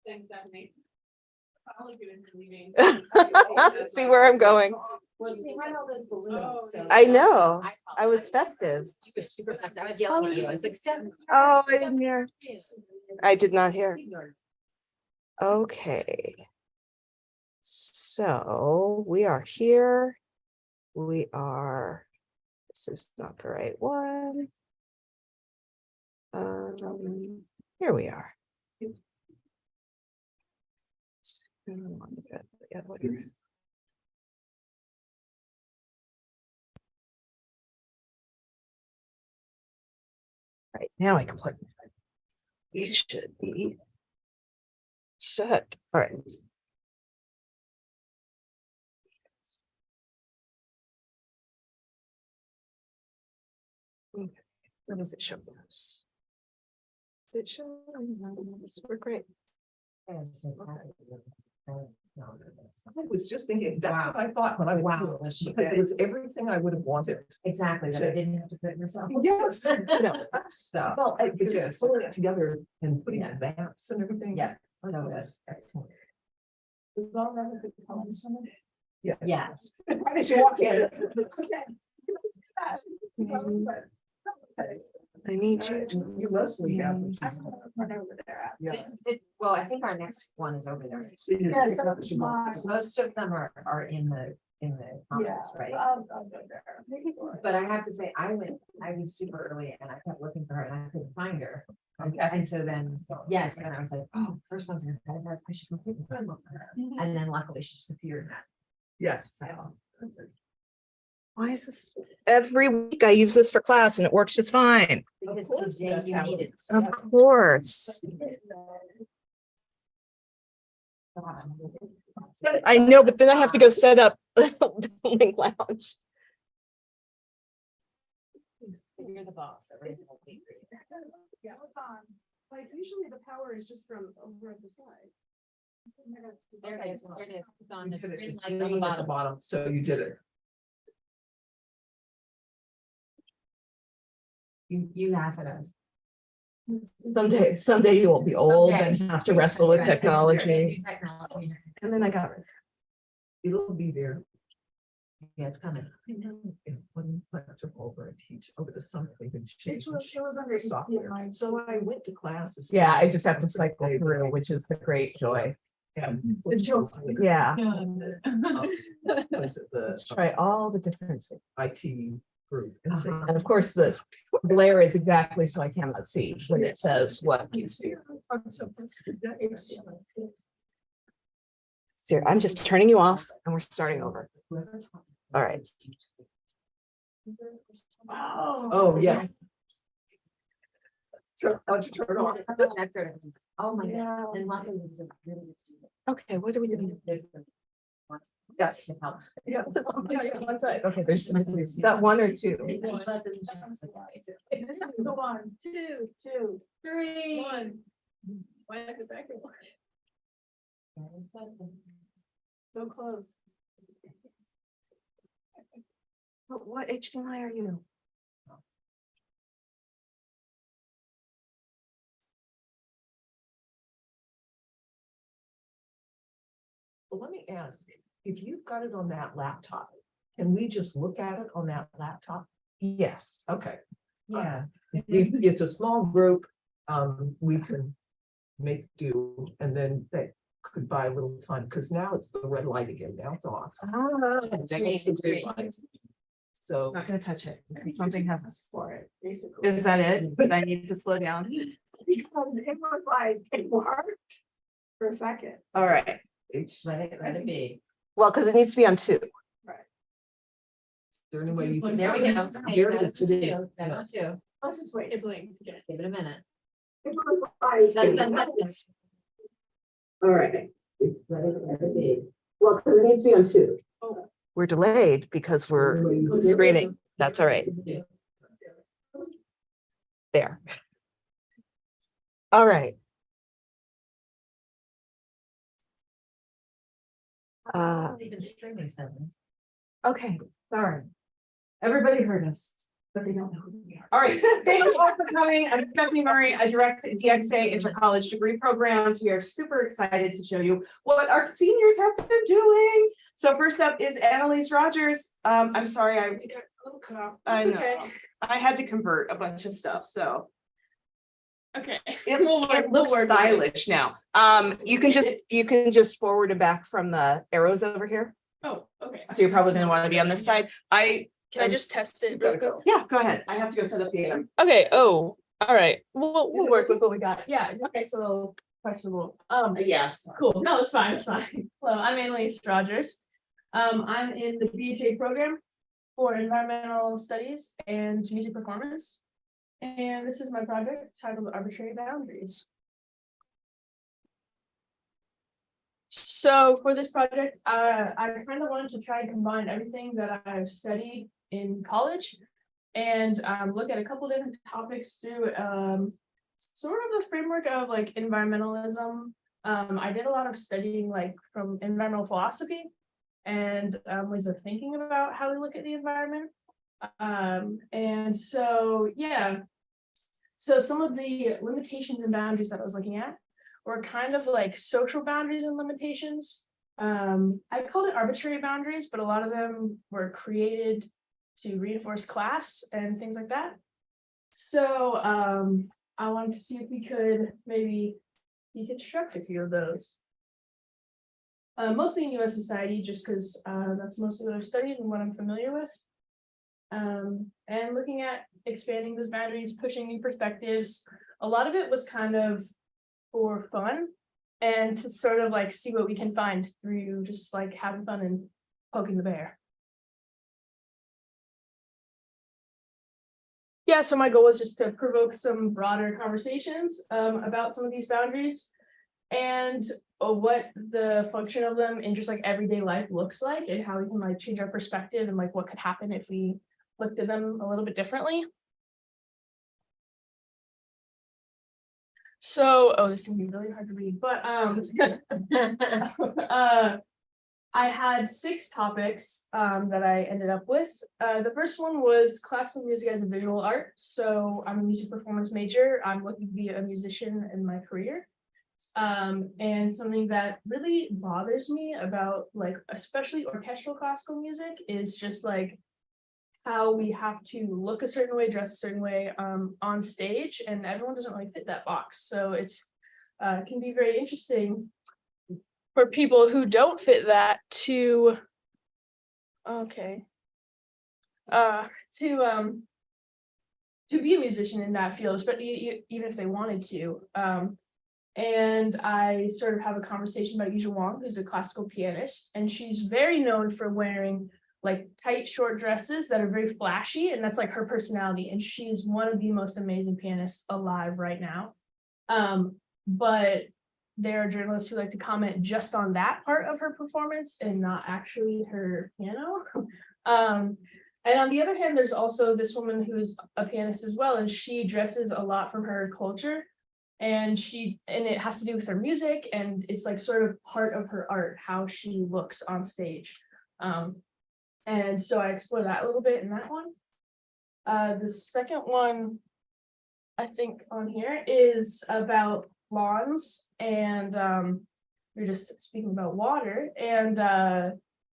Thanks, Stephanie. I'll look at it for leaving. See where I'm going. I know. I was festive. You were super fast. I was yelling at you. I was like, Steph. Oh, I didn't hear. I did not hear. Okay. So we are here. We are, this is not the right one. Here we are. Right, now I can plug this in. It should be set. All right. Okay, where does it show this? Does it show? We're great. I was just thinking, that's what I thought when I went through it, because it was everything I would have wanted. Exactly, that I didn't have to put myself. Yes. No, Stuff. Well, just pulling it together and putting the maps and everything. yeah, no, that's excellent. Is all that a good comments on it? Yeah. Yes. Why did you walk in? I need you to. You mostly have. Yeah. Well, I think our next one is over there. Yes. Most of them are in the comments, right? But I have to say, I was super early and I kept looking for her and I couldn't find her. And so then, yes, and I was like, oh, first one's in the I should completely look for her. And then luckily she just appeared. Yes. So. Why is this? Every week I use this for class and it works just fine. Because course, today that's you how need it it. Of course. I know, but then I have to go set up link lounge. You're the boss. Yeah, like usually the power is just from over at the side. There it is, there it is. It's on the You did it. green It's light on green the at the bottom. bottom, so you did it. You laugh at us. Someday you will be old Someday. and have to wrestle with Right. technology. Technology. And then I got rid. It'll be there. Yeah, it's coming. One lecture over and teach over the summer. They can change. It was under software. So I went to classes. Yeah, I just have to cycle through, which is the great joy. Yeah. Was it the Try all the different things. IT group? And say, And of course, the glare is exactly so I cannot see when it says what. So I'm just turning you off and we're starting over. All right. Oh, yes. So, how'd you turn it on? Oh my God. And luckily. Okay, what are we doing? Yes. Yeah. One side. Okay, there's that one or two. Go on, two, three, one. Why is it back? So close. What HDMI are you? Well, let me ask, if you've got it on that laptop, can we just look at it on that laptop? Yes. Okay. Yeah. If it's a small group, we can make do, and then they could buy a little time, because now it's the red light again, now it's off. It's the red light. So. Not gonna touch it. Something happens. For it, basically. Is that it? But I need to slow down. Because it was like, it worked for a second. All right. Let it be. Well, because it needs to be on two. Is there any way you can? There we go. There it is. That's two. That's two. Let's just wait. It blinked again. Give it a minute. It was like- All right. Let it be. Well, because it needs to be on two. Oh. We're delayed because we're screening. That's all right. There. All right. Even streaming something. Okay, sorry. Everybody heard us. but they don't know who we are. All right, thank you all for coming. I'm Stephanie Murray. I direct the BXA Intercollege Degree Programs. We are super excited to show you what our seniors have been doing. So first up is Annalise Rogers. I'm sorry, I We got a little cut off. I That's know. okay. I had to convert a bunch of stuff, so Okay. it, We'll work- it we'll looks work with it. stylish now. You can just forward it back from the arrows over here. Oh, okay. So you're probably gonna want to be on this side. Can I just test it? You real gotta quick? go. Yeah, go ahead. I have to go set up the item. Okay, oh, all right, we'll work with what we got. Yeah, okay, it's a little questionable. Yeah. Cool. No, it's fine, it's fine. Hello, I'm Annalise Rogers. I'm in the BXA program for environmental studies and music performance. And this is my project titled Arbitrary Boundaries. So for this project, I kind of wanted to try and combine everything that I've studied in college and look at a couple different topics through sort of a framework of like environmentalism. I did a lot of studying like from environmental philosophy and ways of thinking about how we look at the environment. And so, yeah, so some of the limitations and boundaries that I was looking at were kind of like social boundaries and limitations. I called it arbitrary boundaries, but a lot of them were created to reinforce class and things like that. So I wanted to see if we could maybe deconstruct a few of those. Mostly in US society, just because that's mostly what I've studied and what I'm familiar with. And looking at expanding those boundaries, pushing new perspectives. A lot of it was kind of for fun and to sort of like see what we can find through just like having fun and poking the bear. Yeah, so my goal was just to provoke some broader conversations about some of these boundaries and what the function of them in just like everyday life looks like and how we can like change our perspective and like what could happen if we looked at them a little bit differently. So, oh, this is gonna be really hard to read, but I had 6 topics that I ended up with. The first one was classical music as a visual art. So I'm a music performance major. I'm looking to be a musician in my career. And something that really bothers me about like, especially orchestral classical music is just like how we have to look a certain way, dress a certain way on stage, and everyone doesn't really fit that box. So it's can be very interesting For people who don't fit that to, okay. to be a musician in that field, especially even if they wanted to. And I sort of have a conversation about Yuzha Wang, who's a classical pianist, and she's very known for wearing like tight short dresses that are very flashy, and that's like her personality, and she's one of the most amazing pianists alive right now. But there are journalists who like to comment just on that part of her performance and not actually her piano. And on the other hand, there's also this woman who's a pianist as well, and she dresses a lot from her culture, and it has to do with her music, and it's like sort of part of her art, how she looks on stage. And so I explore that a little bit in that one. The second one, I think on here, is about lawns, and we're just speaking about water, and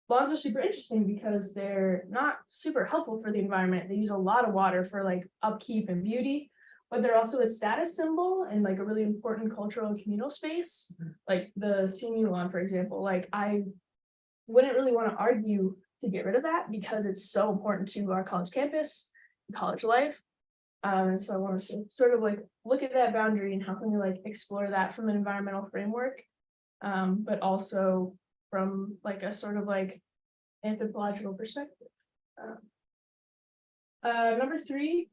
lawns are super interesting because they're not super helpful for the environment. They use a lot of water for like upkeep and beauty, but they're also a status symbol and like a really important cultural and communal space. Like the CMU lawn, for example, like I wouldn't really want to argue to get rid of that because it's so important to our college campus, college life. And so I wanted to sort of like look at that boundary and how can we like explore that from an environmental framework, but also from like a sort of like anthropological perspective. Number 3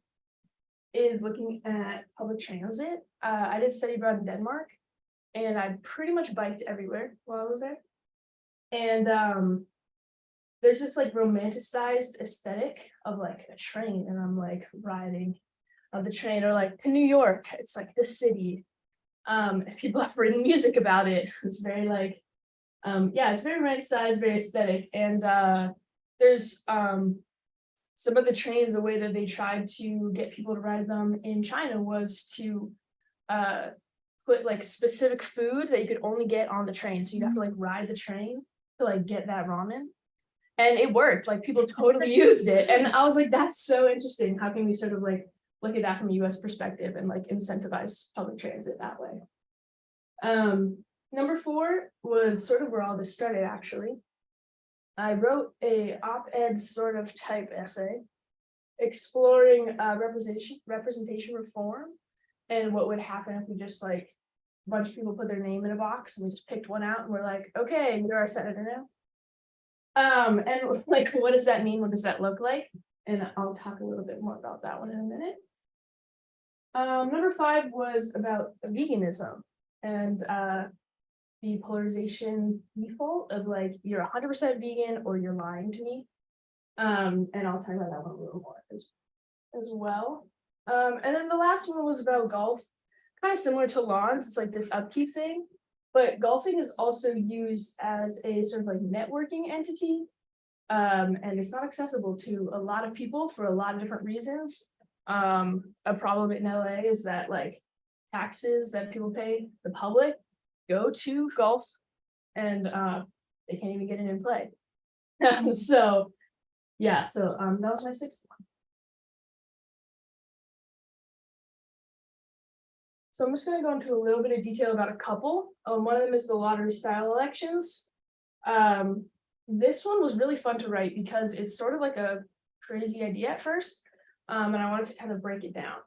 is looking at public transit. I did study abroad in Denmark, and I pretty much biked everywhere while I was there. And there's this like romanticized aesthetic of like a train, and I'm like riding on the train, or like to New York, it's like the city. And people have written music about it. It's very like, yeah, it's very romanticized, very aesthetic. And there's some of the trains, the way that they tried to get people to ride them in China was to put like specific food that you could only get on the train. So you'd have to like ride the train to like get that ramen. And it worked, like people totally used it. And I was like, that's so interesting. How can we sort of like look at that from a US perspective and like incentivize public transit that way? Number 4 was sort of where all this started, actually. I wrote a op-ed sort of type essay exploring representation reform and what would happen if we just like a bunch of people put their name in a box and we just picked one out and we're like, okay, you're our senator now. And like, what does that mean? What does that look like? And I'll talk a little bit more about that one in a minute. Number 5 was about veganism and the polarization default of like, you're 100% vegan or you're lying to me. And I'll talk about that one a little more as well. And then the last one was about golf, kind of similar to lawns. It's like this upkeep thing, but golfing is also used as a sort of like networking entity. And it's not accessible to a lot of people for a lot of different reasons. A problem in LA is that like taxes that people pay the public go to golf and they can't even get it in play. So yeah, so that was my 6th one. So I'm just going to go into a little bit of detail about a couple. One of them is the lottery style elections. This one was really fun to write because it's sort of like a crazy idea at first, and I wanted to kind of break it down.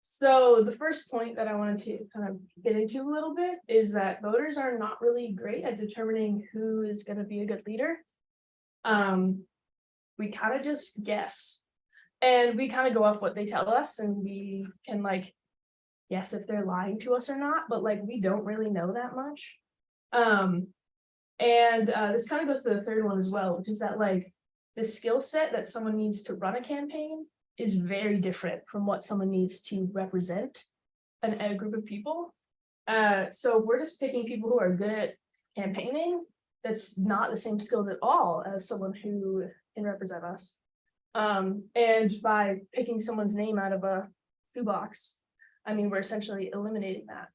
So the first point that I wanted to kind of get into a little bit is that voters are not really great at determining who is going to be a good leader. We kind of just guess, and we kind of go off what they tell us, and we can like guess if they're lying to us or not, but like we don't really know that much. And this kind of goes to the third one as well, which is that like the skill set that someone needs to run a campaign is very different from what someone needs to represent a group of people. So we're just picking people who are good at campaigning. That's not the same skills at all as someone who can represent us. And by picking someone's name out of a shoebox, I mean, we're essentially eliminating that.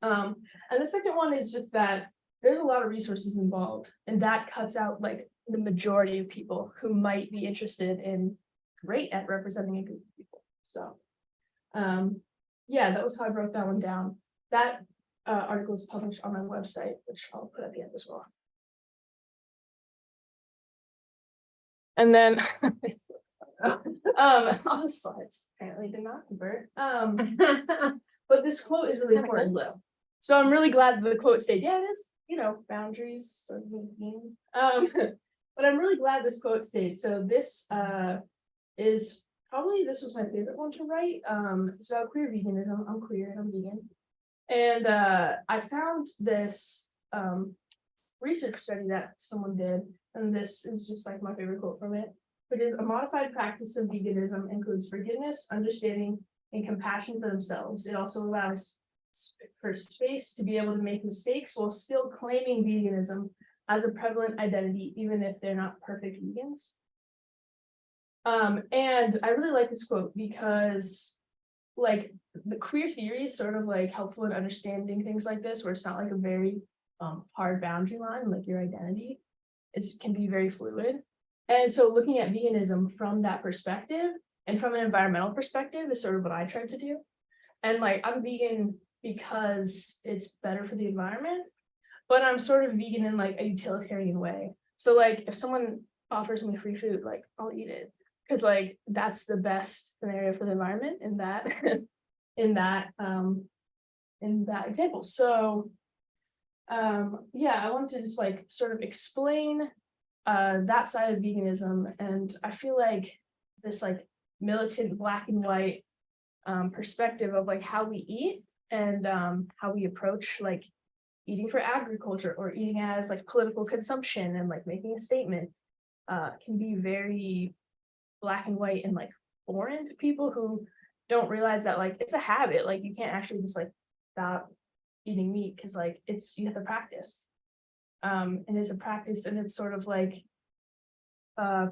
And the second one is just that there's a lot of resources involved, and that cuts out like the majority of people who might be interested in great at representing a group of people. So yeah, that was how I broke that one down. That article is published on my website, which I'll put at the end as well. And then all the slides apparently did not convert. But this quote is really important. So I'm really glad that the quote stayed. Yeah, it is, you know, boundaries sort of mean. But I'm really glad this quote stayed. So this is probably, this was my favorite one to write. It's about queer veganism. I'm queer and I'm vegan. And I found this research study that someone did, and this is just like my favorite quote from it. It is: a modified practice of veganism includes forgiveness, understanding, and compassion for themselves. It also allows for space to be able to make mistakes while still claiming veganism as a prevalent identity, even if they're not perfect vegans. And I really like this quote because like the queer theory is sort of like helpful in understanding things like this, where it's not like a very hard boundary line, like your identity can be very fluid. And so looking at veganism from that perspective and from an environmental perspective is sort of what I tried to do. And like, I'm vegan because it's better for the environment, but I'm sort of vegan in like a utilitarian way. So like if someone offers me free food, like I'll eat it, because like that's the best scenario for the environment in that in that example. So yeah, I wanted to just like sort of explain that side of veganism, and I feel like this like militant black and white perspective of like how we eat and how we approach like eating for agriculture or eating as like political consumption and like making a statement can be very black and white and like foreign to people who don't realize that like it's a habit. Like you can't actually just like stop eating meat because like you have to practice. And it's a practice, and it's sort of like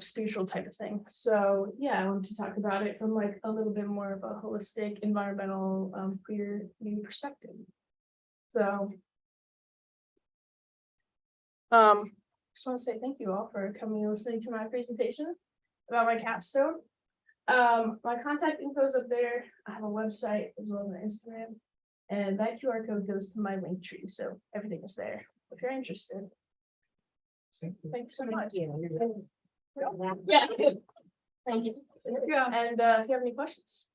spiritual type of thing. So yeah, I wanted to talk about it from like a little bit more of a holistic, environmental, queer maybe perspective. So just want to say thank you all for coming and listening to my presentation about my capstone. My contact info is up there. I have a website as well as an Instagram, and that QR code goes to my link tree, so everything is there if you're interested. Thank you so much. Yeah. Thank you. Yeah. And if you have any questions,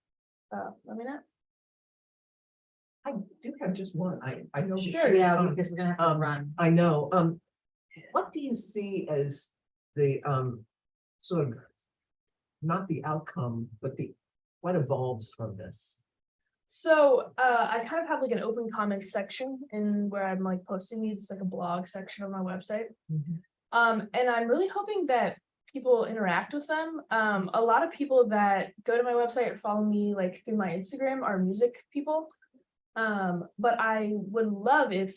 let me know. I do have just one. I know. Sure. Yeah, because we're gonna have to run. I know, what do you see as the, sort of, not the outcome, but what evolves from this? So I kind of have like an open comments section in where I'm like posting these. It's like a blog section on my website. And I'm really hoping that people interact with them. A lot of people that go to my website or follow me like through my Instagram are music people. But I would love if,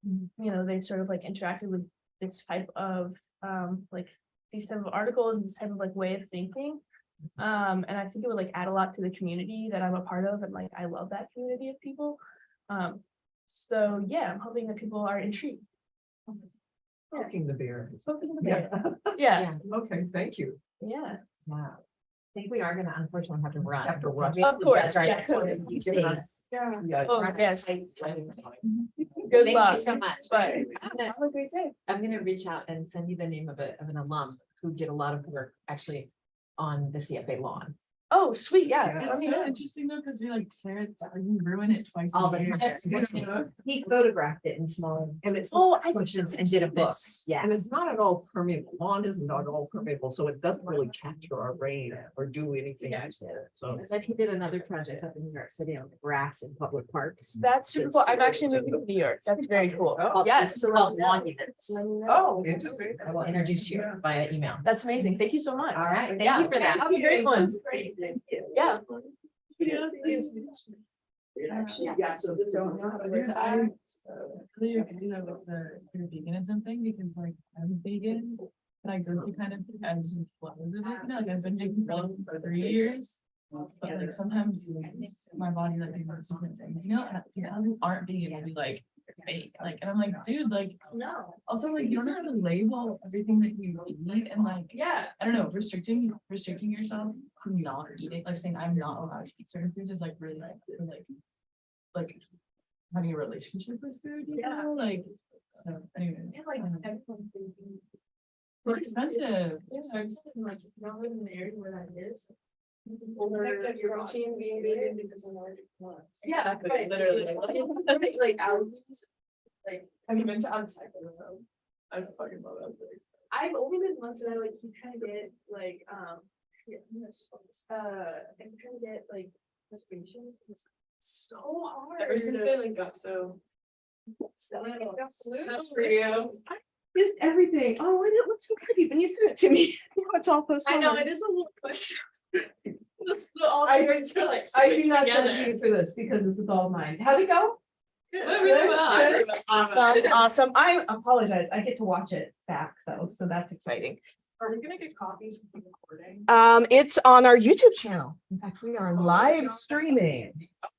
you know, they sort of like interacted with this type of like these type of articles and this type of like way of thinking. And I think it would like add a lot to the community that I'm a part of, and like I love that community of people. So yeah, I'm hoping that people are intrigued. Poking the bear. Poking the Yeah. bear. Yeah, Okay, thank you. yeah. Yeah. I think we are gonna unfortunately have to run. Have to run. We have Of to course, get yeah, started. totally. You give us- Yeah. Oh, yes. Thank Good you luck. so much. But I'm gonna- have a great day. I'm gonna reach out and send you the name of an alum who did a lot of work actually on the CFA lawn. Oh, sweet, yeah. Yeah. let It's me so know. interesting though, because we like tear it down, we ruin it twice All a the year. time. Yes, You know? He photographed it in small And it's, Oh, I portions and did a book. Yeah. and it's not at all permeable. Lawn is not at all permeable, so it doesn't really capture our rain or do anything. Yeah. else. So. As if he did another project up in New York City on the grass in public parks. That's super cool. I'm actually moving to New York. That's very cool. Oh. Yes. So Called let me know. monuments. Let me know. Oh, interesting. I I'll like it. introduce you via email. That's amazing. Thank you so much. All right, thank Yeah, you for that. Have a great one. Yeah. Yeah, so they don't know how to Dude, do I that. really agree though with the veganism thing, because like I'm vegan, but I go through kind of ebbs and flows of it, you know, like I've been vegan for 3 years. But like sometimes my body like wants different things, you know, and people who aren't vegan will be like fake, like, and I'm like, dude, like, No. also like you don't have to label everything that you eat, and like, Yeah. I don't know, restricting yourself from not eating, like saying I'm not allowed to eat certain foods is like really like having a relationship with food, you Yeah. know, like, so anyway. Yeah, like everyone's thinking. It's expensive. It's expensive and like not living in the area where that is. Or your routine being vegan because of allergic ones. Yeah, right. Literally. Like allergies. Like, have you been to outside of the road? I fucking love that thing. I've only been once and I like keep trying to get like yeah, I'm trying to get like reservations. It's so hard. Ever since they like got so. That's for you. It's everything. Oh, I didn't look so pretty when you sent it to me. Now it's all postponed. I know, it is a little question. All the I- words are like I do squished not together. judge you for this because this is all mine. How'd it go? Went really well. Good. Awesome, awesome. I apologize. I get to watch it back though, so that's exciting. Are we gonna get copies of the recording? It's on our YouTube channel. In fact, we are live streaming.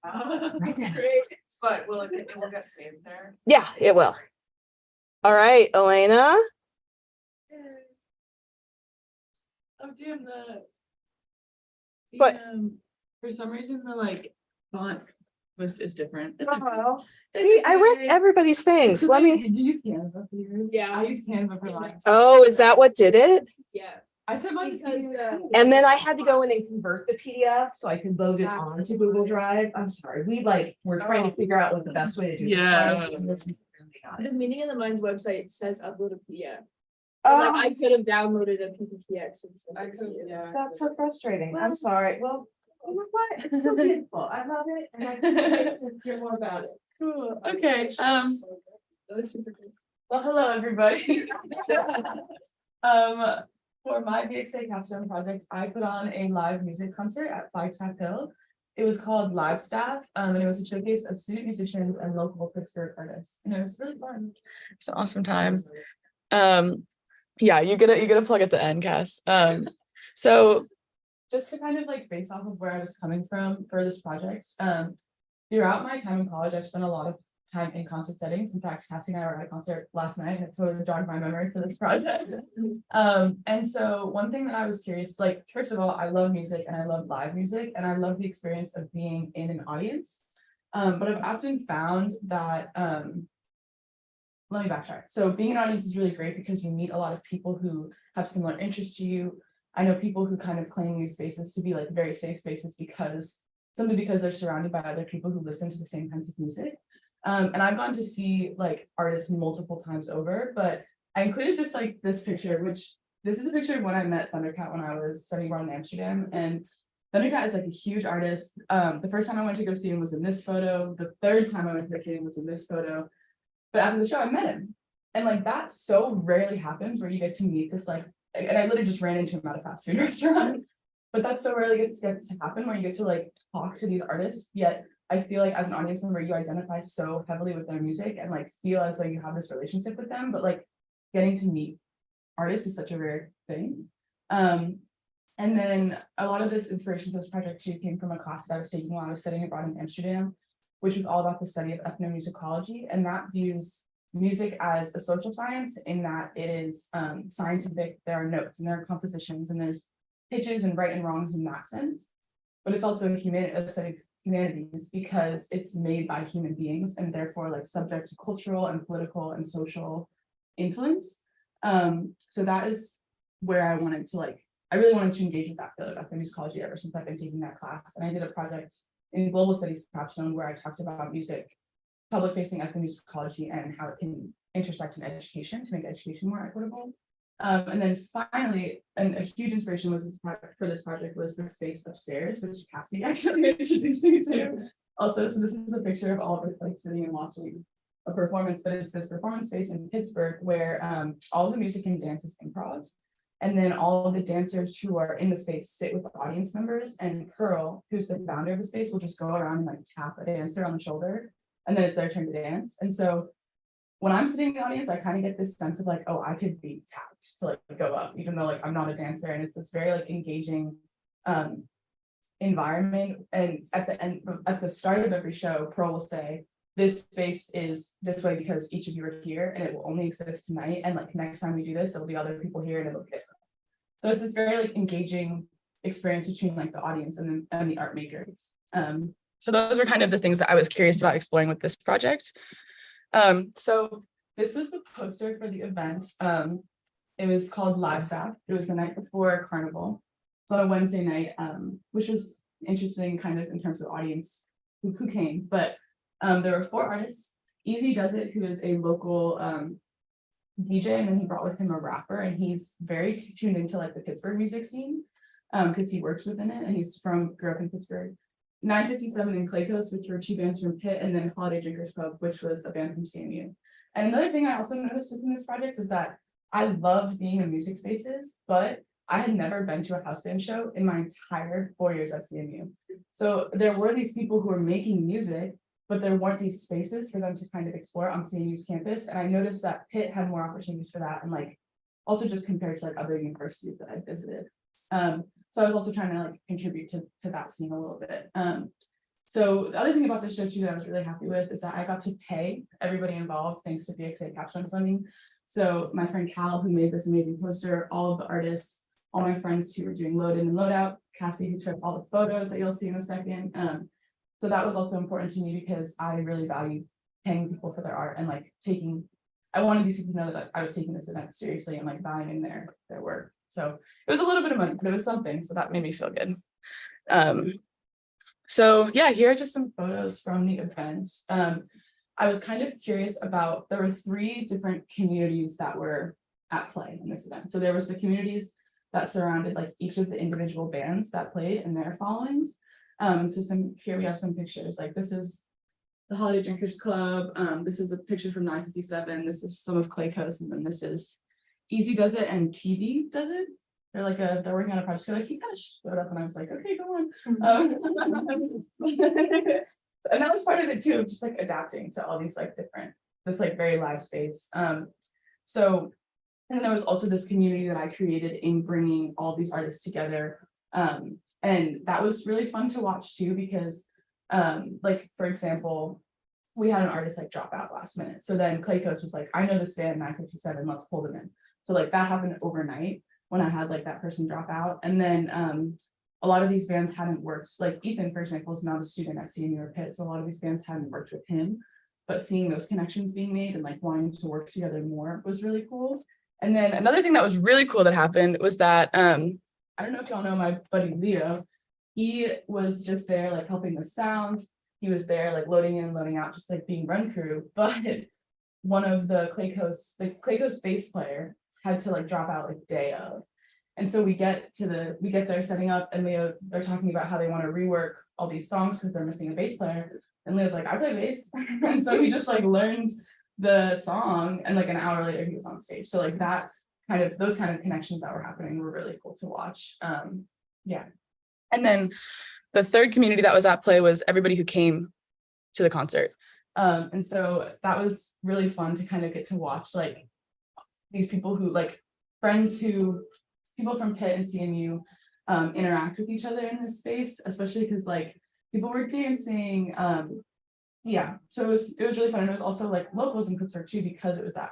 Right there. Great. But will it will get saved there? Yeah, it will. All right, Elena. Oh damn, But- for some reason the like font is different. See, I read everybody's things. Let me. Did you use Canva for yours? Yeah. I use Canva for mine. Oh, is that what did it? Yeah. I said mine Because And then I had to go in and convert the PDF so I could load it onto Google Drive. I'm sorry, we're trying to figure out what the best way to do this Yeah. was, and this was really not. the Meaning in the Minds website says upload a PDF. Oh, Like I could have downloaded a PPTX and sent it to you. Yeah. that's so frustrating. I'm sorry. Well, you know what? It's so beautiful. I love it. And I can't wait to hear more about it. Cool. Okay. Well, hello, everybody. For my BXA Capstone project, I put on a live music concert at Flagstaff Hill. It was called Live Staff, and it was a showcase of student musicians and local Pittsburgh artists, and it was really fun. It's an awesome time. Yeah, you get a plug at the end, Cass. So just to kind of like base off of where I was coming from for this project, throughout my time in college, I've spent a lot of time in concert settings. In fact, Cassie and I were at a concert last night and it totally jogged my memory for this project. And so one thing that I was curious, like, first of all, I love music and I love live music and I love the experience of being in an audience. But I've often found that, let me backtrack. So being an audience is really great because you meet a lot of people who have similar interests to you. I know people who kind of claim these spaces to be like very safe spaces simply because they're surrounded by other people who listen to the same kinds of music. And I've gone to see like artists multiple times over, but I included this picture, which this is a picture of when I met Thundercat when I was studying abroad in Amsterdam. And Thundercat is like a huge artist. The first time I went to go see him was in this photo. The third time I went to go see him was in this photo. But after the show, I met him. And like that so rarely happens where you get to meet this like, and I literally just ran into him at a fast food restaurant. But that so rarely gets to happen where you get to like talk to these artists. Yet I feel like as an audience member, you identify so heavily with their music and like feel as though you have this relationship with them. But like getting to meet artists is such a rare thing. And then a lot of this inspiration for this project too came from a class that I was taking while I was studying abroad in Amsterdam, which was all about the study of ethnomusicology, and that views music as a social science in that it is scientific. There are notes and there are compositions and there's pitches and right and wrongs in that sense, but it's also a study of humanities because it's made by human beings and therefore like subject to cultural and political and social influence. So that is where I really wanted to engage with that field of ethnomusicology ever since I've been taking that class. And I did a project in global studies capstone where I talked about music, public facing ethnomusicology and how it can intersect in education to make education more equitable. And then finally, and a huge inspiration was for this project was the space upstairs, which Cassie actually introduced me to. Also, so this is a picture of all of us like sitting and watching a performance, but it's this performance space in Pittsburgh where all the music and dance is improv. And then all of the dancers who are in the space sit with the audience members, and Pearl, who's the founder of the space, will just go around and like tap a dancer on the shoulder, and then it's their turn to dance. And so when I'm sitting in the audience, I kind of get this sense of like, oh, I could be tapped to like go up, even though like I'm not a dancer. And it's this very like engaging environment. And at the start of every show, Pearl will say, this space is this way because each of you are here and it will only exist tonight. And like next time we do this, there'll be other people here and it'll be different. So it's this very like engaging experience between like the audience and the art makers. So those were kind of the things that I was curious about exploring with this project. So this is the poster for the event. It was called Live Staff. It was the night before Carnival. So on a Wednesday night, which was interesting kind of in terms of audience who came, but there were 4 artists. Easy Does It, who is a local DJ, and then he brought with him a rapper, and he's very tuned into like the Pittsburgh music scene because he works within it, and grew up in Pittsburgh. 957 and Clay Coast, which were 2 bands from Pitt, and then Holiday Drinkers Club, which was a band from CMU. And another thing I also noticed within this project is that I loved being in music spaces, but I had never been to a house band show in my entire 4 years at CMU. So there were these people who were making music, but there weren't these spaces for them to kind of explore on CMU's campus. And I noticed that Pitt had more opportunities for that, and like also just compared to like other universities that I visited. So I was also trying to like contribute to that scene a little bit. So the other thing about this show too that I was really happy with is that I got to pay everybody involved thanks to BXA Capstone funding. So my friend Cal, who made this amazing poster, all of the artists, all my friends who were doing load in and load out, Cassie, who took all the photos that you'll see in a second. So that was also important to me because I really value paying people for their art and like I wanted these people to know that I was taking this event seriously and like valuing their work. So it was a little bit of money, but it was something. So that made me feel good. So yeah, here are just some photos from the event. I was kind of curious about, there were 3 different communities that were at play in this event. So there was the communities that surrounded like each of the individual bands that played and their followings. So here we have some pictures, like this is the Holiday Drinkers Club. This is a picture from 957. This is some of Clay Coast, and then this is Easy Does It and TV Does It. They're working on a project. Like he kind of showed up, and I was like, okay, go on. And that was part of it too, just like adapting to all these like this like very live space. So And there was also this community that I created in bringing all these artists together. And that was really fun to watch too, because like, for example, we had an artist like drop out last minute. So then Clay Coast was like, I know this band 957, let's pull them in. So like that happened overnight when I had like that person drop out. And then a lot of these bands hadn't worked, like Ethan, for example, is not a student at CMU or Pitt. So a lot of these bands hadn't worked with him, but seeing those connections being made and like wanting to work together more was really cool. And then another thing that was really cool that happened was that, I don't know if y'all know my buddy Leo, he was just there like helping with sound. He was there like loading in, loading out, just like being run crew. But one of the Clay Coast bass player had to like drop out like day of. And so we get there setting up, and they're talking about how they want to rework all these songs because they're missing a bass player. And Leo's like, I play bass. And so he just like learned the song, and like an hour later he was on stage. So like that those kind of connections that were happening were really cool to watch. Yeah. And then the third community that was at play was everybody who came to the concert. And so that was really fun to kind of get to watch like these people who like people from Pitt and CMU interact with each other in this space, especially because like people were dancing. Yeah, so it was really fun. And it was also like locals in Pittsburgh too, because it was at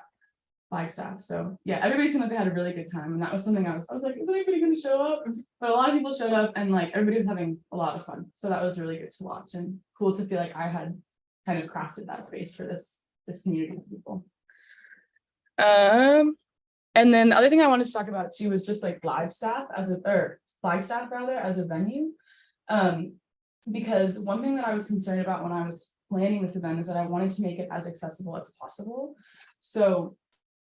Flagstaff. So yeah, everybody seemed like they had a really good time. And that was something I was like, is anybody going to show up? But a lot of people showed up, and like everybody was having a lot of fun. So that was really good to watch and cool to feel like I had kind of crafted that space for this community of people. And then the other thing I wanted to talk about too was just like Flagstaff as a venue. Because one thing that I was concerned about when I was planning this event is that I wanted to make it as accessible as possible. So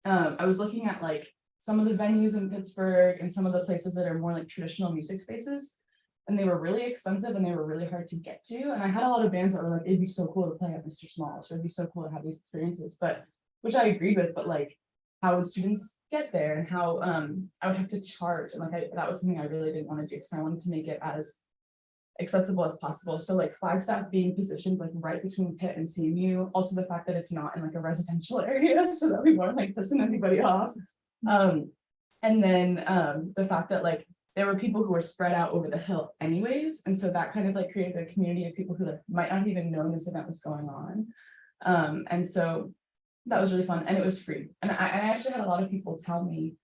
I was looking at like some of the venues in Pittsburgh and some of the places that are more like traditional music spaces, and they were really expensive and they were really hard to get to. And I had a lot of bands that were like, it'd be so cool to play at Mr. Smalls, or it'd be so cool to have these experiences, but which I agreed with, but like, how would students get there, and how I would have to charge, and like that was something I really didn't want to do, because I wanted to make it as accessible as possible. So like Flagstaff being positioned like right between Pitt and CMU, also the fact that it's not in like a residential area, so that we weren't like pissing anybody off. And then the fact that like there were people who were spread out over the hill anyways, and so that kind of like created a community of people who like might not even know this event was going on. And so that was really fun, and it was free. And I actually had a lot of people tell me,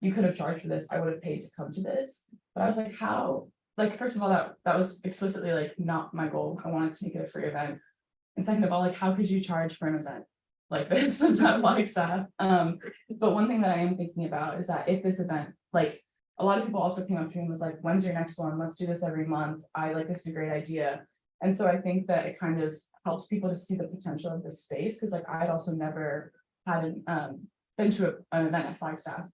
you could have charged for this, I would have paid to come to this. But I was like, how? Like, first of all, that was explicitly like not my goal. I wanted to make it a free event. And second of all, like, how could you charge for an event like this? It's not Flagstaff. But one thing that I am thinking about is that if this event, like a lot of people also came up to me and was like, when's your next one? Let's do this every month. I like, this is a great idea. And so I think that it kind of helps people to see the potential of this space, because like I'd also never had been to an event at Flagstaff.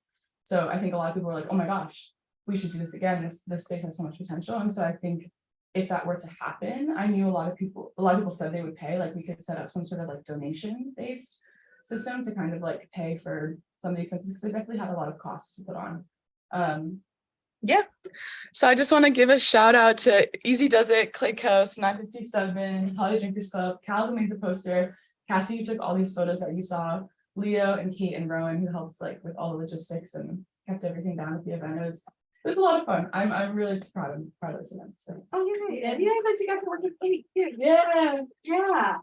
So I think a lot of people were like, oh my gosh, we should do this again. This space has so much potential. And so I think if that were to happen, I knew a lot of people said they would pay, like we could set up some sort of like donation based system to kind of like pay for some of the expenses, because they definitely had a lot of costs to put on. Yeah, so I just want to give a shout out to Easy Does It, Clay Coast, 957, Holiday Drinkers Club, Cal who made the poster, Cassie who took all these photos that you saw, Leo and Kate and Rowan who helped like with all the logistics and kept everything down at the event. It was a lot of fun. I'm really proud of this event. So. Oh, yeah, and yeah, that you got to work with Kate too. Yeah.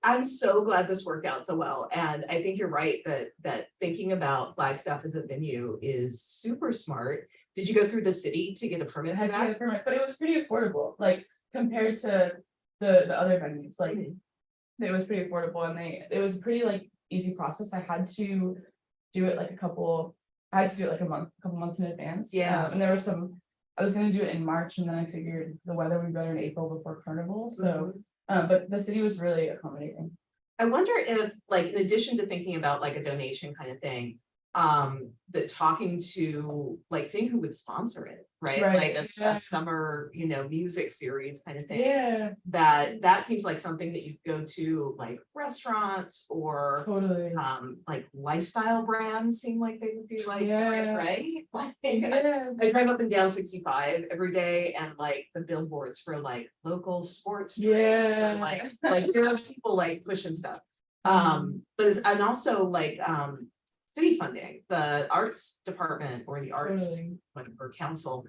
I'm so glad this worked out so well. And I think you're right that thinking about Flagstaff as a venue is super smart. Did you go through the city to get a permit I for had to get a that? permit, but it was pretty affordable, like compared to the other venues. Like it was pretty affordable, and it was a pretty like easy process. I had to do it like a couple months in advance. Yeah. And there was I was going to do it in March, and then I figured the weather would be better in April before Carnival. So, but the city was really accommodating. I wonder if, like, in addition to thinking about like a donation kind of thing, that talking to, like, seeing who would sponsor it, right? Like a summer, music series kind of thing. Yeah. That seems like something that you go to, like restaurants or Totally. like lifestyle brands seem like they would be like, right? Like Yeah. I drive up and down 65 every day, and like the billboards for like local sports drinks, or like there are people like pushing stuff. But and also like city funding, the arts department or the arts Totally. or council.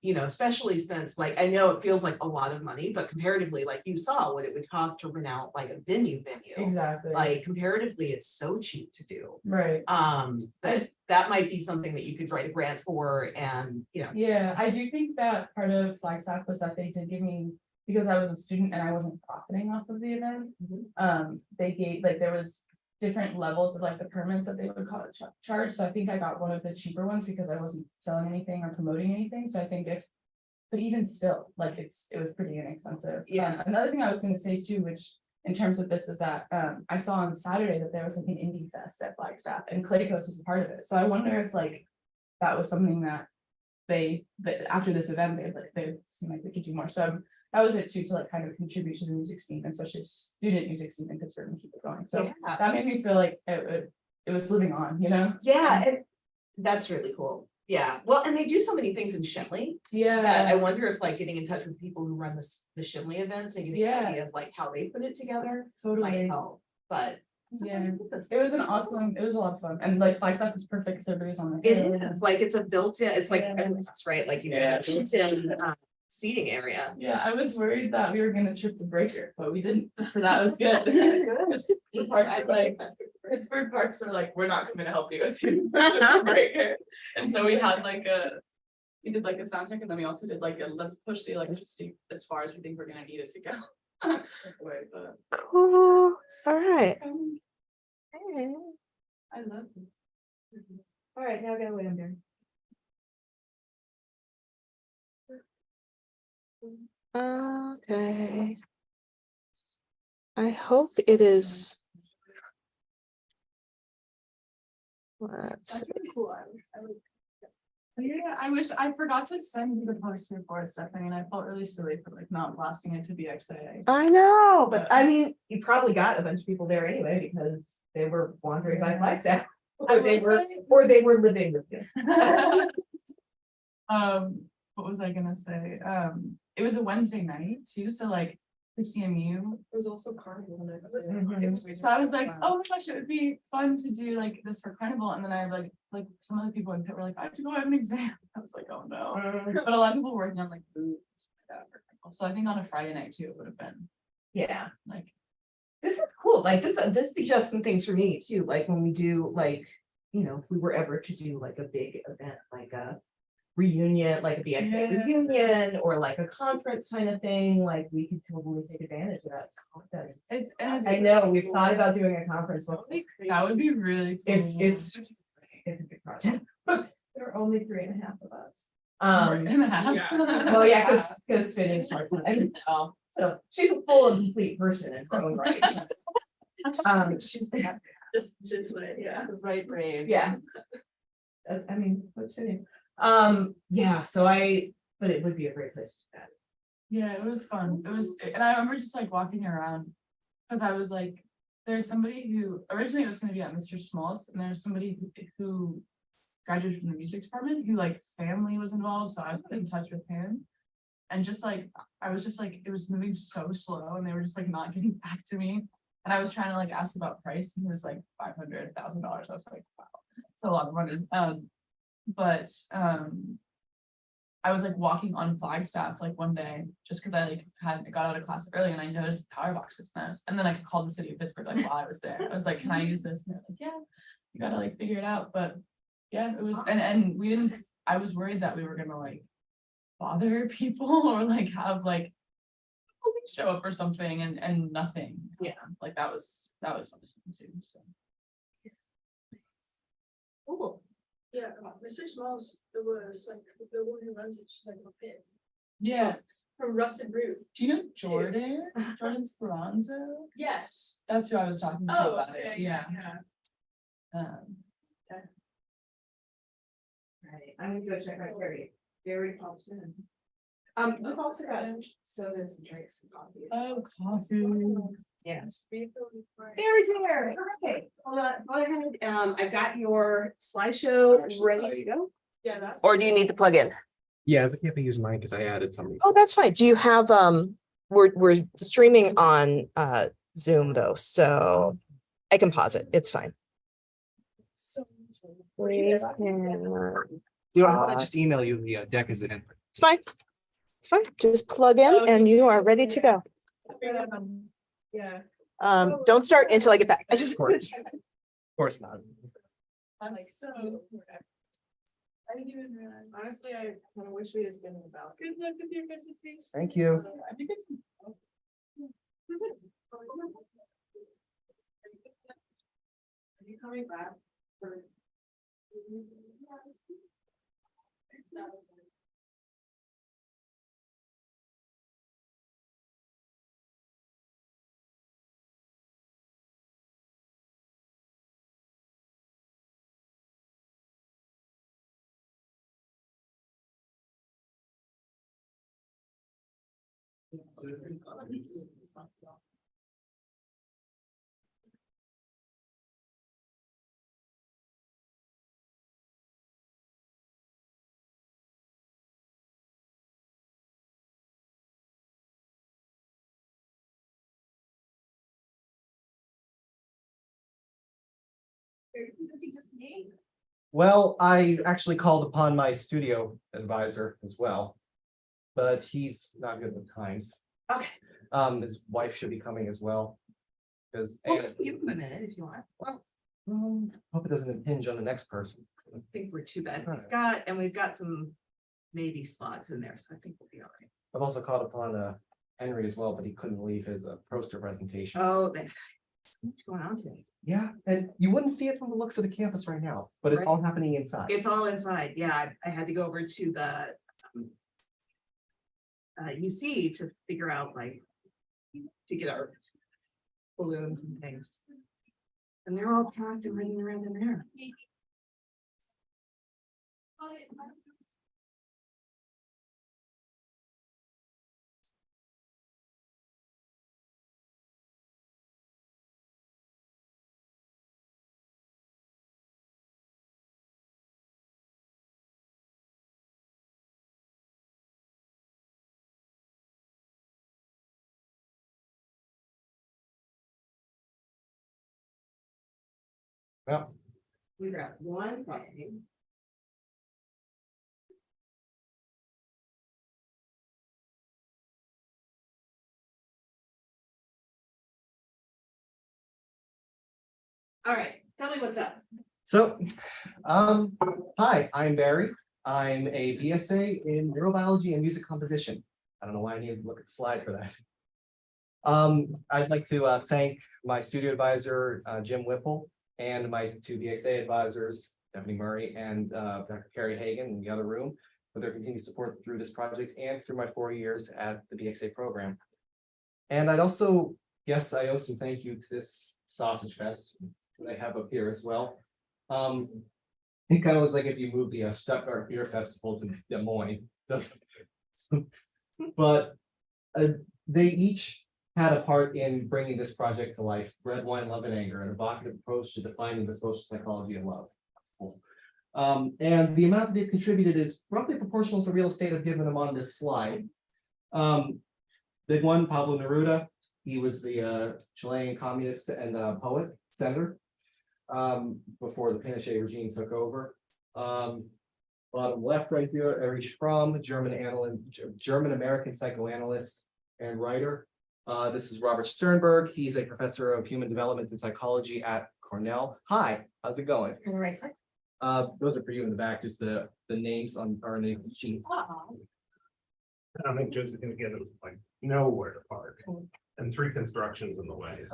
You know, especially since like, I know it feels like a lot of money, but comparatively, like you saw what it would cost to rent out like a venue. Exactly. Like comparatively, it's so cheap to do. Right. That might be something that you could write a grant for and, you know. Yeah, I do think that part of Flagstaff was that they did give me, because I was a student and I wasn't profiting off of the event. They gave, like, there was different levels of like the permits that they would charge. So I think I got one of the cheaper ones because I wasn't selling anything or promoting anything. So I think but even still, like it was pretty inexpensive. Yeah. Another thing I was gonna say too, which in terms of this is that I saw on Saturday that there was like an indie fest at Flagstaff and Clay Coast was a part of it. So I wonder if like that was something that after this event, they seemed like they could do more. So that was it too, to like kind of contribute to the music scene, and especially student music scene in Pittsburgh and keep it going. So Yeah. that made me feel like it was living on, you know? Yeah, and that's really cool. Yeah, well, and they do so many things in Shenley. That I wonder if like getting in touch with people who run the Shenley events and getting an idea of like how they put it together might Totally. help. But Yeah, it was a lot of fun, and like Flagstaff was perfect because everybody's on the it hill. is like it's a built-in, it's like, Yeah. that's right, like you get a built-in seating area. Yeah, I was worried that we were gonna trip the breaker, but we didn't, so that was good. The parks are like, Pittsburgh parks are like, we're not coming to help you if you trip the breaker. And so we had like we did like a sound check, and then we also did like let's push the electricity as far as we think we're gonna need it to go. But, Cool. All right. I love it. All right, now I gotta wait on there. Okay. I hope it is. Let's That's see. really cool. Yeah, I wish I forgot to send you the poster for it, Stephanie, and I felt really silly for like not blasting it to BXA. I know, But I mean, you probably got a bunch of people there anyway because they were wandering by Flagstaff. I Or they will were, say- or they were living with you. What was I gonna say? It was a Wednesday night too, so like for CMU. It was also carnival. So I was like, oh my gosh, it would be fun to do like this for carnival, and then I like some other people in Pitt were like, I have to go have an exam. I was like, oh no. But a lot of people were working on like booths like that for carnival. So I think on a Friday night too, it would have been Yeah, like, this is cool. Like this suggests some things for me too. Like when we do like, you know, if we were ever to do like a big event, like a reunion, like a BXA Yeah. reunion or like a conference kind of thing, like we could totally take advantage of that. it's I know, we've thought about doing a conference. but that would be really cool. It's a big project. There are only 3.5 of us. Right in half. Well, yeah, because Finney's part time. So she's a full and complete person in her own right. She's just this way, yeah. The right brain. Yeah. That's, I mean, what's Finney? Yeah, but it would be a great place to do that. Yeah, it was fun. It was, and I remember just like walking around, because I was like, there's somebody who originally it was going to be at Mr. Small's, and there's somebody who graduated from the music department who like family was involved, so I was put in touch with him, and just like I was just like it was moving so slow, and they were just like not getting back to me, and I was trying to like ask about price, and it was like $500,000. I was like, wow, it's a lot of money. But I was like walking on Flagstaff like one day just because I like got out of class early, and I noticed the power boxes and then I called the city of Pittsburgh like while I was there. I was like, can I use this? And they're like, yeah, you gotta like figure it out. But yeah, it was, and we didn't, I was worried that we were gonna like bother people or like have like show up or something and nothing. Yeah. Like that was something too. So Cool. Yeah, Mr. Smalls, it was like the one who runs it, she's like a pit yeah. from Rusted Root. Do you know Jordan? Jordan Speranzo? Yes. That's who I was talking to about okay, it. Yeah. Right, I'm gonna go check out Gary pops in. We've also got sodas and drinks and coffee. Oh, coffee. Yes. Gary's here. Okay, hold on, go ahead. I've got your slideshow ready to go. Yeah, that's. Or do you need to plug in? Yeah, but you have to use mine because I added something. Oh, that's fine. Do you have, we're streaming on Zoom though, so I can pause it. It's fine. We can- You know, I just email you the deck as it in. It's fine. It's fine. Just plug in and you are ready to go. Yeah. Don't start until I get back. I just. Of course not. Like, so. I didn't even realize. Honestly, I kind of wish we had been about. Good luck with your presentation. Thank you. I think it's. Are you coming back for? Well, I actually called upon my studio advisor as well, but he's not good with times. Okay. His wife should be coming as well. Because, You have a minute if you want. hope it doesn't impinge on the next person. I think we're too bad. Alright. We've got some maybe slots in there, so I think we'll be all right. I've also called upon Henry as well, but he couldn't leave his poster presentation. Oh, there's so much going on today. Yeah, and you wouldn't see it from the looks of the campus right now, but it's Right. all happening inside. It's all inside. Yeah, I had to go over to the UC to figure out like to get our balloons and things. And they're all packed and running around in there. Well, We got one thing. All right, tell me what's up. so, hi, I'm Barry. I'm a BSA in neurobiology and music composition. I don't know why I needed to look at the slide for that. I'd like to thank my studio advisor, Jim Whipple, and my two BXA advisors, Stephanie Murray and Dr. Carrie Hagan in the other room, for their continued support through this project and through my 4 years at the BXA program. And I'd also, yes, I owe some thank you to this Sausage Fest that I have up here as well. It kind of looks like if you moved the Stuttgart Beer Festival to Des Moines. But they each had a part in bringing this project to life. Red Wine, Love and Anger, an evocative approach to defining the social psychology of love. And the amount that they've contributed is roughly proportional to the real estate I've given them on this slide. Big one, Pablo Neruda. He was the Chilean communist and poet, senator, before the Pinochet regime took over. Bottom left right there, Erich Fromm, German-American psychoanalyst and writer. This is Robert Sternberg. He's a professor of human development and psychology at Cornell. Hi, how's it going? All right. Those are for you in the back, just the names on our name sheet. I don't think Joe's gonna get it like nowhere to park and 3 constructions in the way.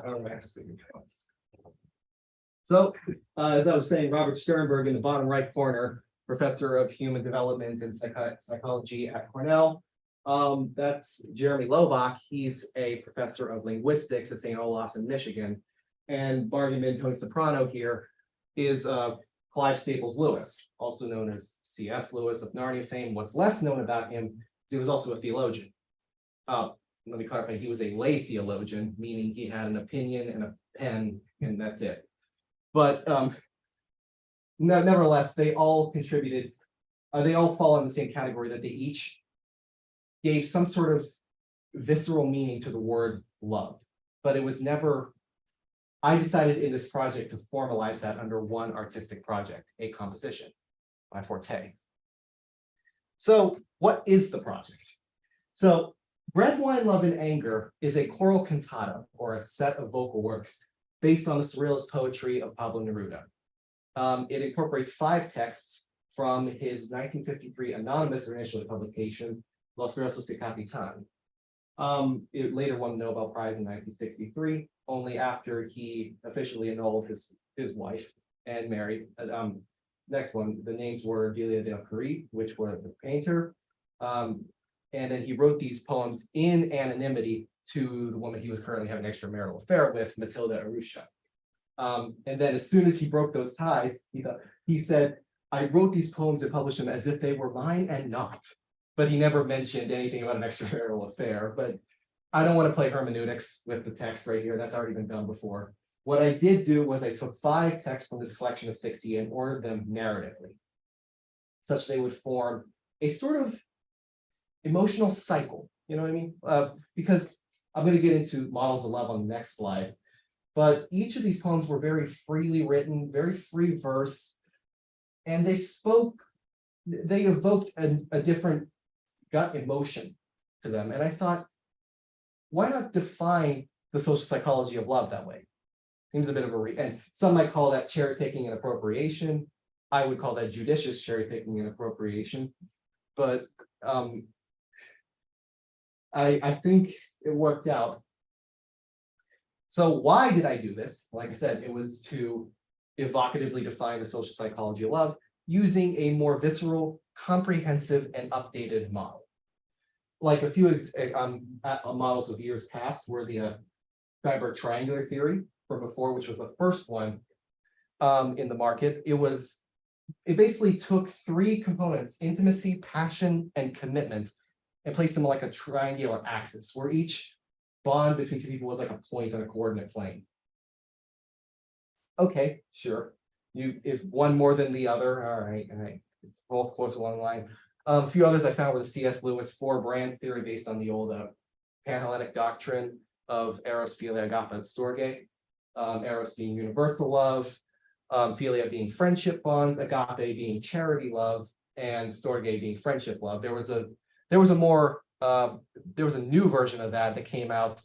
So, as I was saying, Robert Sternberg in the bottom right corner, professor of human development and psychology at Cornell. That's Jeremy Lobach. He's a professor of linguistics at St. Olaf's in Michigan. And Barney Tony Soprano here is Clive Staples Lewis, also known as C.S. Lewis of Narnia fame. What's less known about him is he was also a theologian. Let me clarify, he was a lay theologian, meaning he had an opinion and a pen, and that's it. But nevertheless, they all contributed, they all fall in the same category, that they each gave some sort of visceral meaning to the word love, but it was never I decided in this project to formalize that under one artistic project, a composition, my forte. So what is the project? So Bread, Wine, Love, and Anger is a choral cantata or a set of vocal works based on the surrealist poetry of Pablo Neruda. It incorporates 5 texts from his 1953 anonymous or initial publication, Los Versos de Capitan. It later won the Nobel Prize in 1963, only after he officially annulled his wife and married. Next one, the names were Delia del Curry, which was the painter. And then he wrote these poems in anonymity to the woman he was currently having an extramarital affair with, Matilda Arusha. And then as soon as he broke those ties, he said, I wrote these poems and published them as if they were mine and not. But he never mentioned anything about an extramarital affair. But I don't want to play hermeneutics with the text right here. That's already been done before. What I did do was I took 5 texts from this collection of 60 and ordered them narratively, such they would form a sort of emotional cycle. You know what I mean? Because I'm going to get into models of love on the next slide. But each of these poems were very freely written, very free verse, and they evoked a different gut emotion to them. And I thought, why not define the social psychology of love that way? Seems a bit of and some might call that cherry picking and appropriation. I would call that judicious cherry picking and appropriation. But I think it worked out. So why did I do this? Like I said, it was to evocatively define the social psychology of love using a more visceral, comprehensive, and updated model. Like a few models of years past were the Steinberg triangular theory from before, which was the first one in the market. It basically took 3 components, intimacy, passion, and commitment, and placed them like a triangular axis, where each bond between 2 people was like a point on a coordinate plane. Okay, sure. If one more than the other, all right, rolls close along the line. A few others I found were the C.S. Lewis 4 brands theory based on the old Panhellenic doctrine of eros, philia, agape, storge. Eros being universal love, philia being friendship bonds, agape being charity love, and storge being friendship love. There was a new version of that came out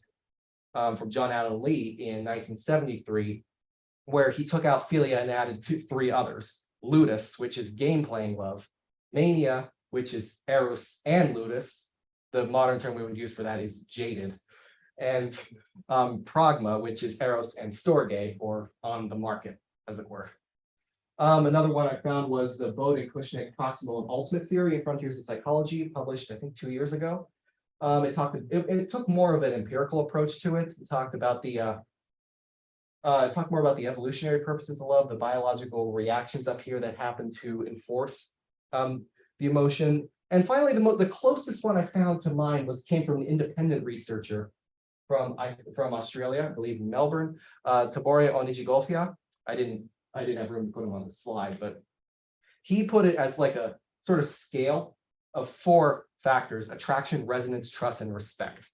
from John Allen Lee in 1973, where he took out philia and added 3 others: ludus, which is game playing love; mania, which is eros and ludus. The modern term we would use for that is jaded; and pragma, which is eros and storge, or on the market, as it were. Another one I found was the Bode and Kushnick proximal and ultimate theory in Frontiers of Psychology, published I think 2 years ago. It took more of an empirical approach to it. It talked about more about the evolutionary purposes of love, the biological reactions up here that happen to enforce the emotion. And finally, the closest one I found to mine came from an independent researcher from Australia, I believe Melbourne, Taboria Onijigolfia. I didn't have room to put him on the slide, but he put it as like a sort of scale of 4 factors: attraction, resonance, trust, and respect.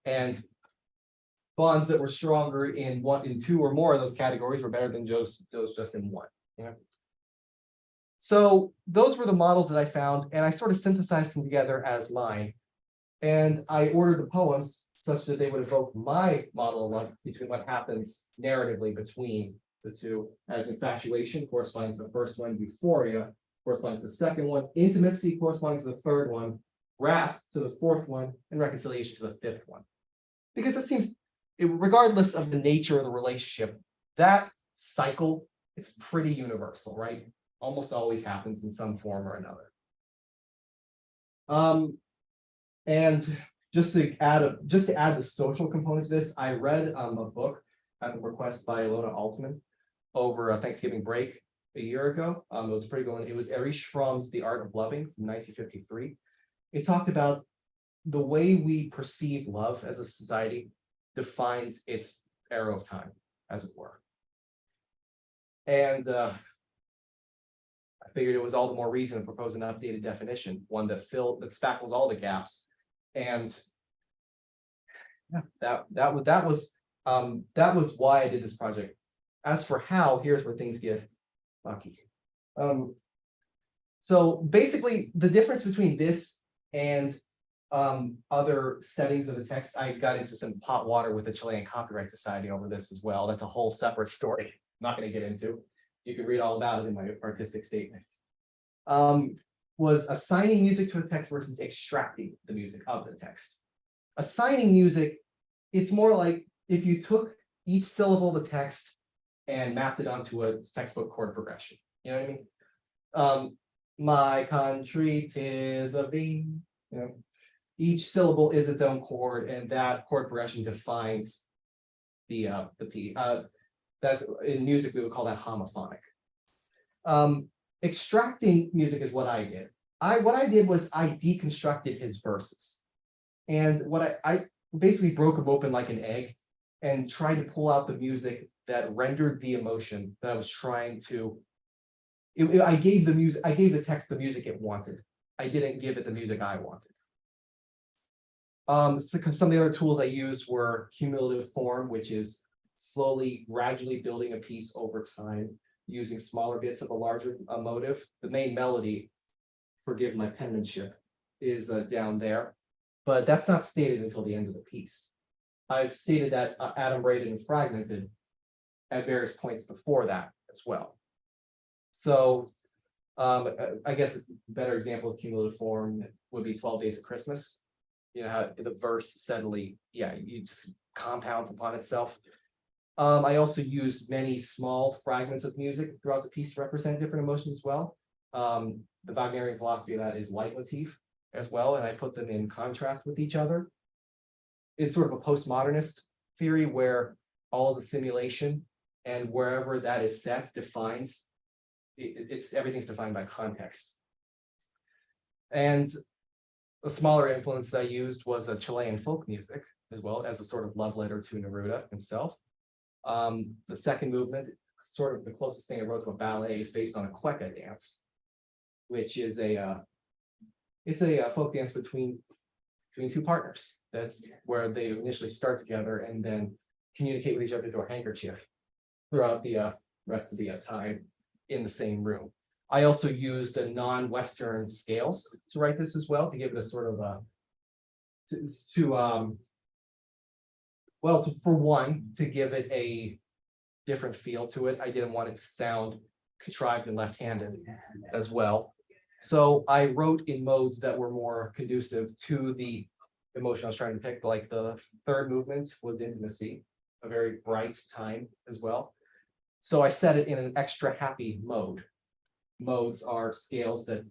And bonds that were stronger in 2 or more of those categories were better than those just in 1. You know? So those were the models that I found, and I sort of synthesized them together as mine. And I ordered the poems such that they would evoke my model of love between what happens narratively between the 2, as infatuation corresponding to the first one, euphoria corresponding to the second one, intimacy corresponding to the third one, wrath to the 4th one, and reconciliation to the 5th one. Because it seems, regardless of the nature of the relationship, that cycle, it's pretty universal, right? Almost always happens in some form or another. And just to add the social components of this, I read a book at the request by Ilona Altman over a Thanksgiving break a year ago. It was pretty good one. It was Erich Fromm's The Art of Loving from 1953. It talked about the way we perceive love as a society defines its arrow of time, as it were. And I figured it was all the more reason to propose an updated definition, one that spackles all the gaps. And yeah, that was That was why I did this project. As for how, here's where things get lucky. So basically, the difference between this and other settings of the text, I got into some hot water with the Chilean Copyright Society over this as well. That's a whole separate story. I'm not going to get into. You can read all about it in my artistic statement. Was assigning music to a text versus extracting the music of the text. Assigning music, it's more like if you took each syllable of the text and mapped it onto a textbook chord progression. You know what I mean? My country, 'tis of thee. You know, each syllable is its own chord, and that chord progression defines the P. That's in music, we would call that homophonic. Extracting music is what I did. What I did was I deconstructed his verses. And what I basically broke them open like an egg and tried to pull out the music that rendered the emotion that I was trying to. I gave the text the music it wanted. I didn't give it the music I wanted. So some of the other tools I used were cumulative form, which is slowly, gradually building a piece over time, using smaller bits of a larger motive. The main melody, forgive my penmanship, is down there, but that's not stated until the end of the piece. I've stated that adumbrated and fragmented at various points before that as well. So I guess a better example of cumulative form would be 12 Days of Christmas. You know how the verse steadily, you just compounds upon itself. I also used many small fragments of music throughout the piece to represent different emotions as well. The Wagnerian philosophy of that is leitmotif as well, and I put them in contrast with each other. It's sort of a postmodernist theory where all is a simulation, and wherever that is set defines, everything's defined by context. And a smaller influence that I used was a Chilean folk music as well, as a sort of love letter to Neruda himself. The second movement, sort of the closest thing I wrote to a ballet, is based on a cueca dance, which is it's a folk dance between two partners. That's where they initially start together and then communicate with each other through a handkerchief throughout the rest of the time in the same room. I also used a non-Western scales to write this as well, to give it a sort of for one, to give it a different feel to it. I didn't want it to sound contrived and left-handed as well. So I wrote in modes that were more conducive to the emotion I was trying to depict, like the third movement was intimacy, a very bright time as well. So I set it in an extra happy mode. Modes are scales that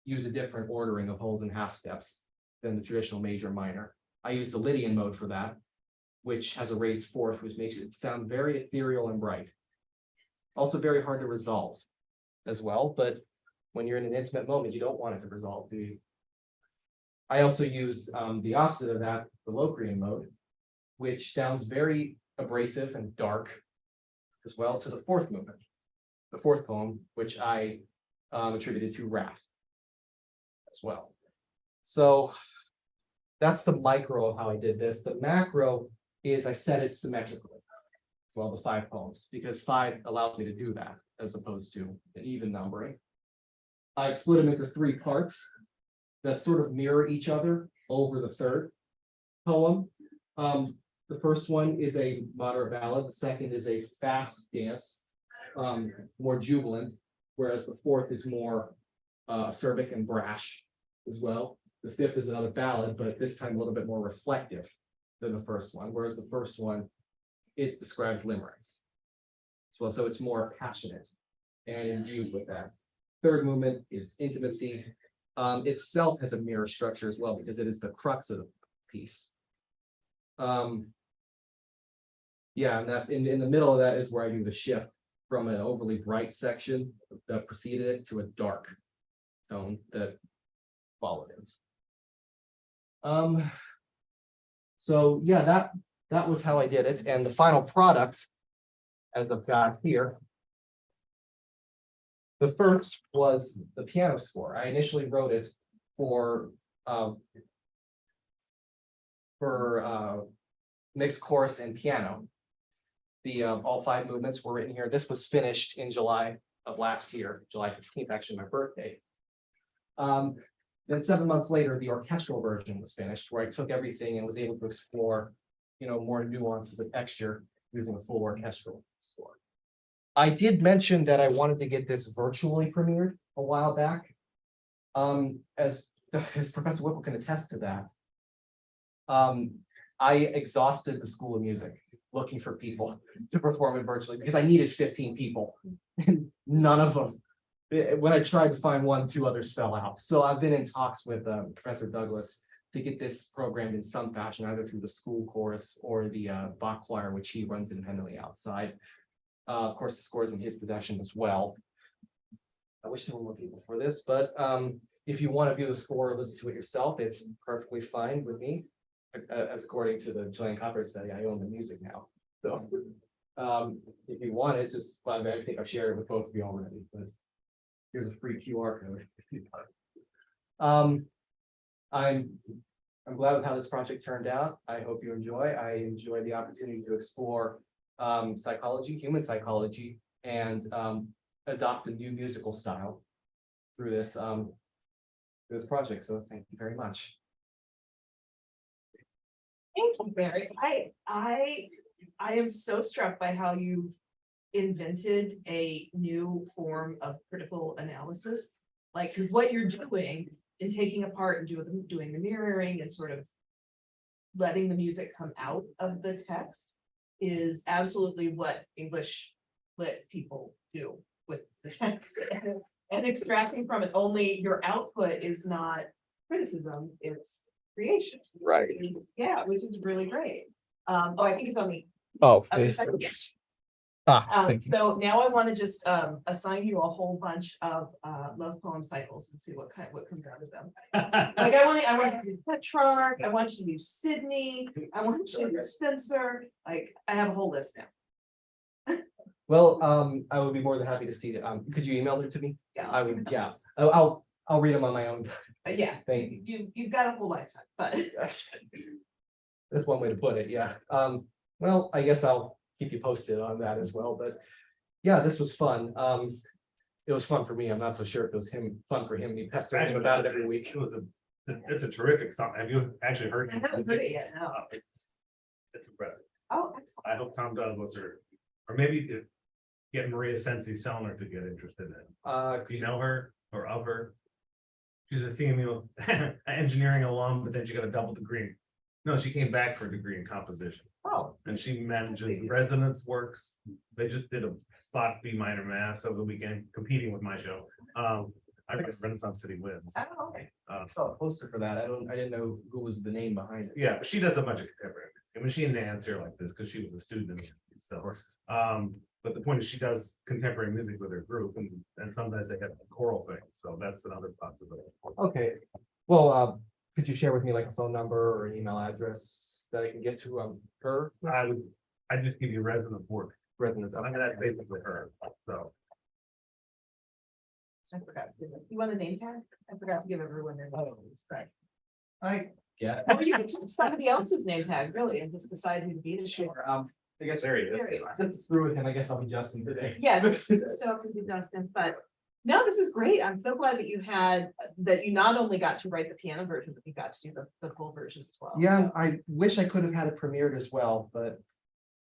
use a different ordering of wholes and half steps than the traditional major minor. I used the Lydian mode for that, which has a raised fourth, which makes it sound very ethereal and bright. Also very hard to resolve as well, but when you're in an intimate moment, you don't want it to resolve, do you? I also used the opposite of that, the Locrian mode, which sounds very abrasive and dark as well, to the fourth movement, the fourth poem, which I attributed to Wrath as well. So that's the micro of how I did this. The macro is I set it symmetrically, well, the 5 poems, because 5 allows me to do that as opposed to an even numbering. I've split them into 3 parts that sort of mirror each other over the third poem. The first one is a moderate ballad. The second is a fast dance, more jubilant, whereas the fourth is more acerbic and brash as well. The fifth is another ballad, but this time a little bit more reflective than the first one, whereas the first one, it describes limerence as well, so it's more passionate and imbued with that. Third movement is intimacy. Itself has a mirror structure as well, because it is the crux of the piece. Yeah, and that's in the middle of that is where I do the shift from an overly bright section that preceded it to a dark tone that followed it. So yeah, that was how I did it, and the final product, as I've got here. The first was the piano score. I initially wrote it for mixed chorus and piano. The all 5 movements were written here. This was finished in July of last year, July 15th, actually my birthday. Then 7 months later, the orchestral version was finished, where I took everything and was able to explore, more nuances of texture using a full orchestral score. I did mention that I wanted to get this virtually premiered a while back. As Professor Whipple can attest to that. I exhausted the School of Music looking for people to perform it virtually because I needed 15 people. And none of them, when I tried to find 1, 2 others fell out. So I've been in talks with Professor Douglas to get this programmed in some fashion, either through the school chorus or the Bach choir, which he runs independently outside. Of course, the score is in his possession as well. I wish there were more people for this, but if you want to view the score or listen to it yourself, it's perfectly fine with me. As according to the Chilean Copyright Study, I own the music now. So if you want it, just I think I've shared it with both of you already, but here's a free QR code. I'm glad with how this project turned out. I hope you enjoy. I enjoy the opportunity to explore psychology, human psychology, and adopt a new musical style through this project. So thank you very much. Thank you, Barry. I am so struck by how you've invented a new form of critical analysis. Like, 'cause what you're doing in taking apart and doing the mirroring and sort of letting the music come out of the text is absolutely what English lit people do with the text. And extracting from it, only your output is not criticism, it's creation. Right. Yeah, which is really great. I think it's on the Oh, other side. So now I want to just assign you a whole bunch of love poem cycles and see what comes out of them. Like I want you to do Petrarch, I want you to use Sydney, I want you to use Spencer. Like I have a whole list now. Well, I would be more than happy to see it. Could you email it to me? Yeah. I would, yeah. I'll read them on my own time. Yeah, Thank you. you've got a whole lifetime, but That's one way to put it, yeah. Well, I guess I'll keep you posted on that as well, but yeah, this was fun. It was fun for me. I'm not so sure if it was fun for him. He pestered him about it every week. It's a terrific song. Have you actually heard I it? haven't heard it yet, no. It's impressive. Oh, excellent. I hope Tom Douglas or maybe get Maria Sensi Sellner to get interested in it. Do you know her or of her? She's a CMU engineering alum, but then she got a double degree. No, she came back for a degree in composition. Oh, And she manages Resonance Works. They just did a spot B minor mass over the weekend, competing with my show. I think it's Renaissance City Wins. oh, okay. I saw a poster for that. I didn't know who was the name behind it. Yeah, but she does a bunch of contemporary. I mean, she didn't answer like this because she was a student and stuff. But the point is she does contemporary music with her group and sometimes they have a choral thing. So that's another possibility. Okay, well, could you share with me like a phone number or an email address that I can get to her? I'd just give you Resonance Works. Resident. I mean, that's basically her. So I forgot to give it. You want a name tag? I forgot to give everyone their name. Yeah. Or you can take somebody else's name tag, really, and just decide who to be the share. Sure. I guess there you There you are. just screw with him. I guess I'll be Justin today. Yeah, just show up and be Justin, but no, this is great. I'm so glad that you not only got to write the piano version, but you got to do the full version as well. Yeah, So, I wish I could have had it premiered as well, but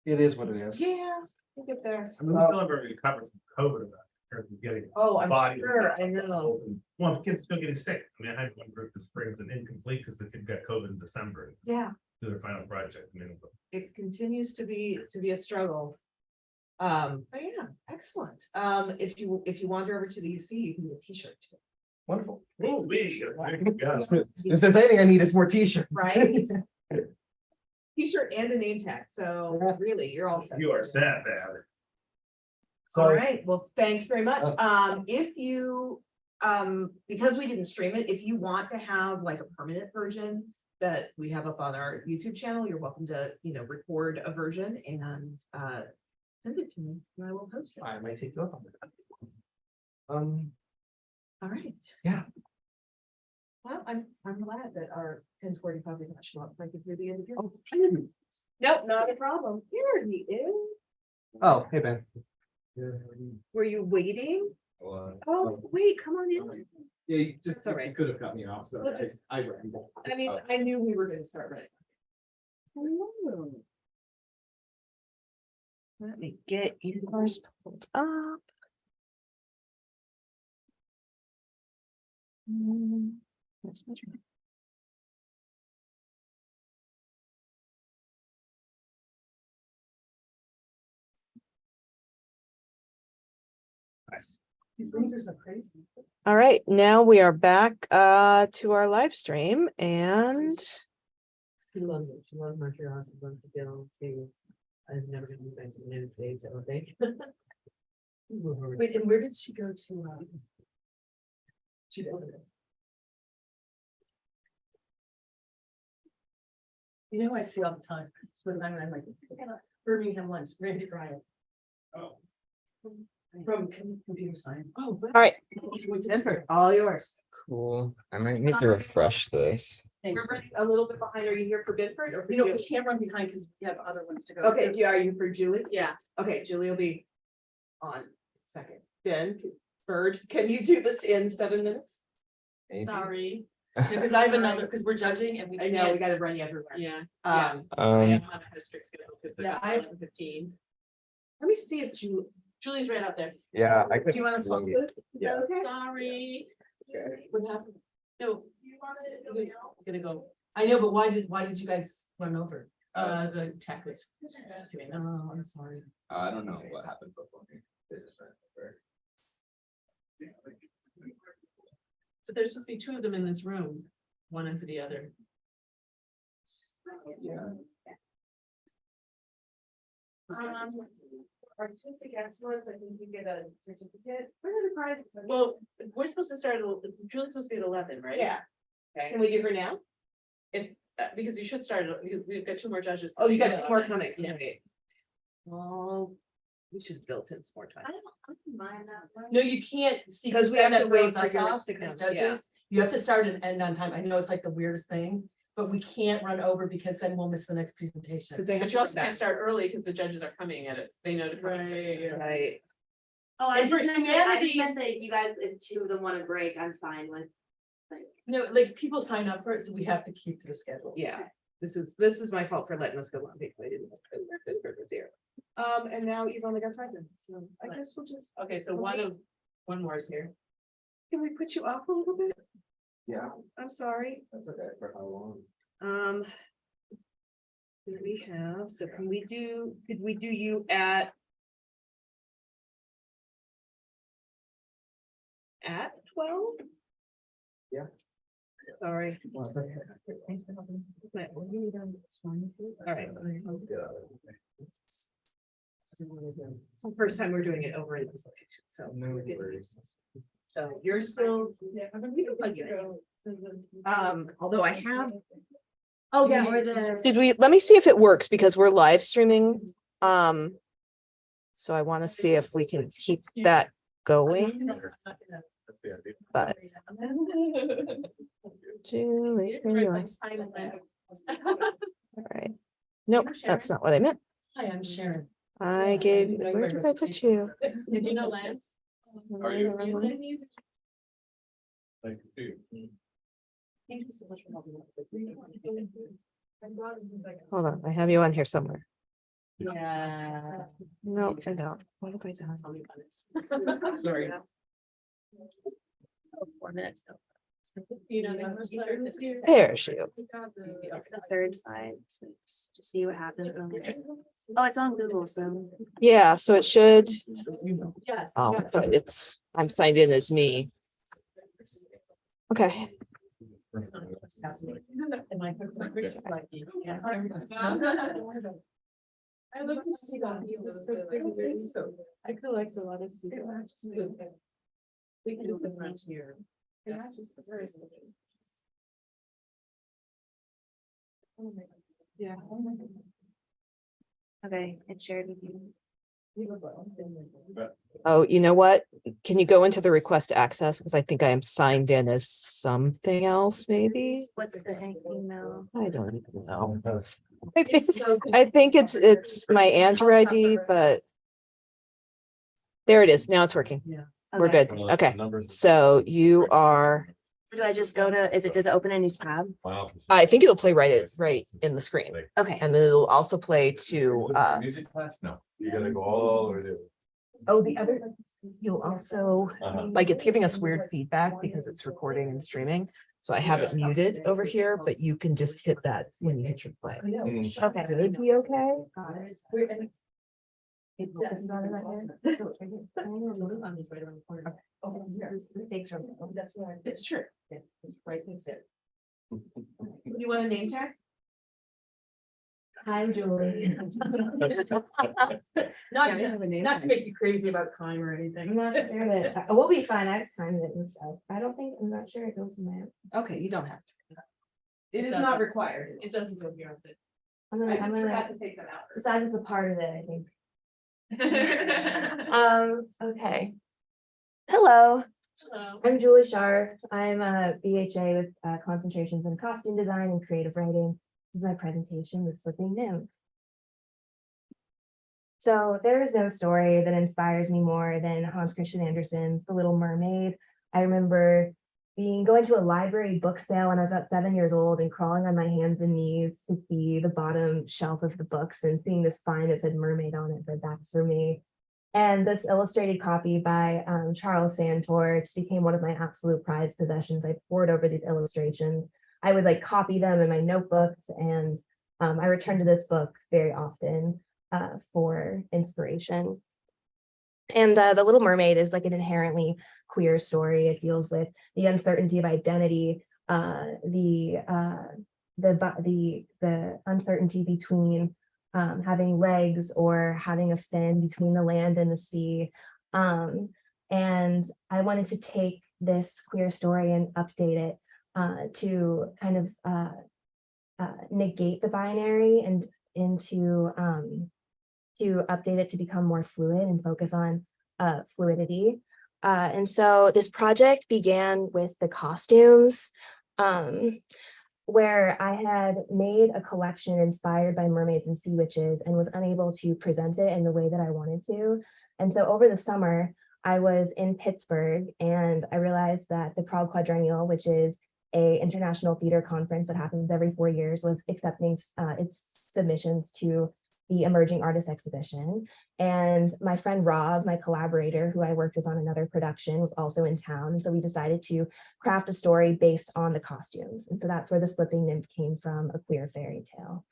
it is what it is. yeah, we'll get there. I mean, we still haven't recovered from COVID about in terms of getting Oh, I'm body. sure, I know. Well, the kids still getting sick. I mean, I had one group this spring is an incomplete because the kid got COVID in December Yeah, to their final project. I mean, it continues to be a struggle. But yeah, excellent. If you wander over to the UC, you can get a t-shirt too. Wonderful. oh, yeah. If there's anything I need, it's more t-shirts. Right? T-shirt and a name tag, so really, you're all set. You are sad, man. So, All right, well, thanks very much. If you, because we didn't stream it, if you want to have like a permanent version that we have up on our YouTube channel, you're welcome to, record a version and send it to me and I will post it. I might take you up on it. All right. Yeah. Well, I'm glad that our 1040 probably not show up like it through the end of your. Nope, not a problem. Here he is. Oh, hey, Ben. Were you waiting? Oh, wait, come on in. Yeah, you just, That's all right. you could have cut me off, so We'll just- I ran. I mean, I knew we were gonna start right. Hello. Let me get yours pulled up. Where's my tray? These razors are crazy. All right, now we are back to our live stream and She loves it. She loves Montreal. She loves the Bill. She has never been back to the United States, I don't think. Wait, and where did she go to? She did. You know, who I see all the time, when I'm like, Birmingham lunch, Randy Ryan. Oh. From computer science. Oh. all right, Denver, all yours. Cool. I might need to refresh this. We're running a little bit behind. Are you here for Bedford or for You know, Julie? we can't run behind because we have other ones to go. Okay, to. yeah, are you for Julie? Yeah. Okay, Julie will be on second. Ben, Bird, can you do this in 7 minutes? Maybe. Sorry. Because I have another, because we're judging and we I can't. know, we gotta run you everywhere. Yeah. Um, Um, have a strict schedule. Yeah, I- 15. let me see if Julie's right out there. yeah, I do could. you want to talk maybe- with? Yeah. Okay. Sorry. Okay. What happened? No. Gonna go. I know, but why did you guys run over? The tech was. Oh, I'm sorry. I don't know what happened before. They just ran over. But there's supposed to be two of them in this room, one in for the other. Yeah. Artistic excellence, I think you get a certificate. What are the prizes? Well, we're supposed to start, Julie's supposed to be at 11, right? Yeah. Can we do her now? If, because you should start, because we've got 2 more judges. Oh, you got 2 more coming. Yeah. Okay. Well, we should have built in some more time. I don't mind that one. No, you can't see. 'Cause we have that to wait throws for us yours off to as come, yeah. judges. You have to start and end on time. I know it's like the weirdest thing, but we can't run over because then we'll miss the next presentation. Because they have But to you also come can't back. start early because the judges are coming at it. They know to come. Right. Oh, And I for just meant that, I humanities- just meant that you guys, if two of them want a break, I'm fine with. Like, No, like people sign up for it, so we have to keep to the schedule. Yeah, this is my fault for letting us go on. Because I didn't know Bedford was here. And now you've only got 5 minutes, so I guess we'll just, Okay, so one more is here. can we put you off a little bit? Yeah, I'm sorry. that's okay. For how long? Do we have, so could we do you at 12? Yeah. Sorry. Well, it's okay. All right. It's the first time we're doing it over in this location, so. No worries. So you're still, we can plug you in. Although I have. oh, yeah, or the, did we, let me see if it works because we're live streaming. So I want to see if we can keep that going, That's the idea. but Julie, here you are. All right. Nope, that's not what I meant. Hi, I'm Sharon. I gave, where did I put you? Did you know Lance? Are you? Like, dude. Thank you so much for helping out. Hold on, I have you on here somewhere. Yeah. No, I don't. What have I done? I'm sorry. 4 minutes though. There she is. it's the third slide, so it's to see what happens. Oh, it's on Google, so. Yeah, so it should, Yes. oh, yes. but it's, I'm signed in as me. Okay, Am I lucky? Yeah. I love to see that. It's so pretty. I collect a lot of seagulls. We can do some lunch here. Yeah. Okay, it's shared with you. oh, you know what? Can you go into the request access? Because I think I am signed in as something else, maybe? What's the email? I don't even know. I think it's my Andrew ID, but there it is. Now it's working. We're Okay. good. Okay. So you are, Do I just go to, does it open a new tab? I think it'll play right in the screen. Okay. And then it'll also play to, Music class? No, you gotta go all the way to. oh, the other, you'll also, Uh-huh. like, it's giving us weird feedback because it's recording and streaming. So I have it muted over here, but you can just hit that when you hit your play. Okay. Should be okay. It's not in that It's true. You want a name tag? Hi, Julie. Not to make you crazy about time or anything. I'm not sure that, we'll be fine. I've signed it and stuff. I'm not sure it goes in there. Okay, you don't have to. It is doesn't. not required. It doesn't go here with it. I'm I gonna, just forgot to take them out. besides it's a part of it, I think. Okay. Hello, I'm Julie Scharf. I'm a BHA with concentrations in costume design and creative writing. This is my presentation with Slipping Nymph. So there is no story that inspires me more than Hans Christian Andersen's The Little Mermaid. I remember going to a library book sale when I was about 7 years old and crawling on my hands and knees to see the bottom shelf of the books and seeing this sign that said mermaid on it, but that's for me. And this illustrated copy by Charles Santor just became one of my absolute prized possessions. I pored over these illustrations. I would like copy them in my notebooks, and I return to this book very often for inspiration. And The Little Mermaid is like an inherently queer story. It deals with the uncertainty of identity, the uncertainty between having legs or having a fin, between the land and the sea. And I wanted to take this queer story and update it to kind of negate the binary and to update it to become more fluid and focus on fluidity. And so this project began with the costumes, where I had made a collection inspired by mermaids and sea witches and was unable to present it in the way that I wanted to. And so over the summer, I was in Pittsburgh and I realized that the Prague Quadrennial, which is an international theater conference that happens every 4 years, was accepting its submissions to the Emerging Artist Exhibition. And my friend Rob, my collaborator, who I worked with on another production, was also in town. So we decided to craft a story based on the costumes. And so that's where the Slipping Nymph came from, a queer fairy tale.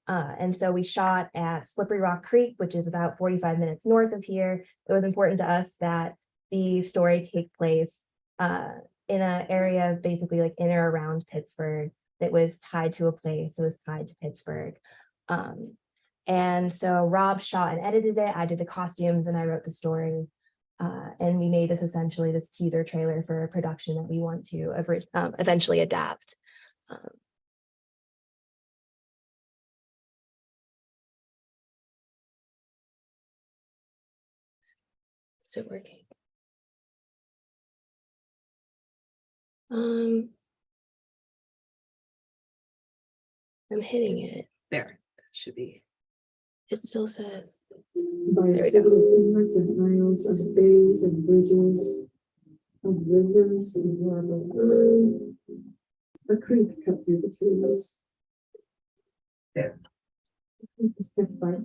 And so we shot at Slippery Rock Creek, which is about 45 minutes north of here. It was important to us that the story take place in an area basically like in or around Pittsburgh that was tied to a place that was tied to Pittsburgh. And so Rob shot and edited it. I did the costumes and I wrote the story. And we made essentially this teaser trailer for a production that we want to eventually adapt. Still working. I'm hitting it. There, that should be. It still said. By several hundreds of miles of bays and bridges, of rivers and marble. A creek cut through the trees. There. It's kept by the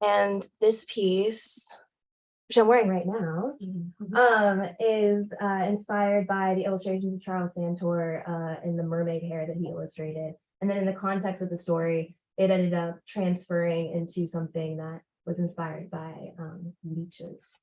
And this piece, which I'm wearing right now, is inspired by the illustrations of Charles Santor in the mermaid hair that he illustrated. And then in the context of the story, it ended up transferring into something that was inspired by leeches.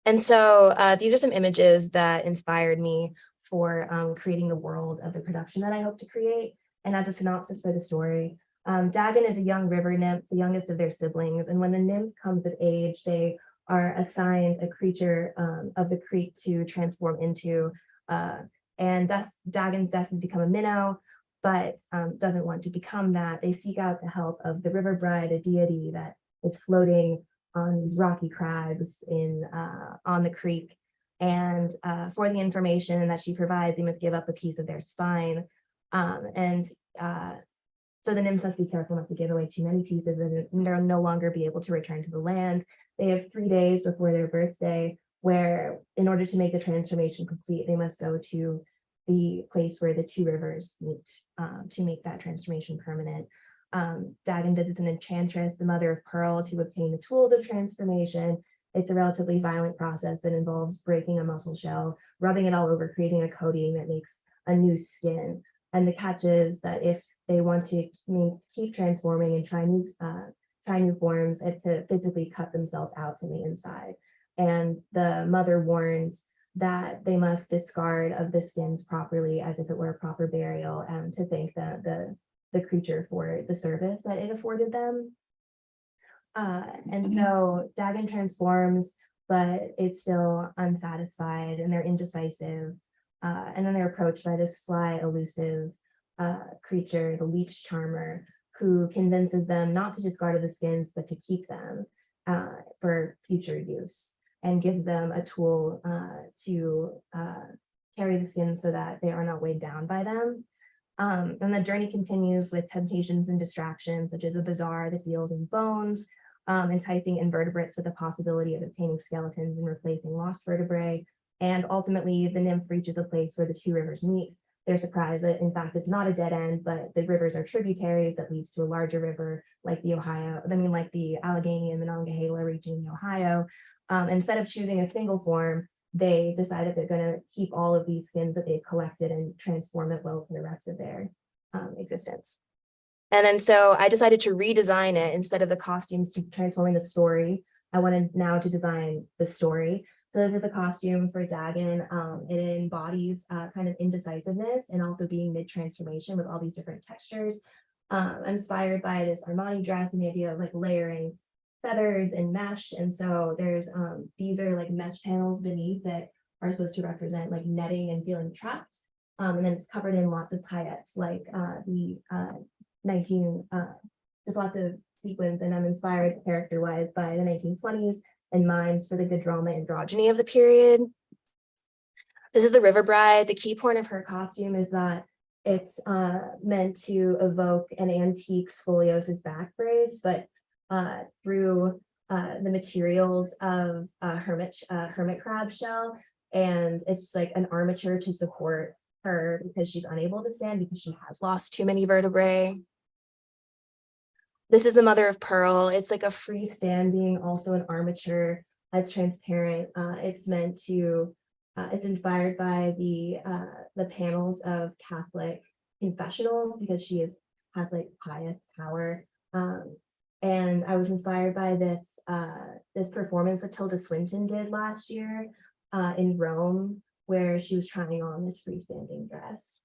And so these are some images that inspired me for creating the world of the production that I hope to create. And as a synopsis for the story, Dagon is a young river nymph, the youngest of their siblings. And when the nymph comes of age, they are assigned a creature of the creek to transform into. And thus Dagon's destined to become a minnow, but doesn't want to become that. They seek out the help of the river bride, a deity that is floating on these rocky crags on the creek. And for the information that she provides, they must give up a piece of their spine. So the nymphs must be careful not to give away too many pieces, and they'll no longer be able to return to the land. They have 3 days before their birthday, where in order to make the transformation complete, they must go to the place where the two rivers meet to make that transformation permanent. Dagon visits an enchantress, the mother of pearl, to obtain the tools of transformation. It's a relatively violent process that involves breaking a mussel shell, rubbing it all over, creating a coating that makes a new skin. And the catch is that if they want to keep transforming and try new forms, and to physically cut themselves out from the inside. And the mother warns that they must discard of the skins properly, as if it were a proper burial, and to thank the creature for the service that it afforded them. And so Dagon transforms, but it's still unsatisfied, and they're indecisive. And then they're approached by this sly, elusive creature, the leech charmer, who convinces them not to discard of the skins, but to keep them for future use, and gives them a tool to carry the skins so that they are not weighed down by them. And the journey continues with temptations and distractions, such as a bazaar that deals in bones, enticing invertebrates with the possibility of obtaining skeletons and replacing lost vertebrae. And ultimately, the nymph reaches a place where the two rivers meet. They're surprised that, in fact, it's not a dead end, but the rivers are tributaries that leads to a larger river, like the Allegheny and Monongahela reaching the Ohio. Instead of choosing a single form, they decided they're going to keep all of these skins that they've collected and transform it well for the rest of their existence. And then so I decided to redesign it. Instead of the costumes to transforming the story, I wanted now to design the story. So this is a costume for Dagon. It embodies kind of indecisiveness and also being mid-transformation with all these different textures. Inspired by this Armani dress and the idea of like layering feathers and mesh. And so there's these are like mesh panels beneath that are supposed to represent like netting and feeling trapped. And then it's covered in lots of paillettes, like there's lots of sequins, and I'm inspired character-wise by the 1920s and mimes for the good drama androgyny of the period. This is the River Bride. The key point of her costume is that it's meant to evoke an antique scoliosis back brace, but through the materials of hermit crab shell, and it's like an armature to support her because she's unable to stand because she has lost too many vertebrae. This is the mother of pearl. It's like a freestanding, also an armature, as transparent. It's meant to, it's inspired by the panels of Catholic confessionals because she has like pious power. And I was inspired by this performance that Tilda Swinton did last year in Rome, where she was trying on this freestanding dress.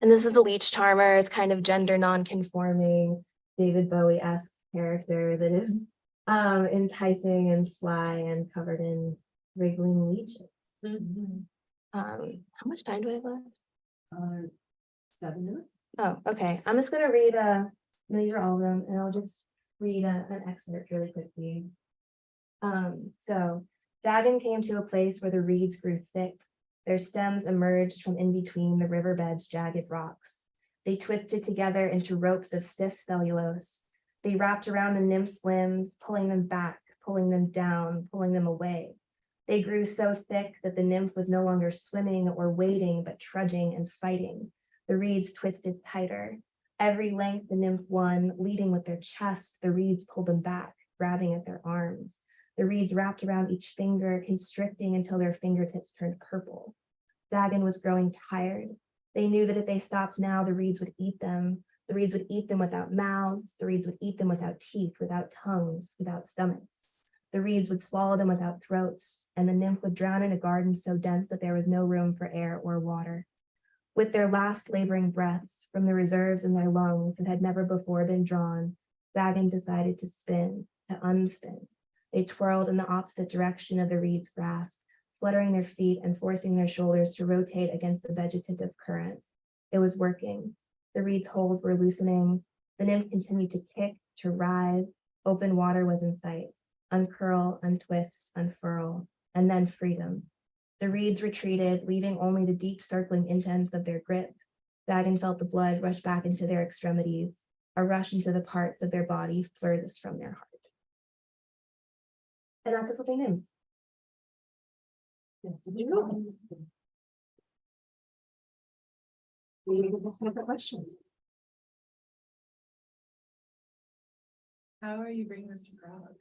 And this is the leech charmer. It's kind of gender non-conforming, David Bowie-esque character that is enticing and sly and covered in wriggling leeches. How much time do I have left? 7 minutes. Oh, okay. I'm just gonna read these are all of them, and I'll just read an excerpt really quickly. So Dagon came to a place where the reeds grew thick. Their stems emerged from in between the riverbed's jagged rocks. They twisted together into ropes of stiff cellulose. They wrapped around the nymph's limbs, pulling them back, pulling them down, pulling them away. They grew so thick that the nymph was no longer swimming or wading, but trudging and fighting. The reeds twisted tighter. Every length the nymph won, leading with their chest, the reeds pulled them back, grabbing at their arms. The reeds wrapped around each finger, constricting until their fingertips turned purple. Dagon was growing tired. They knew that if they stopped now, the reeds would eat them. The reeds would eat them without mouths. The reeds would eat them without teeth, without tongues, without stomachs. The reeds would swallow them without throats, and the nymph would drown in a garden so dense that there was no room for air or water. With their last laboring breaths from the reserves in their lungs that had never before been drawn, Dagon decided to spin, to unspin. They twirled in the opposite direction of the reed's grasp, fluttering their feet and forcing their shoulders to rotate against the vegetative current. It was working. The reed's holds were loosening. The nymph continued to kick, to writhe. Open water was in sight. Uncurl, untwist, unfurl, and then freedom. The reeds retreated, leaving only the deep circling indents of their grip. Dagon felt the blood rush back into their extremities, a rush into the parts of their body furthest from their heart. And that's a flipping nymph. Questions? How are you bringing this to Prague?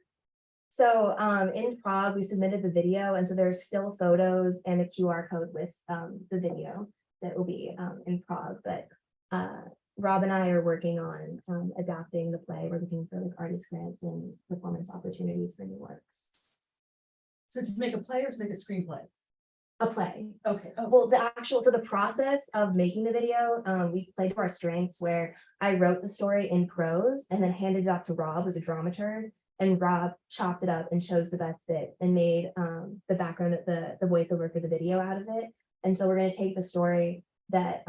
So in Prague, we submitted the video, and so there's still photos and a QR code with the video that will be in Prague. But Rob and I are working on adapting the play. We're looking for like artist grants and performance opportunities for new works. So to make a play or to make a screenplay? A play. Okay. Oh, Well, so the process of making the video, we played to our strengths where I wrote the story in prose and then handed it off to Rob, who's a dramaturg, and Rob chopped it up and chose the best bit and made the background of the voiceover for the video out of it. And so we're going to take the story that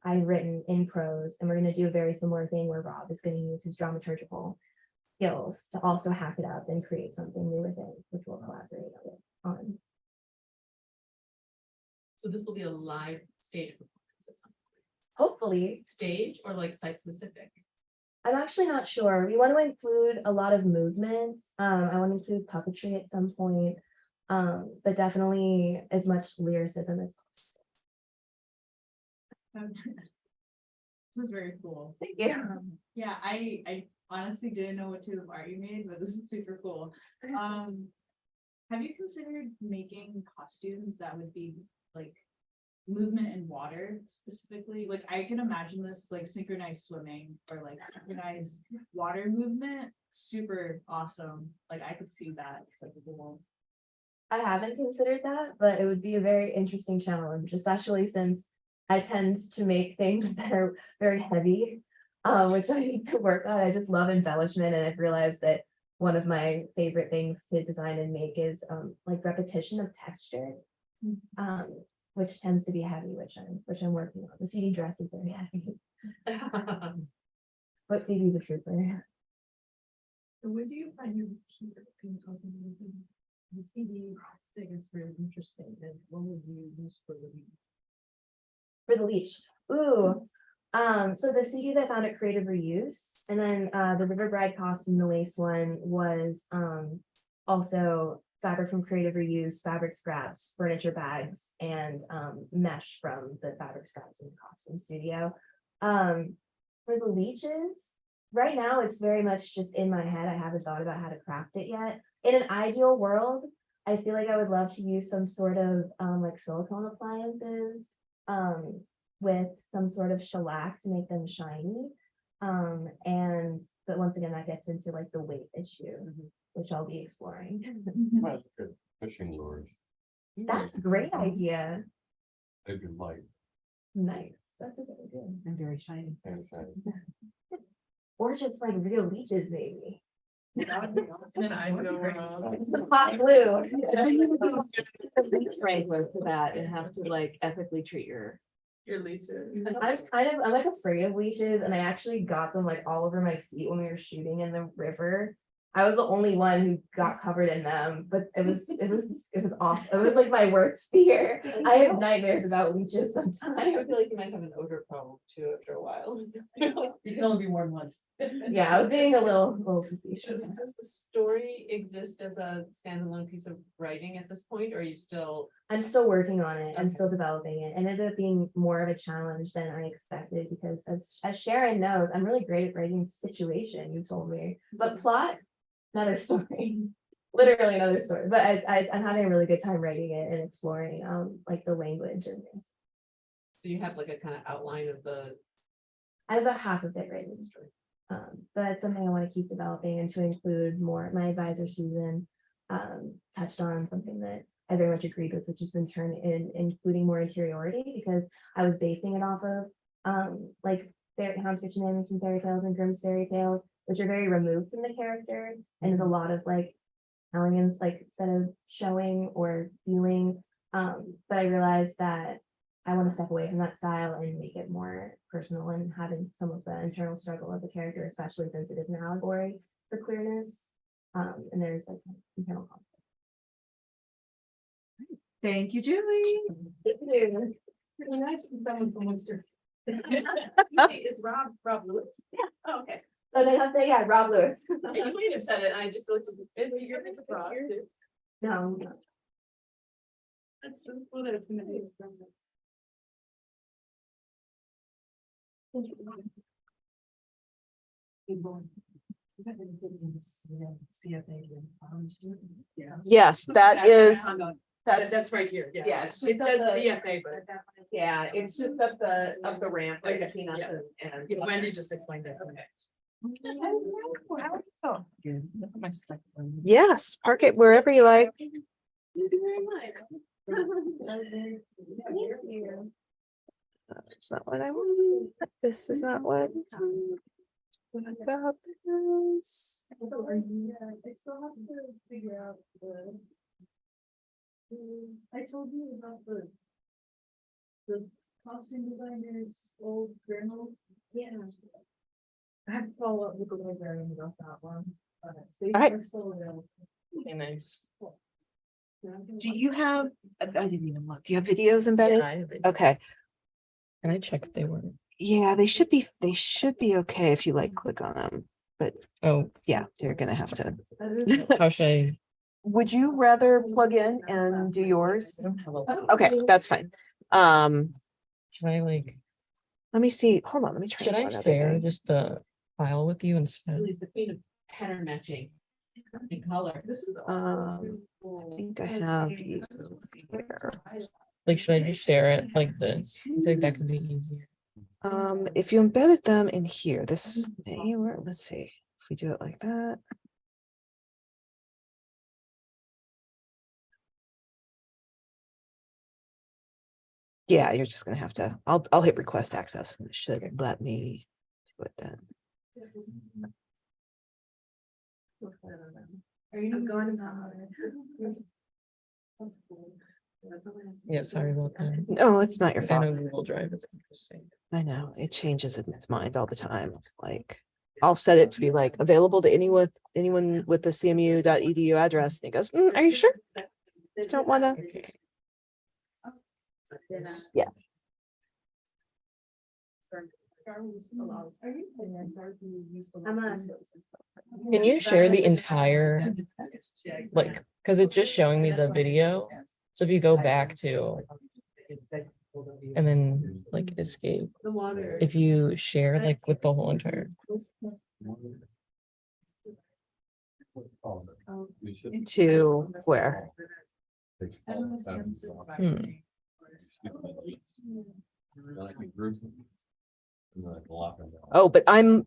I've written in prose, and we're going to do a very similar thing where Rob is going to use his dramaturgical skills to also hack it up and create something new with it, which we'll collaborate on. So this will be a live stage performance at some point. Hopefully. Stage or like site specific? I'm actually not sure. We want to include a lot of movement. I want to include puppetry at some point, but definitely as much lyricism as possible. This is very cool. Thank you. Yeah, I honestly didn't know what type of art you made, but this is super cool. Have you considered making costumes that would be like movement in water specifically? Like I can imagine this like synchronized swimming or like synchronized water movement. Super awesome. Like I could see that. It's like cool. I haven't considered that, but it would be a very interesting challenge, especially since I tend to make things that are very heavy, which I need to work on. I just love embellishment, and I've realized that one of my favorite things to design and make is like repetition of texture, which tends to be heavy, which I'm working on. The CD dress is very heavy, but Phoebe's a trooper. So where do you find your the CD thing is really interesting, and what would you use for the leech? Ooh, so the CDs I found at Creative Reuse, and then the River Bride costume, the lace one, was also fabric from Creative Reuse, fabric scraps, furniture bags, and mesh from the fabric scraps in the costume studio. For the leeches, right now it's very much just in my head. I haven't thought about how to craft it yet. In an ideal world, I feel like I would love to use some sort of like silicone appliances with some sort of shellac to make them shiny. But once again, that gets into like the weight issue, which I'll be exploring. Good fishing lures. That's a great idea. They'd be light Nice. That's a good idea. And very shiny. and shiny. Or just like real leeches, maybe. an ideal world? Some hot glue. Wrangler for that and have to like ethically treat your. Your leeches. I'm like afraid of leeches, and I actually got them like all over my feet when we were shooting in the river. I was the only one who got covered in them, but it was awful. It was like my worst fear. I have nightmares about leeches sometimes. I feel like you might have an odor problem too after a while. You can only be warm once. Yeah, I was being a little facetious. Does the story exist as a standalone piece of writing at this point, or are you still I'm still working on it. I'm still developing it. And it ended up being more of a challenge than I expected because as Sharon knows, I'm really great at writing situation, you told me. But plot, another story. Literally another story. But I'm having a really good time writing it and exploring like the language and things. So you have like a kind of outline of the. I have about half of it written. But it's something I want to keep developing and to include more. My advisor Susan touched on something that I very much agreed with, which is in turn including more interiority, because I was basing it off of like Hound Fiction and Fairy Tales and Grimm's Fairy Tales, which are very removed from the character, and there's a lot of like elements like instead of showing or feeling. But I realized that I want to step away from that style and make it more personal and having some of the internal struggle of the character, especially since it is an allegory for queerness. And there's like internal conflict. Thank you, Julie. Really nice for someone from Worcester. It's Rob Lewis. Yeah. Oh, okay. So then I'll say, yeah, Rob Lewis. You might have said it, and I just looked at it. Is your name Rob too? No, That's so cool that it's gonna be. Yes, that is, That's right here, yeah. Yeah, It says DFA, but. Yeah, it's just up the ramp. Okay, between us yeah. and- Yeah, Wendy just explained that. yes, park it wherever you like. That's not what I want. This is not what. What about this? I still have to figure out the. I told you about the costume designer's old journal. Yeah. I have to follow up with the librarian about that one. They Alright. are still available. Okay, nice. Do you have, I didn't even look, do you have videos embedded? Okay, Can I check if they were? yeah, they should be okay if you like click on them, but Oh, yeah, you're gonna have to. how should I? Would you rather plug in and do yours? I don't have a- Okay, that's fine. Should I like, Let me see, hold on, let me try. should I one other share thing. just the file with you instead? Julie's the queen of pattern matching in color. This is. I think I have you here. Like, should I just share it like this? I think that could be easier. If you embedded them in here, this may work. Let's see if we do it like that. Yeah, you're just gonna have to, I'll hit request access and it should let me do it then. Are you going Yeah, sorry about that. No, it's not your I fault. know Google Drive is interesting. I know it changes in its mind all the time. It's like, I'll set it to be like available to anyone with the cmu.edu address. And it goes, are you sure? Don't wanna. Okay. Yeah. Can you share the entire, like, because it's just showing me the video. So if you go back to, and then like escape, if you share like with the whole entire. To where? Oh, but I'm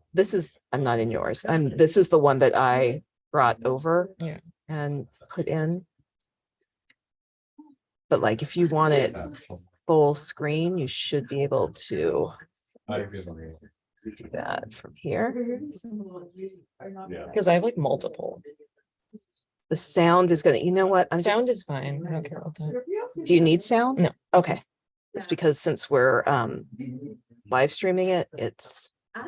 not in yours. This is the one that I brought over. Yeah. And put in. But like, if you want it full screen, you should be able to do that from here. Because I have like multiple. The sound is gonna, you know what? Sound is fine. I don't care about that. Do you need sound? No. Okay. It's because since we're live streaming it, it's a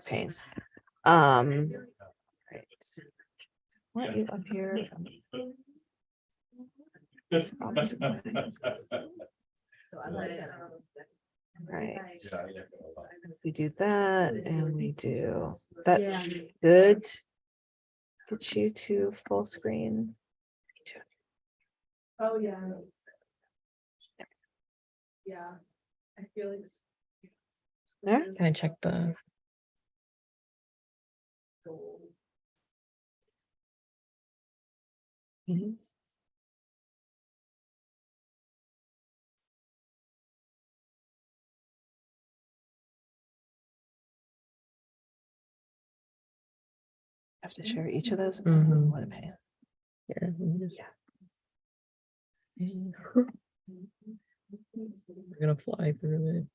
pain. Right. Want you up here? Right. We do that and we do that. Good. Get you to full screen. Oh, yeah. Yeah, I feel like. There? Can I check the? Mhm. Have to share each of those. Mhm. What a pain. Here, let me just- Yeah. We're gonna fly through it.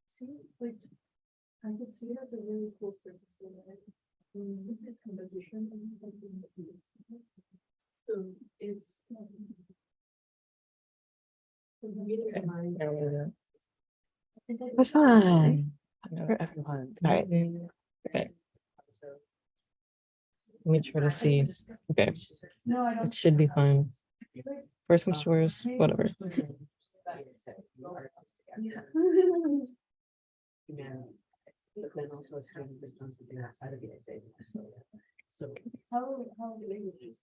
See, like, I could see it as a really cool surface. This is composition. So it's. That's fine. For everyone. All right. Okay. Let me try to see. Okay, No, I don't. it should be fine. First comes to worst, whatever. But then also a student who's done something outside of BXA. So. How languages?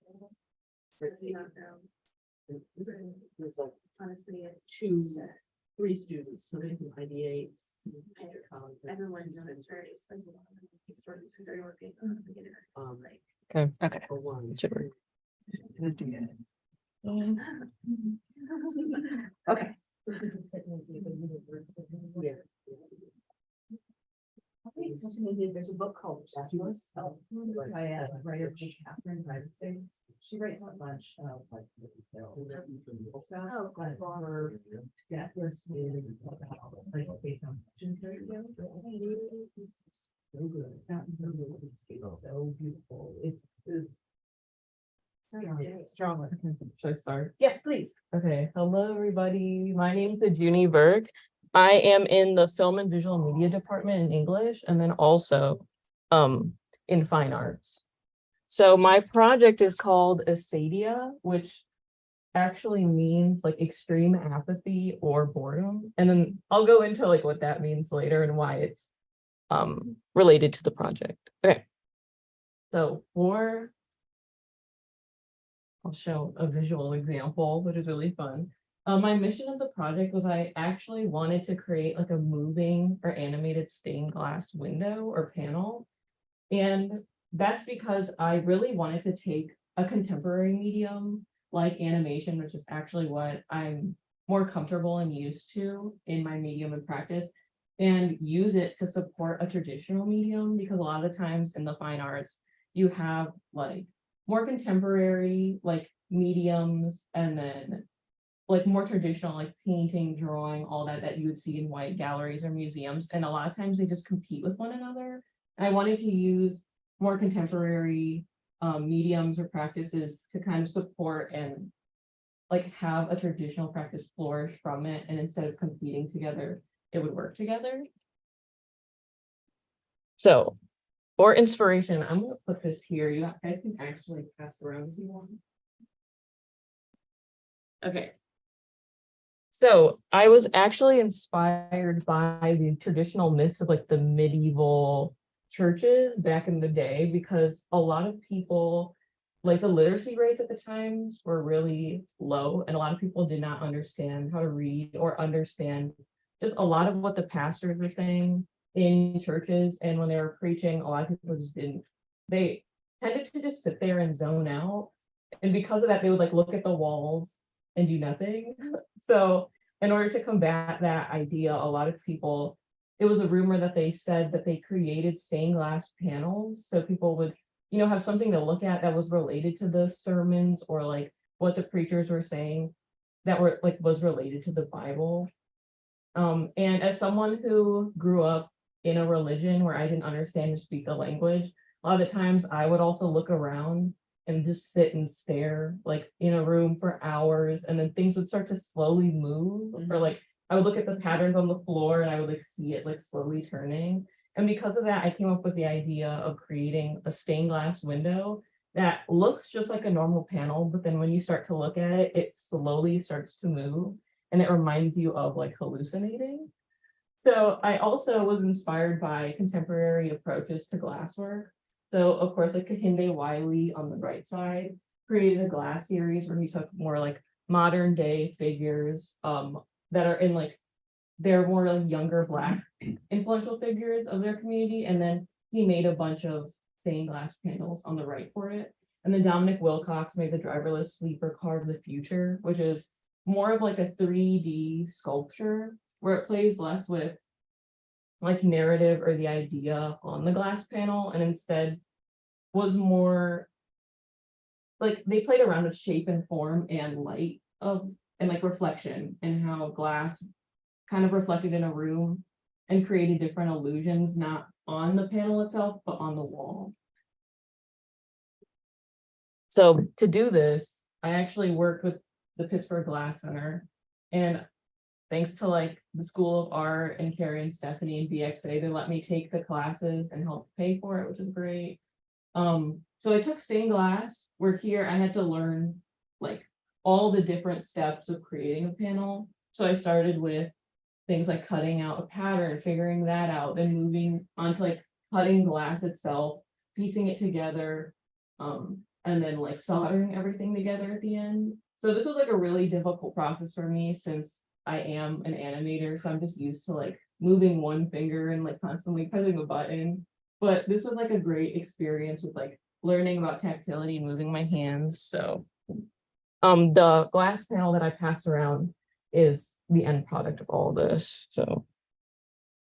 Honestly, two, three students, somebody from ideate. Everyone knows very working. Okay, Okay. For one. it should work. Okay. Yeah. There's a book called Fabulous by a writer named Catherine Rising. She writes a bunch of like. Oh, her deathless is like based on. So good. So beautiful. It's. Strong. Should I start? Yes, please. Okay, hello, everybody. My name's Junie Berg. I am in the film and visual media department in English and then also in fine arts. So my project is called Asadia, which actually means like extreme apathy or boredom. And then I'll go into like what that means later and why it's related to the project. Okay. So I'll show a visual example, which is really fun. My mission of the project was I actually wanted to create like a moving or animated stained glass window or panel. And that's because I really wanted to take a contemporary medium like animation, which is actually what I'm more comfortable and used to in my medium and practice, and use it to support a traditional medium, because a lot of the times in the fine arts, you have like more contemporary like mediums and then like more traditional like painting, drawing, all that you would see in white galleries or museums. And a lot of times they just compete with one another. And I wanted to use more contemporary mediums or practices to kind of support and like have a traditional practice flourish from it. And instead of competing together, it would work together. So for inspiration, I'm gonna put this here. You guys can actually pass around if you want. Okay. So I was actually inspired by the traditional myths of like the medieval churches back in the day, because a lot of people, like the literacy rates at the times were really low, and a lot of people did not understand how to read or understand just a lot of what the pastors were saying in churches. And when they were preaching, a lot of people just didn't, they tended to just sit there and zone out. And because of that, they would like look at the walls and do nothing. So in order to combat that idea, a lot of people, it was a rumor that they said that they created stained glass panels so people would, you know, have something to look at that was related to the sermons or like what the preachers were saying that were like was related to the Bible. And as someone who grew up in a religion where I didn't understand or speak the language, a lot of the times I would also look around and just sit and stare like in a room for hours, and then things would start to slowly move, or like I would look at the patterns on the floor and I would like see it like slowly turning. And because of that, I came up with the idea of creating a stained glass window that looks just like a normal panel, but then when you start to look at it, it slowly starts to move and it reminds you of like hallucinating. So I also was inspired by contemporary approaches to glasswork. So of course, like Kehinde Wiley on the right side created a glass series where he took more like modern day figures, that are in like, they're more like younger Black influential figures of their community. And then he made a bunch of stained glass panels on the right for it. And then Dominic Wilcox made the driverless sleeper car of the future, which is more of like a 3D sculpture where it plays less with like narrative or the idea on the glass panel and instead was more like they played around with shape and form and light of and like reflection and how glass kind of reflected in a room and created different illusions, not on the panel itself, but on the wall. So to do this, I actually worked with the Pittsburgh Glass Center, and thanks to like the School of Art and Carrie and Stephanie and BXA, they let me take the classes and help pay for it, which is great. So I took stained glass, where here I had to learn like all the different steps of creating a panel. So I started with things like cutting out a pattern, figuring that out, then moving on to like cutting glass itself, piecing it together, and then like soldering everything together at the end. So this was like a really difficult process for me since I am an animator, so I'm just used to like moving one finger and like constantly pressing a button. But this was like a great experience with like learning about tactility and moving my hands. So the glass panel that I passed around is the end product of all this. So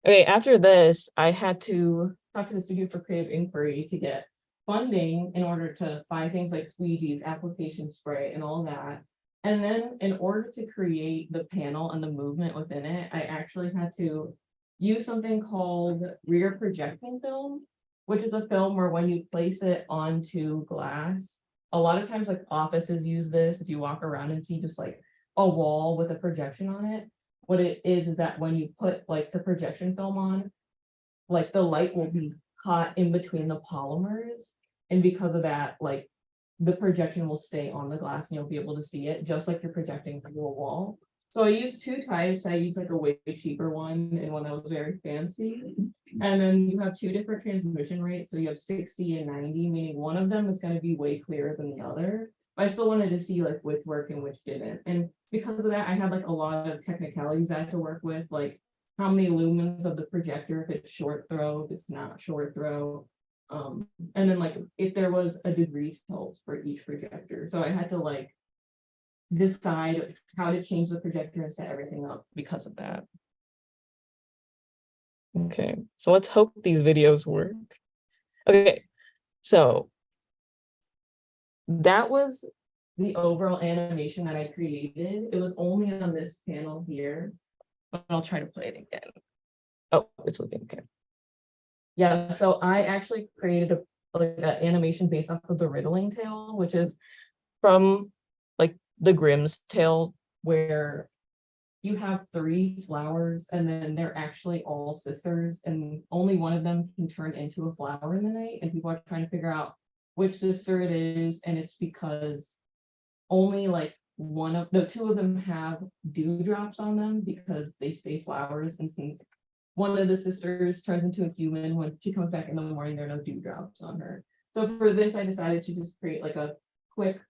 okay, after this, I had to talk to the Studio for Creative Inquiry to get funding in order to buy things like squeegees, application spray, and all that. And then in order to create the panel and the movement within it, I actually had to use something called rear projection film, which is a film where when you place it onto glass, a lot of times like offices use this. If you walk around and see just like a wall with a projection on it, what it is that when you put like the projection film on, like the light will be caught in between the polymers. And because of that, like the projection will stay on the glass and you'll be able to see it just like you're projecting through a wall. So I used two types. I used like a way cheaper one and one that was very fancy. And then you have two different transmission rates. So you have 60 and 90, meaning one of them is going to be way clearer than the other. But I still wanted to see like which worked and which didn't. And because of that, I had like a lot of technicalities I had to work with, like how many lumens of the projector, if it's short throw, if it's not short throw. And then like if there was a degree tilt for each projector. So I had to like decide how to change the projector and set everything up because of that. Okay, so let's hope these videos work. Okay, so that was the overall animation that I created. It was only on this panel here, but I'll try to play it again. Oh, it's looking okay. Yeah, so I actually created an animation based off of the Riddling Tale, which is from like the Grimm's tale, where you have 3 flowers and then they're actually all sisters and only one of them can turn into a flower in the night, and people are trying to figure out which sister it is, and it's because only like two of them have dewdrops on them because they stay flowers, and since one of the sisters turns into a human, when she comes back in the morning, there are no dewdrops on her. So for this, I decided to just create like a quick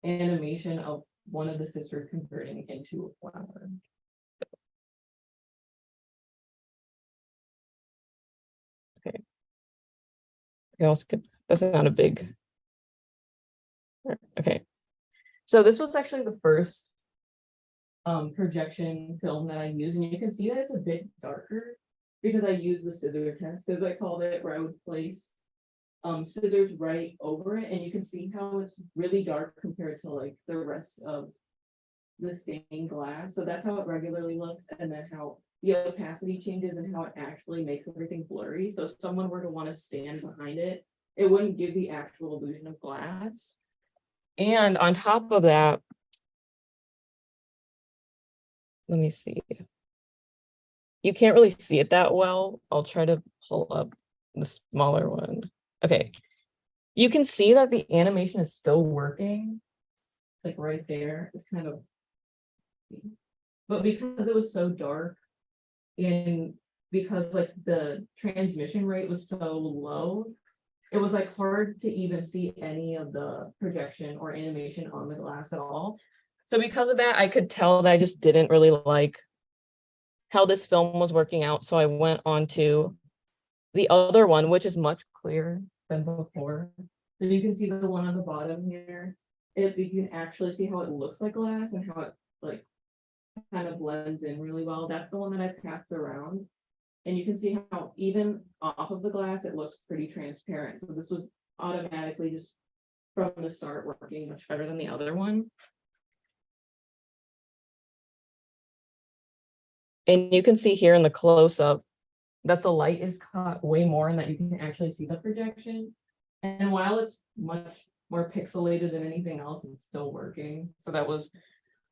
animation of one of the sisters converting into a flower. Okay. I'll skip. That's not a big. Okay. So this was actually the first projection film that I used, and you can see that it's a bit darker because I used the scissor test, as I called it, where I would place scissors right over it, and you can see how it's really dark compared to like the rest of the stained glass. So that's how it regularly looks, and then how the opacity changes and how it actually makes everything blurry. So if someone were to want to stand behind it, it wouldn't give the actual illusion of glass. And on top of that, let me see. You can't really see it that well. I'll try to pull up the smaller one. Okay. You can see that the animation is still working. Like right there. It's kind of, but because it was so dark and because like the transmission rate was so low, it was like hard to even see any of the projection or animation on the glass at all. So because of that, I could tell that I just didn't really like how this film was working out. So I went on to the other one, which is much clearer than before. So you can see the one on the bottom here. You can actually see how it looks like glass and how it like kind of blends in really well. That's the one that I passed around. And you can see how even off of the glass, it looks pretty transparent. So this was automatically just from the start working much better than the other one. And you can see here in the close-up that the light is caught way more and that you can actually see the projection. And while it's much more pixelated than anything else, it's still working. So that was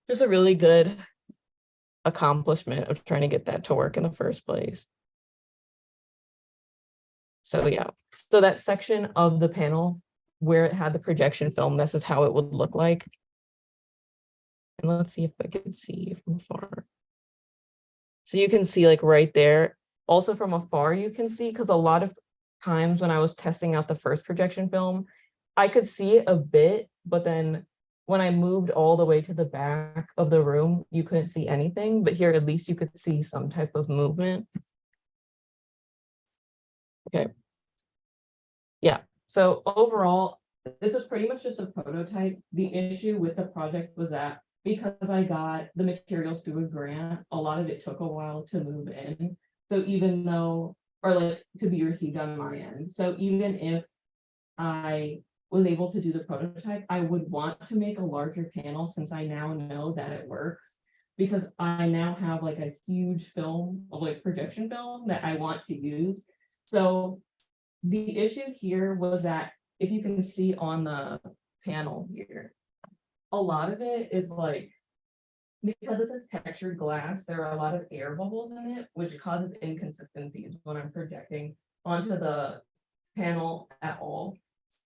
just a really good accomplishment of trying to get that to work in the first place. So yeah, so that section of the panel where it had the projection film, this is how it would look like. And let's see if I can see from afar. So you can see like right there, also from afar, you can see, because a lot of times when I was testing out the first projection film, I could see it a bit, but then when I moved all the way to the back of the room, you couldn't see anything, but here at least you could see some type of movement. Okay. Yeah, so overall, this is pretty much just a prototype. The issue with the project was that because I got the materials through a grant, a lot of it took a while to move in. So even though, or like to be received on my end. So even if I was able to do the prototype, I would want to make a larger panel since I now know that it works. Because I now have like a huge film of like projection film that I want to use. So the issue here was that if you can see on the panel here, a lot of it is like, because this is textured glass, there are a lot of air bubbles in it, which causes inconsistencies when I'm projecting onto the panel at all.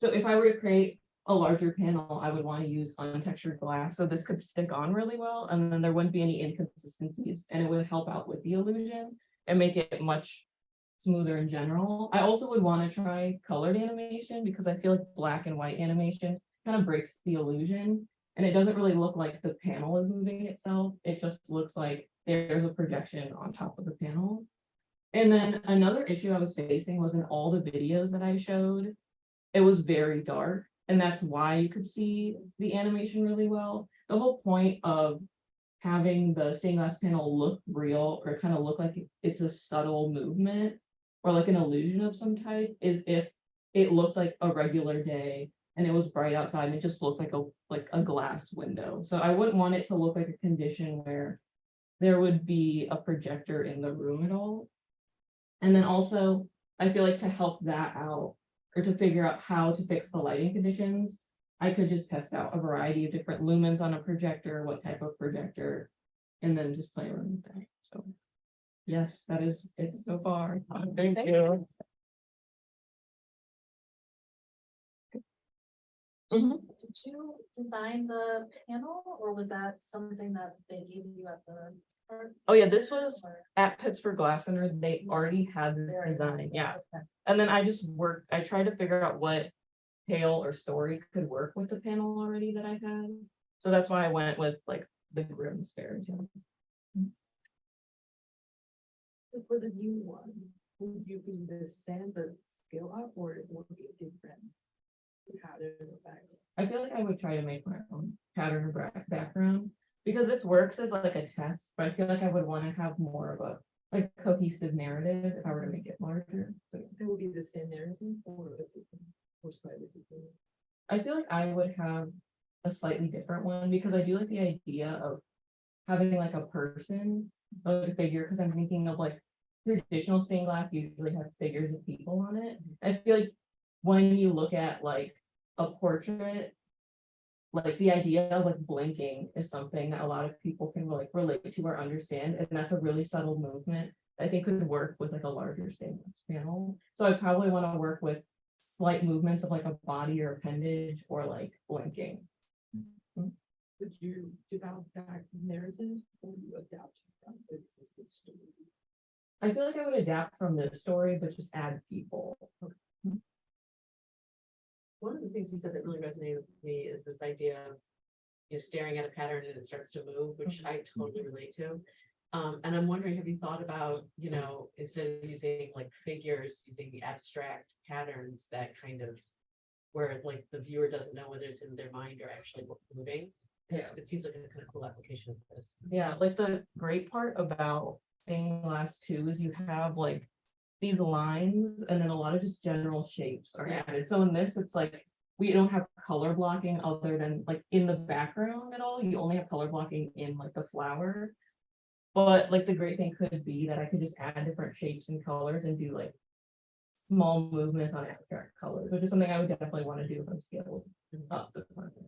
So if I were to create a larger panel, I would want to use untextured glass. So this could stick on really well, and then there wouldn't be any inconsistencies, and it would help out with the illusion and make it much smoother in general. I also would want to try colored animation because I feel like black and white animation kind of breaks the illusion and it doesn't really look like the panel is moving itself. It just looks like there's a projection on top of the panel. And then another issue I was facing was in all the videos that I showed, it was very dark, and that's why you could see the animation really well. The whole point of having the stained glass panel look real or kind of look like it's a subtle movement or like an illusion of some type is if it looked like a regular day and it was bright outside and it just looked like a glass window. So I wouldn't want it to look like a condition where there would be a projector in the room at all. And then also, I feel like to help that out or to figure out how to fix the lighting conditions, I could just test out a variety of different lumens on a projector, what type of projector, and then just play around with that. So yes, that is it so far. Thank you. Did you design the panel or was that something that they gave you at the? Oh yeah, this was at Pittsburgh Glass Center. They already had this design, yeah. And then I tried to figure out what tale or story could work with the panel already that I had. So that's why I went with like the Grimm's fairy tale. For the new one, would you be the same but scale up or it would be different pattern or background? I feel like I would try to make my own pattern or background because this works as like a test, but I feel like I would want to have more of a like cohesive narrative if I were to make it larger. So It would be the same narrative or a different or slightly different. I feel like I would have a slightly different one because I do like the idea of having like a person, like a figure, because I'm thinking of like traditional stained glass usually have figures of people on it. I feel like when you look at like a portrait, like the idea of like blinking is something that a lot of people can like relate to or understand, and that's a really subtle movement that I think could work with like a larger stained glass panel. So I probably want to work with slight movements of like a body or appendage or like blinking. Would you develop that narrative or you adapt from the existing story? I feel like I would adapt from this story, but just add people. One of the things you said that really resonated with me is this idea of, you know, staring at a pattern and it starts to move, which I totally relate to. And I'm wondering, have you thought about, you know, instead of using like figures, using the abstract patterns that kind of. Where like the viewer doesn't know whether it's in their mind or actually moving. Yeah. It seems like a kind of cool application of this. Yeah, like the great part about stained glass too is you have like these lines and then a lot of just general shapes are Yeah. added. So in this, it's like we don't have color blocking other than like in the background at all. You only have color blocking in like the flower. But like the great thing could be that I could just add different shapes and colors and do like small movements on abstract colors, which is something I would definitely want to do if I'm scaled up the project.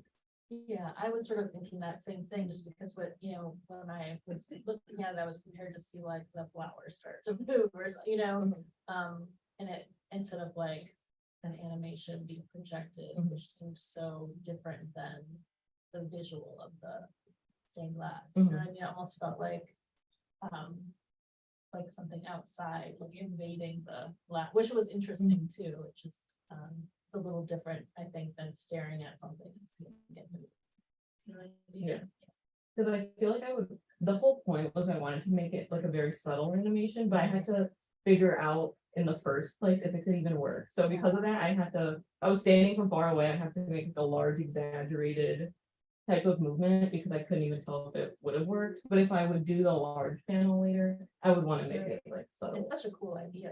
Yeah, I was sort of thinking that same thing, just because what, you know, when I was looking at it, I was prepared to see like the flowers start to move or, you know, and it, instead of like an animation being projected, which seems so different than the visual of the stained glass. You know what I mean? I almost felt like something outside, like invading the glass, which was interesting too. It just, it's a little different, I think, than staring at something and seeing it move. You know what I mean? Yeah. Because I feel like the whole point was I wanted to make it like a very subtle animation, but I had to figure out in the first place if it could even work. So because of that, I was standing from far away, I have to make a large exaggerated type of movement because I couldn't even tell if it would have worked. But if I would do the large panel later, I would want to make it like subtle. It's such a cool idea.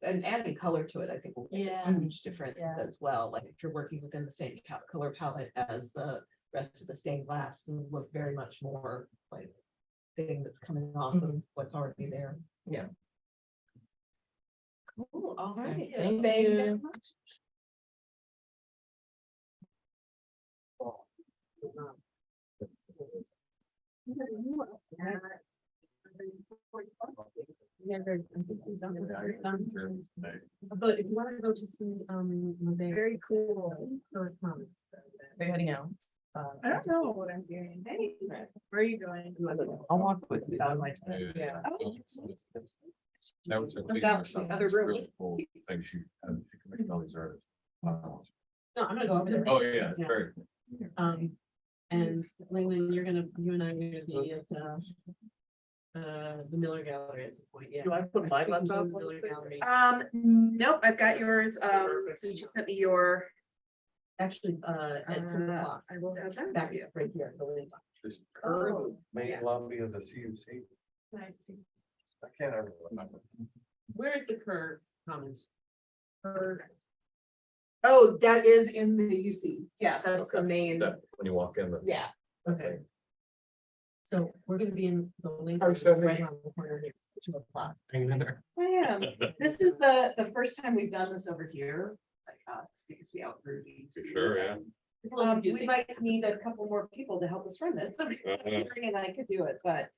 And adding color to it, I think will make a Yeah. huge difference Yeah. as well. Like if you're working within the same color palette as the rest of the stained glass, it will look very much more like thing that's coming off of what's already there. Yeah. Cool, all right. Thank Thank you you. very much. But if you want to go to see, mosaic. Very cool. Are you heading out? I don't know what I'm doing. Hey, where are you going? I'll walk with you. Yeah. Oh. That was. Comes out to the other room. Really cool things you can make all these artists. No, I'm gonna go over there. Oh, yeah, it's very. And Leland, you and I are gonna be at, the Miller Gallery at some point, yeah. Do I put my laptop? Miller Gallery. Nope, I've got yours. Since you sent me your. Actually, at 2 o'clock. I will have that. Back here, right here, at the link. This Oh, current main yeah. lobby of the CUC. I can't ever remember. Where is the Kerr Commons? Oh, that is in the UC. Yeah, that's the Okay. main. That, when you walk in. Yeah. Okay. So we're gonna be in the link. Oh, so- right around the corner here, 2 o'clock. Hanging in there. I am. This is the first time we've done this over here. Like, it's because we outgrew these. Sure, yeah. We might need a couple more people to help us run this. And I could do it, but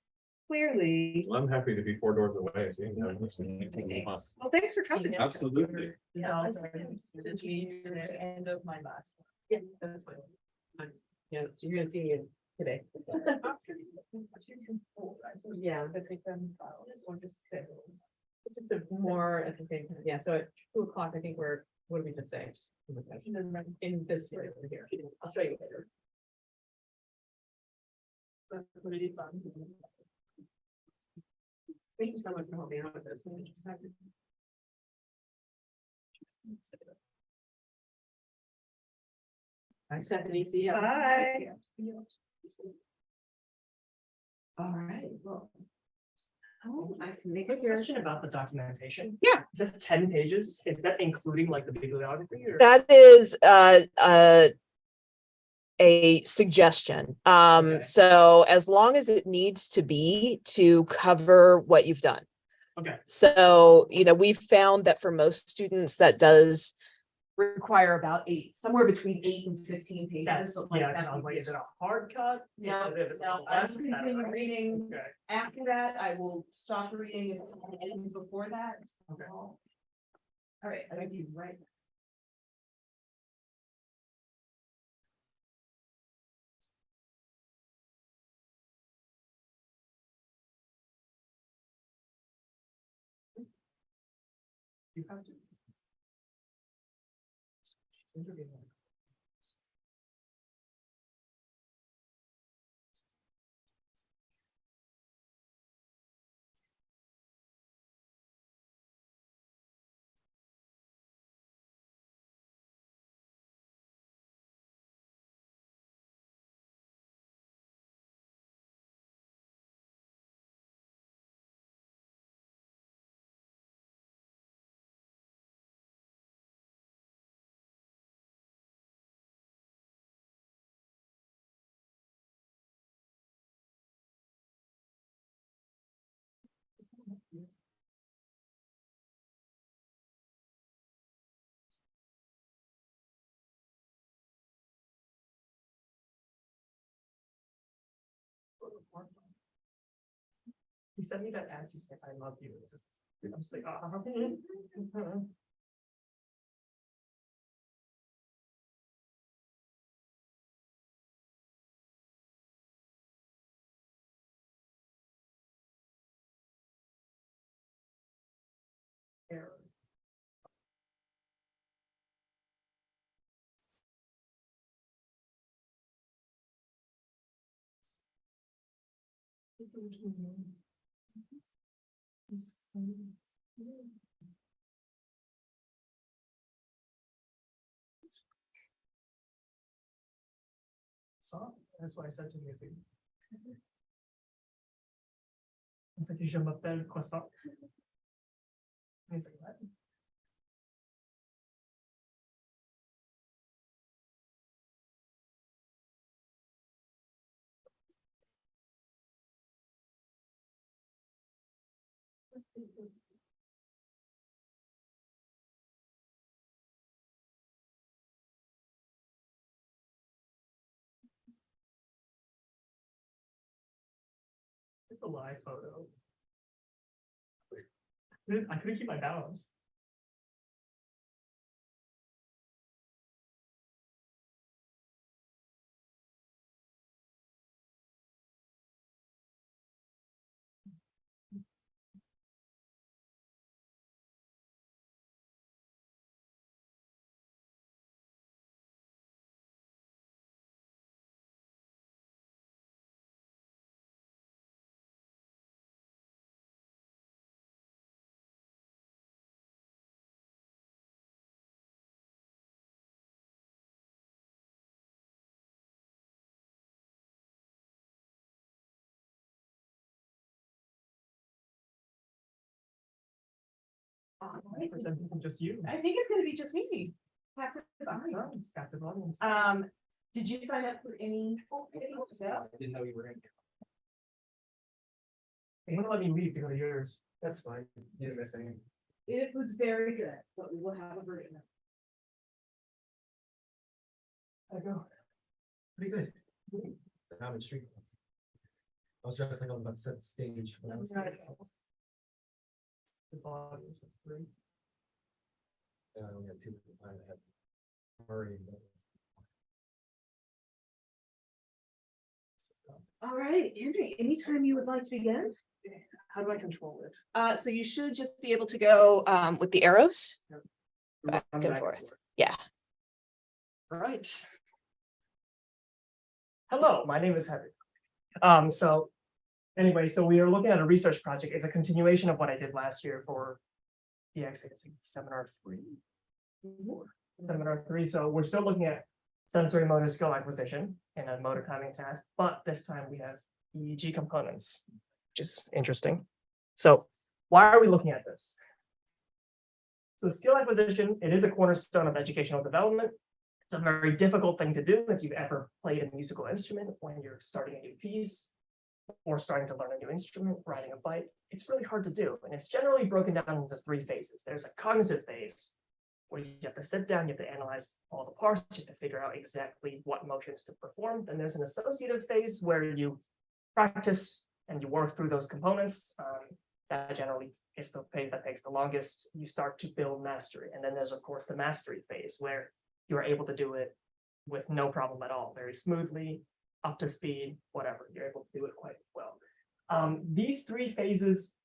clearly. Well, I'm happy to be 4 doors away. So, you know, listen. Thanks. Well, thanks for coming. Absolutely. Yeah. It's me, the end of my last. one. Yeah, that's fine. Yeah, so you're gonna see me today. Yeah, but they can. It's a more at the same time, yeah, so at 2 o'clock, I think what did we just say? In this right over here, I'll show you later. That's what I did. Thank you so much for helping out with this. Hi, Stephanie, see you. Bye. All right, well. I can make Quick your. question about the documentation. Yeah. Is this 10 pages? Is that including like the bibliography or? That is a suggestion. Okay. So as long as it needs to be to cover what you've done. Okay. So, we've found that for most students that does Require about somewhere between 8 and 15 pages. That's, but like yeah, it that sounds would like, be- is it a hard cut? No, Is it no, less I'm than that, continuing right? reading. Okay. After that, I will stop reading if anything before that. Okay. All right, I will be right. You have to. She's interviewing. He sent me that as you said, I love you. I'm just like, ah. So that's what I said to music. It's like, je m'appelle croissant. He's like, what? It's a live photo. I couldn't keep my balance. Just you. I think it's gonna be just me. Captive audience. Captive audience. Did you sign up for any? I didn't know you were in. They wouldn't let me leave to go to yours. That's fine. You didn't miss anything. It was very good, but we will have a version. I go. Pretty good. I'm in street. I was dressed like I was about to set the stage when I was. The audience of 3. Yeah, I only had 2 people. I had Murray. All right, Andrew, anytime you would like to begin. How do I control it? So you should just be able to go with the arrows back and forth. Yeah. All right. Hello, my name is Heather. So anyway, so we are looking at a research project. It's a continuation of what I did last year for BXA seminar 3. Seminar 3. So we're still looking at sensory motor skill acquisition in a motor timing task, but this time we have EEG components, which is interesting. So why are we looking at this? So skill acquisition, it is a cornerstone of educational development. It's a very difficult thing to do if you've ever played a musical instrument when you're starting a new piece or starting to learn a new instrument, riding a bike. It's really hard to do. And it's generally broken down into 3 phases. There's a cognitive phase where you have to sit down, you have to analyze all the parts, you have to figure out exactly what motions to perform. Then there's an associative phase where you practice and you work through those components. That generally is the phase that takes the longest. You start to build mastery. And then there's, of course, the mastery phase where you're able to do it with no problem at all, very smoothly, up to speed, whatever. You're able to do it quite well. These 3 phases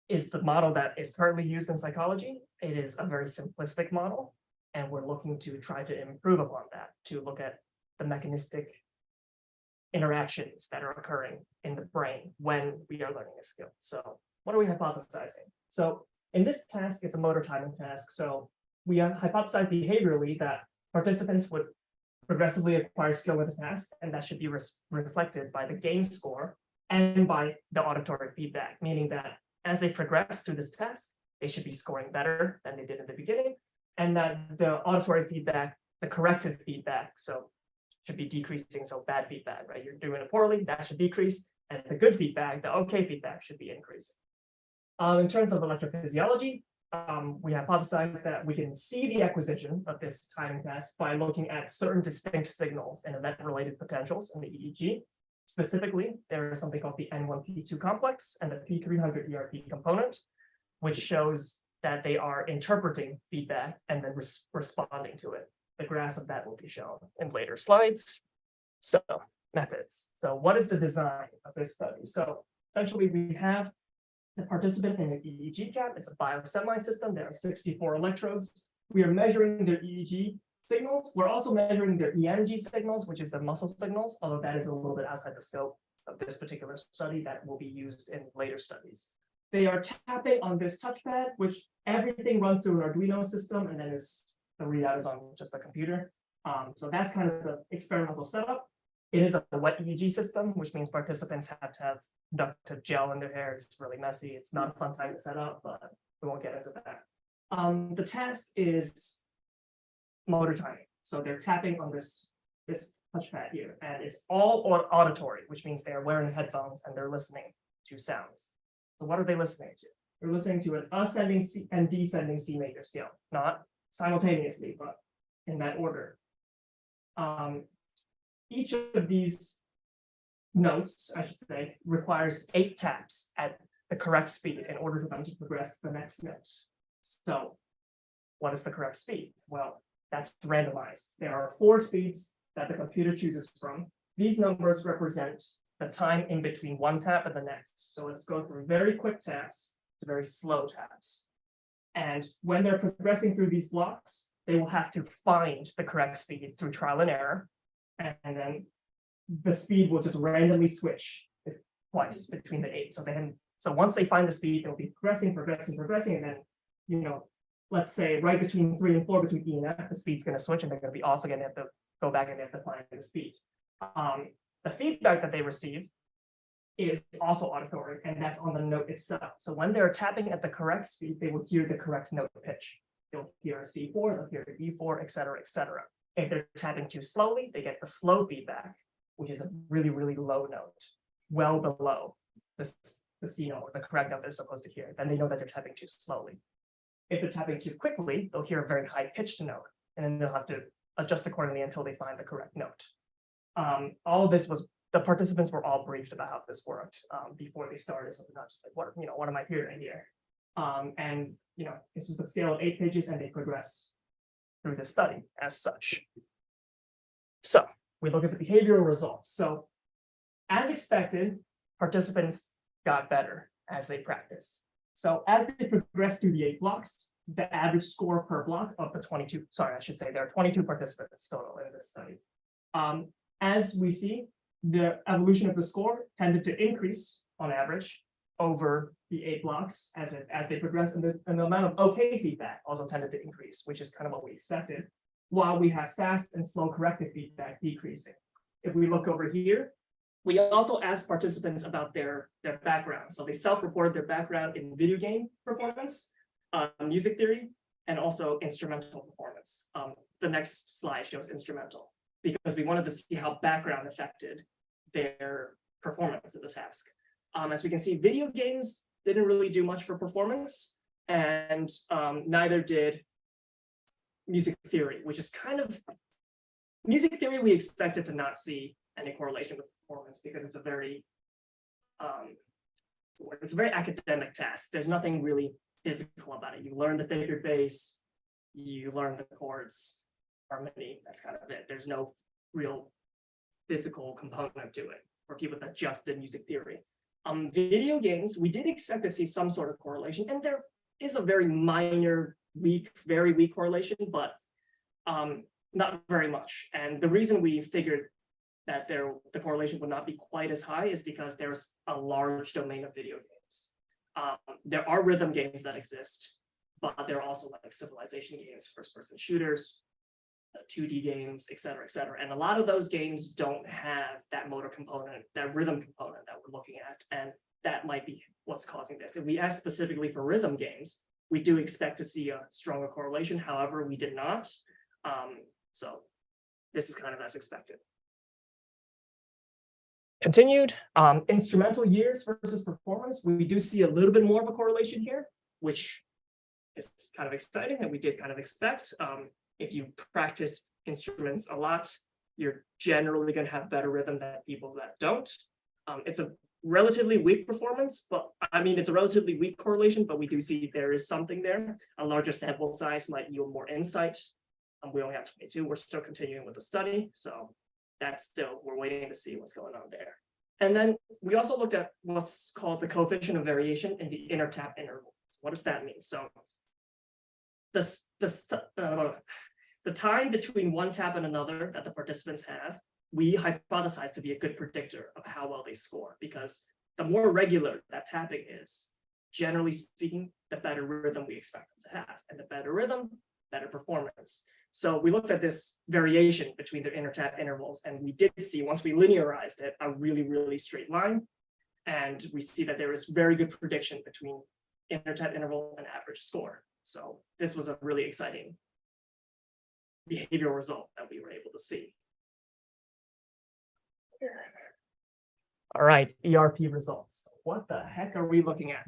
is the model that is currently used in psychology. It is a very simplistic model, and we're looking to try to improve upon that, to look at the mechanistic interactions that are occurring in the brain when we are learning a skill. So what are we hypothesizing? So in this task, it's a motor timing task. So we have hypothesized behaviorally that participants would progressively acquire skill with the task, and that should be reflected by the gain score and by the auditory feedback, meaning that as they progress through this task, they should be scoring better than they did in the beginning, and that the auditory feedback, the corrective feedback, so should be decreasing. So bad feedback, right? You're doing it poorly, that should decrease, and the good feedback, the okay feedback, should be increasing. In terms of electrophysiology, we hypothesize that we can see the acquisition of this timing task by looking at certain distinct signals and event-related potentials in the EEG. Specifically, there is something called the N1P2 complex and the P300 ERP component, which shows that they are interpreting feedback and then responding to it. The graphs of that will be shown in later slides. So methods. So what is the design of this study? So essentially we have the participant in an EEG cap. It's a biosemi system. There are 64 electrodes. We are measuring their EEG signals. We're also measuring their EMG signals, which is the muscle signals, although that is a little bit outside the scope of this particular study that will be used in later studies. They are tapping on this touchpad, which everything runs through an Arduino system, and then the readout is on just the computer. So that's kind of the experimental setup. It is a wet EEG system, which means participants have to have conductive gel in their hair. It's really messy. It's not a fun time to set up, but we won't get into that. The task is motor timing. So they're tapping on this touchpad here, and it's all auditory, which means they're wearing headphones and they're listening to sounds. So what are they listening to? They're listening to an ascending C and descending C major scale, not simultaneously, but in that order. Each of these notes, I should say, requires 8 taps at the correct speed in order for them to progress to the next note. So what is the correct speed? Well, that's randomized. There are 4 speeds that the computer chooses from. These numbers represent the time in between one tap and the next. So let's go from very quick taps to very slow taps. And when they're progressing through these blocks, they will have to find the correct speed through trial and error. And then the speed will just randomly switch twice between the 8. So once they find the speed, they'll be progressing, and then, let's say right between 3 and 4, between E and F, the speed's going to switch and they're going to be off again. They have to go back and they have to find the speed. The feedback that they receive is also auditory, and that's on the note itself. So when they're tapping at the correct speed, they will hear the correct note pitch. They'll hear a C4, they'll hear an E4, et cetera, et cetera. If they're tapping too slowly, they get the slow feedback, which is a really, really low note, well below the C note, or the correct note they're supposed to hear. Then they know that they're tapping too slowly. If they're tapping too quickly, they'll hear a very high pitched note, and then they'll have to adjust accordingly until they find the correct note. All of this the participants were all briefed about how this worked before they started, so they're not just like, what am I hearing here? And this is the scale of 8 pages, and they progress through the study as such. So we look at the behavioral results. So as expected, participants got better as they practiced. So as they progress through the 8 blocks, the average score per block of the 22, sorry, I should say there are 22 participants total in this study. As we see, the evolution of the score tended to increase on average over the 8 blocks as they progress, and the amount of okay feedback also tended to increase, which is kind of what we expected, while we have fast and slow corrective feedback decreasing. If we look over here, we also asked participants about their background. So they self-reported their background in video game performance, music theory, and also instrumental performance. The next slide shows instrumental, because we wanted to see how background affected their performance of the task. As we can see, video games didn't really do much for performance, and neither did music theory, which is kind of, music theory we expected to not see any correlation with performance, because it's a very academic task. There's nothing really physical about it. You learn the figured bass, you learn the chords, harmony, that's kind of it. There's no real physical component to it for people that just did music theory. Video games, we did expect to see some sort of correlation, and there is a very minor, very weak correlation, but not very much. And the reason we figured that the correlation would not be quite as high is because there's a large domain of video games. There are rhythm games that exist, but there are also like civilization games, first-person shooters, 2D games, et cetera, et cetera. And a lot of those games don't have that motor component, that rhythm component that we're looking at. And that might be what's causing this. If we ask specifically for rhythm games, we do expect to see a stronger correlation. However, we did not. So this is kind of as expected. Continued, instrumental years versus performance. We do see a little bit more of a correlation here, which is kind of exciting, and we did kind of expect. If you practice instruments a lot, you're generally going to have better rhythm than people that don't. It's a relatively weak performance, but I mean, it's a relatively weak correlation, but we do see there is something there. A larger sample size might yield more insight. We only have 22. We're still continuing with the study. So that's still, we're waiting to see what's going on there. And then we also looked at what's called the coefficient of variation in the intertap interval. So what does that mean? So the time between one tap and another that the participants have, we hypothesize to be a good predictor of how well they score, because the more regular that tapping is, generally speaking, the better rhythm we expect them to have, and the better rhythm, better performance. So we looked at this variation between the intertap intervals, and we did see, once we linearized it, a really, really straight line. And we see that there is very good prediction between intertap interval and average score. So this was a really exciting behavioral result that we were able to see. All right, ERP results. What the heck are we looking at?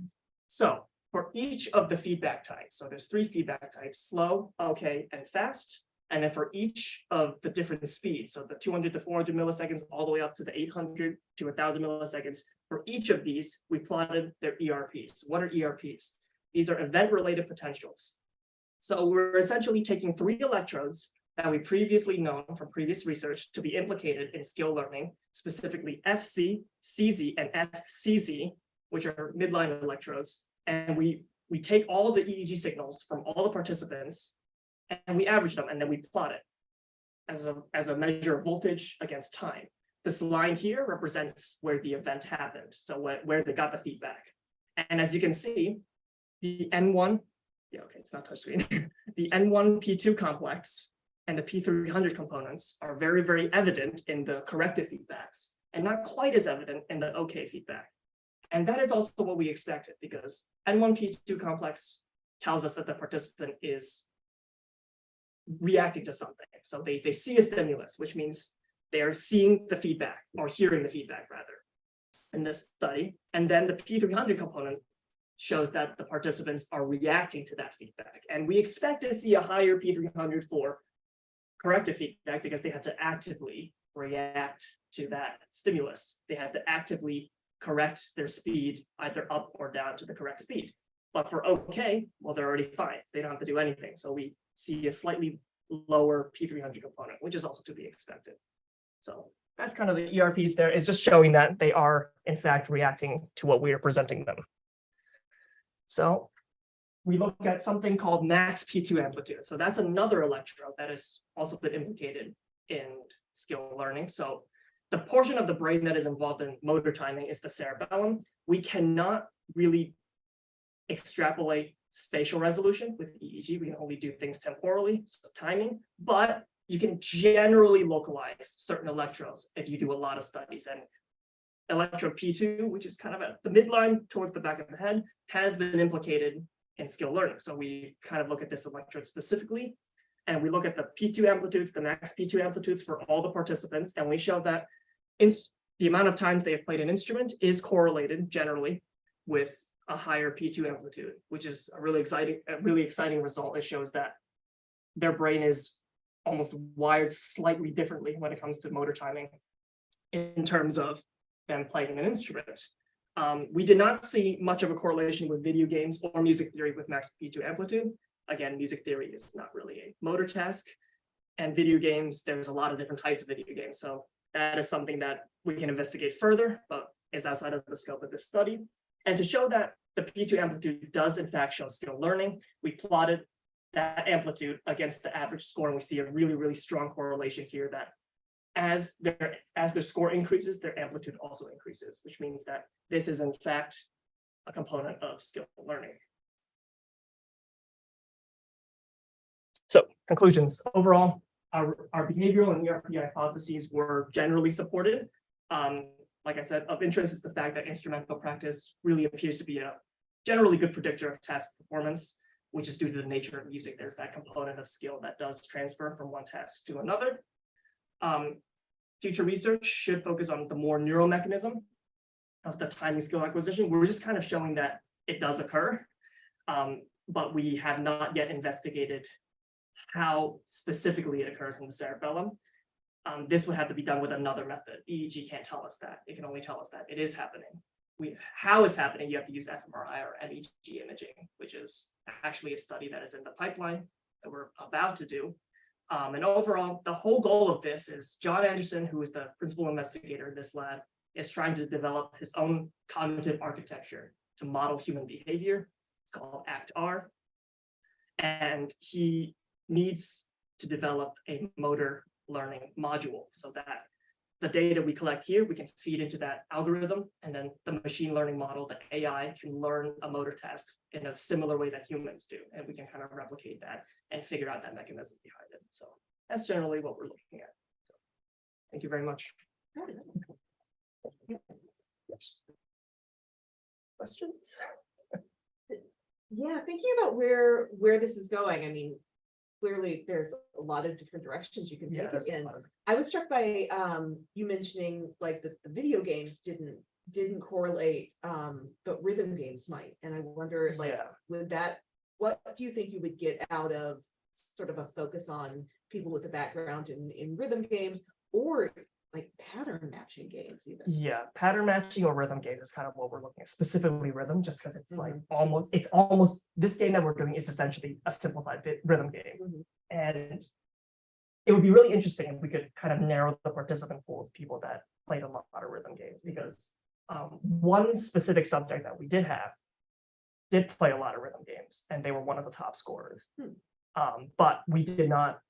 So for each of the feedback types, so there's 3 feedback types: slow, okay, and fast. And then for each of the different speeds, so the 200 to 400 milliseconds, all the way up to the 800 to 1000 milliseconds, for each of these, we plotted their ERPs. What are ERPs? These are event-related potentials. So we're essentially taking 3 electrodes that we previously known from previous research to be implicated in skill learning, specifically FC, CZ, and FCZ, which are midline electrodes. And we take all the EEG signals from all the participants and we average them, and then we plot it as a measure of voltage against time. This line here represents where the event happened, so where they got the feedback. And as you can see, the N1, it's not touchscreen, the N1 P2 complex and the P300 components are very, very evident in the corrective feedbacks, and not quite as evident in the okay feedback. And that is also what we expected, because N1 P2 complex tells us that the participant is reacting to something. So they see a stimulus, which means they are seeing the feedback, or hearing the feedback rather, in this study. And then the P300 component shows that the participants are reacting to that feedback. And we expect to see a higher P300 for corrective feedback, because they have to actively react to that stimulus. They have to actively correct their speed either up or down to the correct speed. But for okay, well, they're already fine. They don't have to do anything. So we see a slightly lower P300 component, which is also to be expected. So that's kind of the ERPs there. It's just showing that they are, in fact, reacting to what we are presenting them. So we look at something called max P2 amplitude. So that's another electrode that has also been implicated in skill learning. So the portion of the brain that is involved in motor timing is the cerebellum. We cannot really extrapolate spatial resolution with EEG. We can only do things temporally, so timing, but you can generally localize certain electrodes if you do a lot of studies. And electrode P2, which is kind of at the midline towards the back of the head, has been implicated in skill learning. So we kind of look at this electrode specifically, and we look at the P2 amplitudes, the max P2 amplitudes for all the participants, and we show that the amount of times they have played an instrument is correlated generally with a higher P2 amplitude, which is a really exciting result. It shows that their brain is almost wired slightly differently when it comes to motor timing in terms of them playing an instrument. We did not see much of a correlation with video games or music theory with max P2 amplitude. Again, music theory is not really a motor task, and video games, there's a lot of different types of video games. So that is something that we can investigate further, but is outside of the scope of this study. And to show that the P2 amplitude does in fact show skill learning, we plotted that amplitude against the average score, and we see a really, really strong correlation here that as their score increases, their amplitude also increases, which means that this is in fact a component of skill learning. So conclusions. Overall, our behavioral and ERP hypotheses were generally supported. Like I said, of interest is the fact that instrumental practice really appears to be a generally good predictor of task performance, which is due to the nature of music. There's that component of skill that does transfer from one task to another. Future research should focus on the more neural mechanism of the timing skill acquisition. We're just kind of showing that it does occur, but we have not yet investigated how specifically it occurs in the cerebellum. This would have to be done with another method. EEG can't tell us that. It can only tell us that it is happening. How it's happening, you have to use fMRI or MEG imaging, which is actually a study that is in the pipeline that we're about to do. And overall, the whole goal of this is John Anderson, who is the principal investigator in this lab, is trying to develop his own cognitive architecture to model human behavior. It's called ACT-R. And he needs to develop a motor learning module so that the data we collect here, we can feed into that algorithm, and then the machine learning model, the AI, can learn a motor task in a similar way that humans do. And we can kind of replicate that and figure out that mechanism behind it. So that's generally what we're looking at. Thank you very much. Yes. Questions? Yeah, thinking about where this is going, I mean, clearly there's a lot of different directions you can take it in. I was struck by you mentioning like the video games didn't correlate, but rhythm games might. And I wonder, like, what do you think you would get out of sort of a focus on people with a background in rhythm games, or like pattern matching games even? Yeah, pattern matching or rhythm games is kind of what we're looking at, specifically rhythm, just because it's like almost this game that we're doing is essentially a simplified rhythm game. And it would be really interesting if we could kind of narrow the participant pool of people that played a lot of rhythm games, because one specific subject that we did play a lot of rhythm games, and they were one of the top scorers. But we did not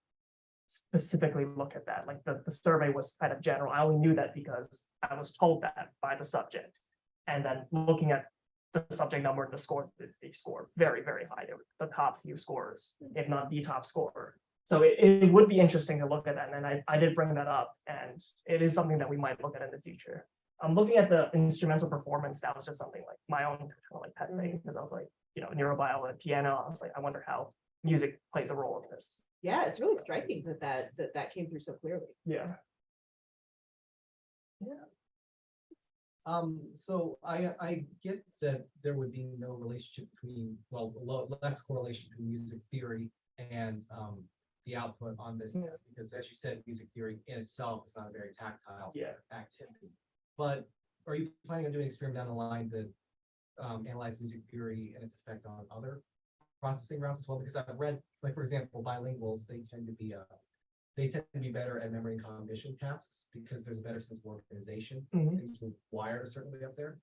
specifically look at that. Like the survey was kind of general. I only knew that because I was told that by the subject. And then looking at the subject number and the scores, they scored very, very high. They were the top few scorers, if not the top scorer. So it would be interesting to look at that. And I did bring that up, and it is something that we might look at in the future. I'm looking at the instrumental performance. That was just something like my own kind of like pet thing, because I was like, you know, neurobiology, piano. I was like, I wonder how music plays a role in this. Yeah, it's really striking that came through so clearly. Yeah. So I get that there would be no relationship between, well, less correlation between music theory and the output on this test, because as you said, music theory in itself is not a very tactile activity. But are you planning on doing an experiment down the line that analyze music theory and its effect on other processing routes as well? Because I've read, like, for example, bilinguals, they tend to be better at memory and cognition tasks because there's a better sense of organization. Things will wire a certain way up there.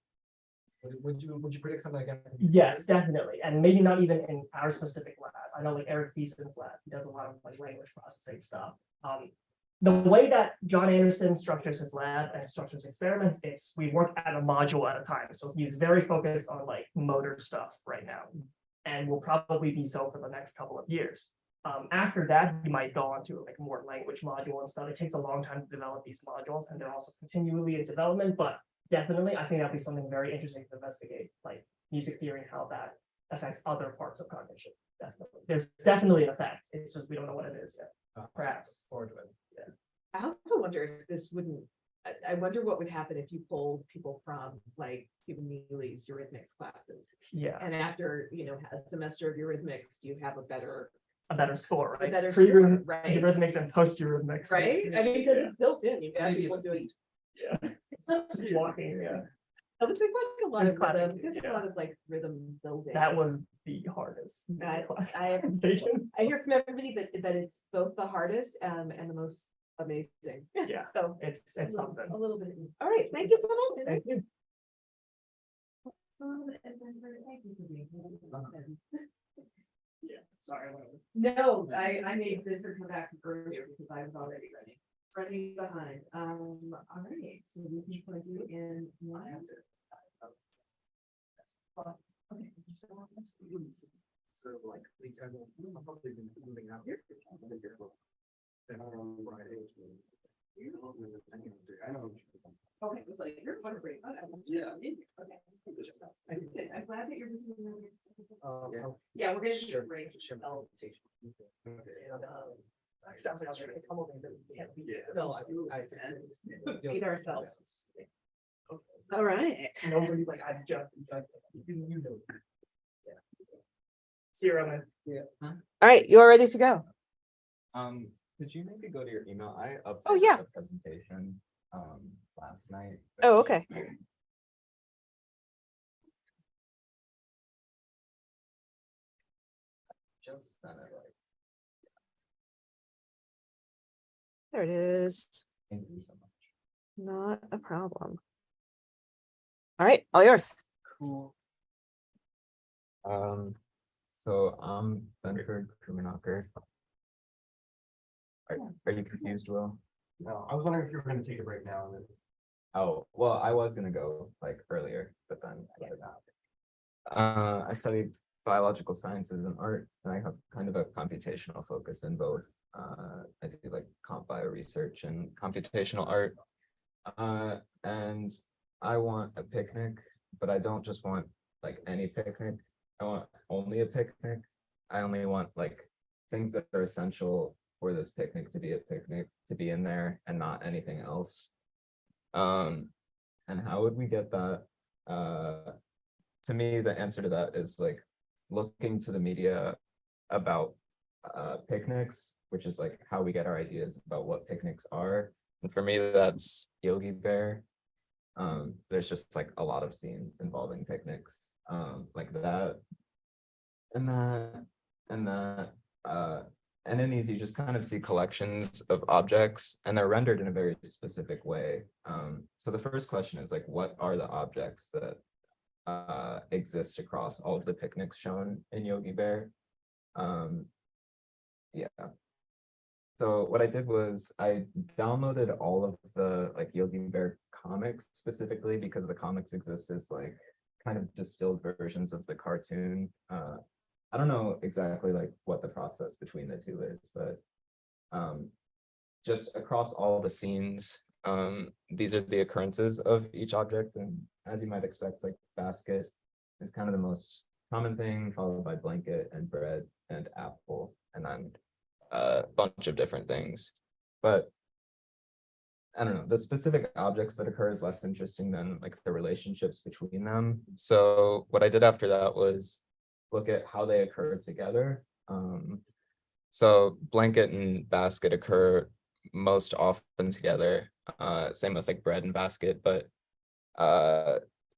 Would you predict something like that? Yes, definitely. And maybe not even in our specific lab. I know like Eric Thiessen's lab, he does a lot of like language processing stuff. The way that John Anderson structures his lab and structures experiments, it's we work at a module at a time. So he's very focused on like motor stuff right now, and will probably be so for the next couple of years. After that, he might go on to like more language module and stuff. It takes a long time to develop these modules, and they're also continually in development, but definitely, I think that'd be something very interesting to investigate, like music theory and how that affects other parts of cognition. Definitely, there's definitely an effect. It's just we don't know what it is yet. Perhaps. Forward to it. Yeah. I also wonder if this wouldn't. I wonder what would happen if you pulled people from like Stephen Neely's eurythmics classes. Yeah. And after a semester of eurythmics, you have a better score, right? A better score, right? Eurythmics and post eurythmics. Right. I mean, because it's built in. You've got people doing. Yeah. Just walking. Yeah. But there's like a lot It's of rhythm. classic, There's yeah. a lot of like rhythm building. That was the hardest. I hear from everybody that it's both the hardest and the most amazing. Yeah. So it's something. a little bit. All right. Thank you so much. Thank you. Yeah. Sorry. No, I made Vincent come back earlier because I was already running behind. All right, so we can put you in one after. Okay. Sort of like, I've probably been moving out here. Then I'm on Friday. I know. Okay, it was like, you're fun break. Yeah. Okay. I'm glad that you're visiting. Yeah. Yeah, we're gonna Sure. break. Sounds like I was trying to come over and we can't be. Yeah. No, I Feed ourselves. All right. Nobody like I've jumped. You know. Yeah. See you around. All right, you're ready to go. Did you maybe go to your email? I updated Oh, yeah. the presentation last night. Oh, okay. Just sent it like, There it is. thank you so much. Not a problem. All right, all yours. Cool. So I'm Benford Krumenacher. Are you confused, Will? No, I was wondering if you were gonna take a break now and then. Oh, well, I was gonna go like earlier, but then I did not. I studied biological sciences and art, and I have kind of a computational focus in both. I do like comp bio research and computational art. And I want a picnic, but I don't just want like any picnic. I want only a picnic. I only want like things that are essential for this picnic to be a picnic, to be in there and not anything else. And how would we get that? To me, the answer to that is like looking to the media about picnics, which is like how we get our ideas about what picnics are. And for me, that's Yogi Bear. There's just like a lot of scenes involving picnics, like that, and that, and that. And in these, you just kind of see collections of objects, and they're rendered in a very specific way. So the first question is like, what are the objects that exist across all of the picnics shown in Yogi Bear? Yeah. So what I did was I downloaded all of the like Yogi Bear comics specifically because the comics exist as like kind of distilled versions of the cartoon. I don't know exactly like what the process between the two is, but just across all the scenes, these are the occurrences of each object. And as you might expect, like basket is kind of the most common thing, followed by blanket and bread and apple, and then a bunch of different things. But I don't know, the specific objects that occur is less interesting than like the relationships between them. So what I did after that was look at how they occur together. So blanket and basket occur most often together. Same with like bread and basket, but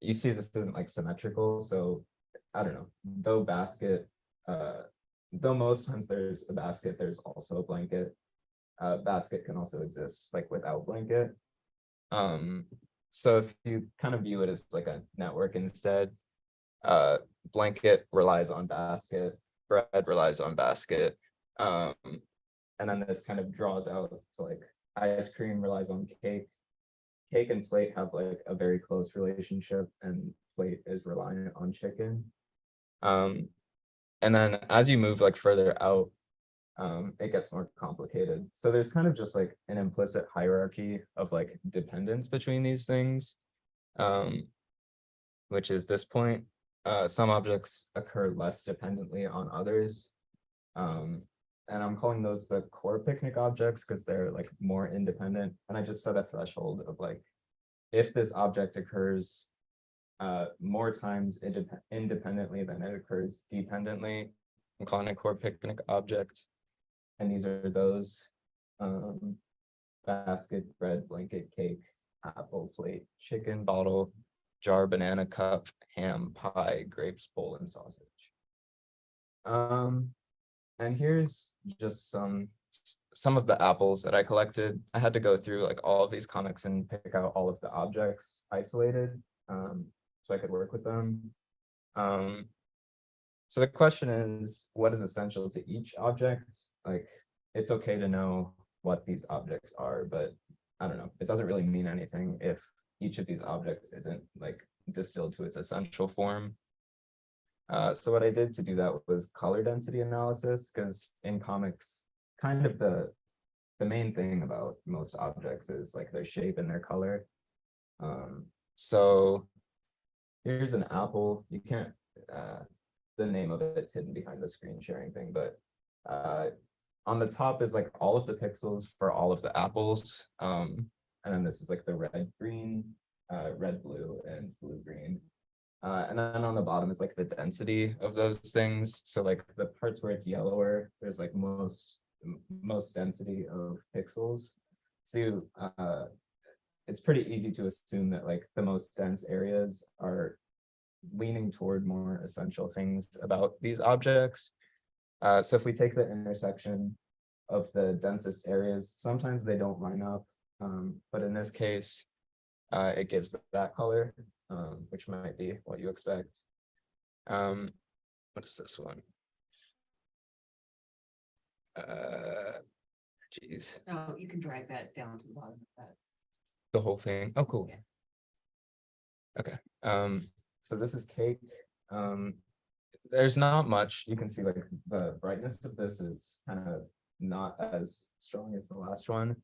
you see this isn't like symmetrical. So I don't know, though basket, though most times there's a basket, there's also a blanket. Basket can also exist like without blanket. So if you kind of view it as like a network instead, blanket relies on basket, bread relies on basket. And then this kind of draws out to like ice cream relies on cake. Cake and plate have like a very close relationship, and plate is reliant on chicken. And then as you move like further out, it gets more complicated. So there's kind of just like an implicit hierarchy of like dependence between these things, which is this point. Some objects occur less dependently on others. And I'm calling those the core picnic objects because they're like more independent. And I just set a threshold of like, if this object occurs more times independently than it occurs dependently, I'm calling it core picnic object. And these are those: basket, bread, blanket, cake, apple, plate, chicken, bottle, jar, banana, cup, ham, pie, grapes, bowl, and sausage. And here's just some of the apples that I collected. I had to go through like all of these comics and pick out all of the objects isolated, so I could work with them. So the question is, what is essential to each object? Like, it's okay to know what these objects are, but I don't know, it doesn't really mean anything if each of these objects isn't like distilled to its essential form. So what I did to do that was color density analysis, because in comics, kind of the main thing about most objects is like their shape and their color. So here's an apple. You can't, the name of it's hidden behind the screen sharing thing, but on the top is like all of the pixels for all of the apples. And then this is like the red, green, red, blue, and blue, green. And then on the bottom is like the density of those things. So like the parts where it's yellower, there's like most most density of pixels. So it's pretty easy to assume that like the most dense areas are leaning toward more essential things about these objects. So if we take the intersection of the densest areas, sometimes they don't line up. But in this case, it gives that color, which might be what you expect. What is this one? Geez, Oh, you can drag that down to the bottom of that. the whole thing. Oh, cool. Okay. So this is cake. There's not much. You can see like the brightness of this is kind of not as strong as the last one.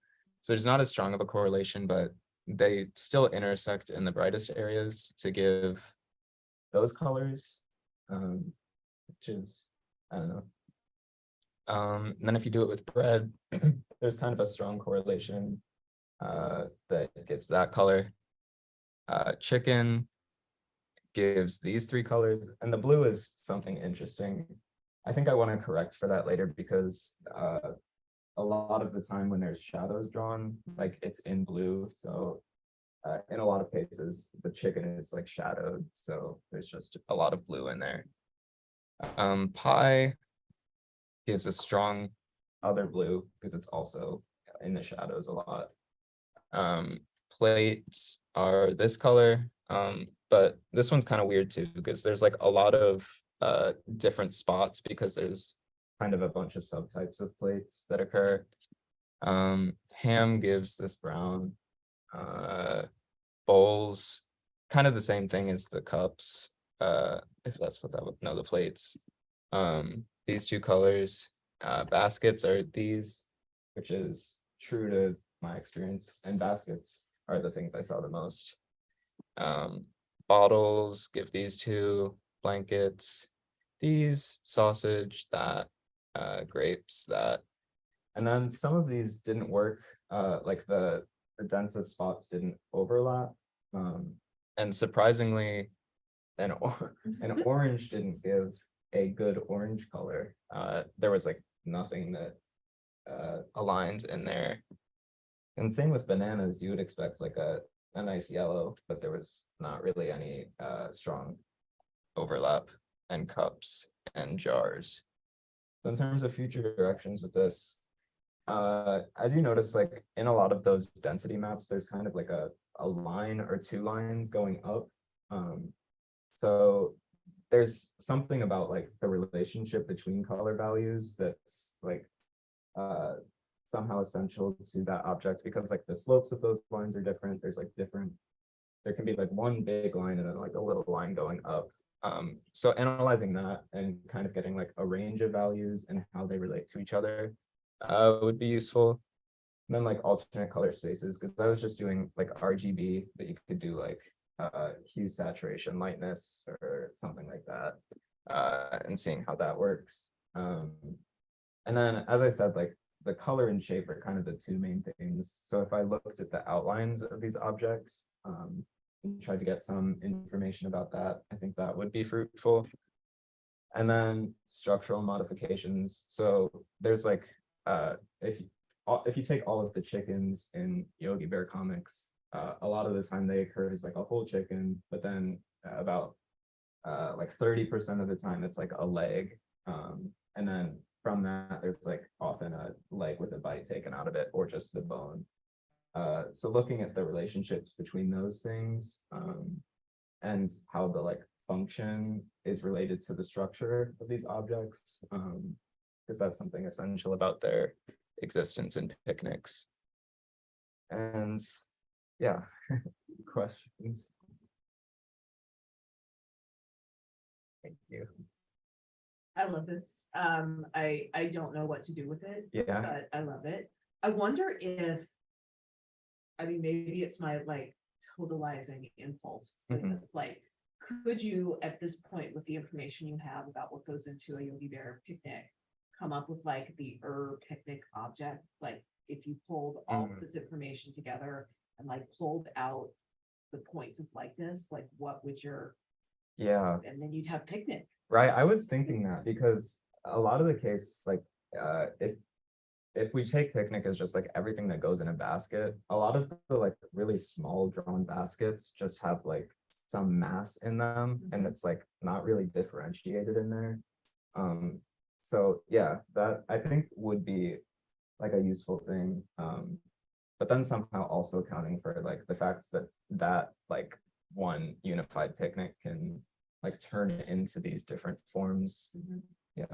So there's not as strong of a correlation, but they still intersect in the brightest areas to give those colors, which is, I don't know. And then if you do it with bread, there's kind of a strong correlation that gives that color. Chicken gives these three colors, and the blue is something interesting. I think I want to correct for that later because a lot of the time when there's shadows drawn, like it's in blue. So in a lot of cases, the chicken is like shadowed. So there's just a lot of blue in there. Pie gives a strong other blue because it's also in the shadows a lot. Plates are this color, but this one's kind of weird too because there's like a lot of different spots because there's kind of a bunch of subtypes of plates that occur. Ham gives this brown. Bowls, kind of the same thing as the cups, if that's what that would, no, the plates. These two colors. Baskets are these, which is true to my experience, and baskets are the things I saw the most. Bottles give these two, blankets, these, sausage, that, grapes, that. And then some of these didn't work, like the densest spots didn't overlap. And surprisingly, an orange didn't give a good orange color. There was like nothing that aligned in there. And same with bananas, you would expect like a nice yellow, but there was not really any strong overlap, and cups and jars. So in terms of future directions with this, as you notice, like in a lot of those density maps, there's kind of like a line or two lines going up. So there's something about like the relationship between color values that's like somehow essential to that object because like the slopes of those lines are different. There's like different, there can be like one big line and then like a little line going up. So analyzing that and kind of getting like a range of values and how they relate to each other would be useful. And then like alternate color spaces, because I was just doing like RGB, but you could do like hue, saturation, lightness, or something like that, and seeing how that works. And then, as I said, like the color and shape are kind of the two main things. So if I looked at the outlines of these objects, and tried to get some information about that, I think that would be fruitful. And then structural modifications. So there's like, if you take all of the chickens in Yogi Bear comics, a lot of the time they occur as like a whole chicken, but then about like 30% of the time it's like a leg. And then from that, there's like often a leg with a bite taken out of it or just the bone. So looking at the relationships between those things and how the like function is related to the structure of these objects, because that's something essential about their existence in picnics. And yeah, questions? Thank you. I love this. I don't know what to do with it. Yeah. But I love it. I wonder if, I mean, maybe it's my like totalizing impulse. It's like, could you at this point with the information you have about what goes into a Yogi Bear picnic, come up with like the picnic object? Like if you pulled all of this information together and like pulled out the points of likeness, like what would your, and then you'd have picnic. Right, I was thinking that because a lot of the case, like if if we take picnic as just like everything that goes in a basket, a lot of the like really small drawn baskets just have like some mass in them and it's like not really differentiated in there. So yeah, that I think would be like a useful thing. But then somehow also accounting for like the facts that like one unified picnic can like turn it into these different forms. Yeah.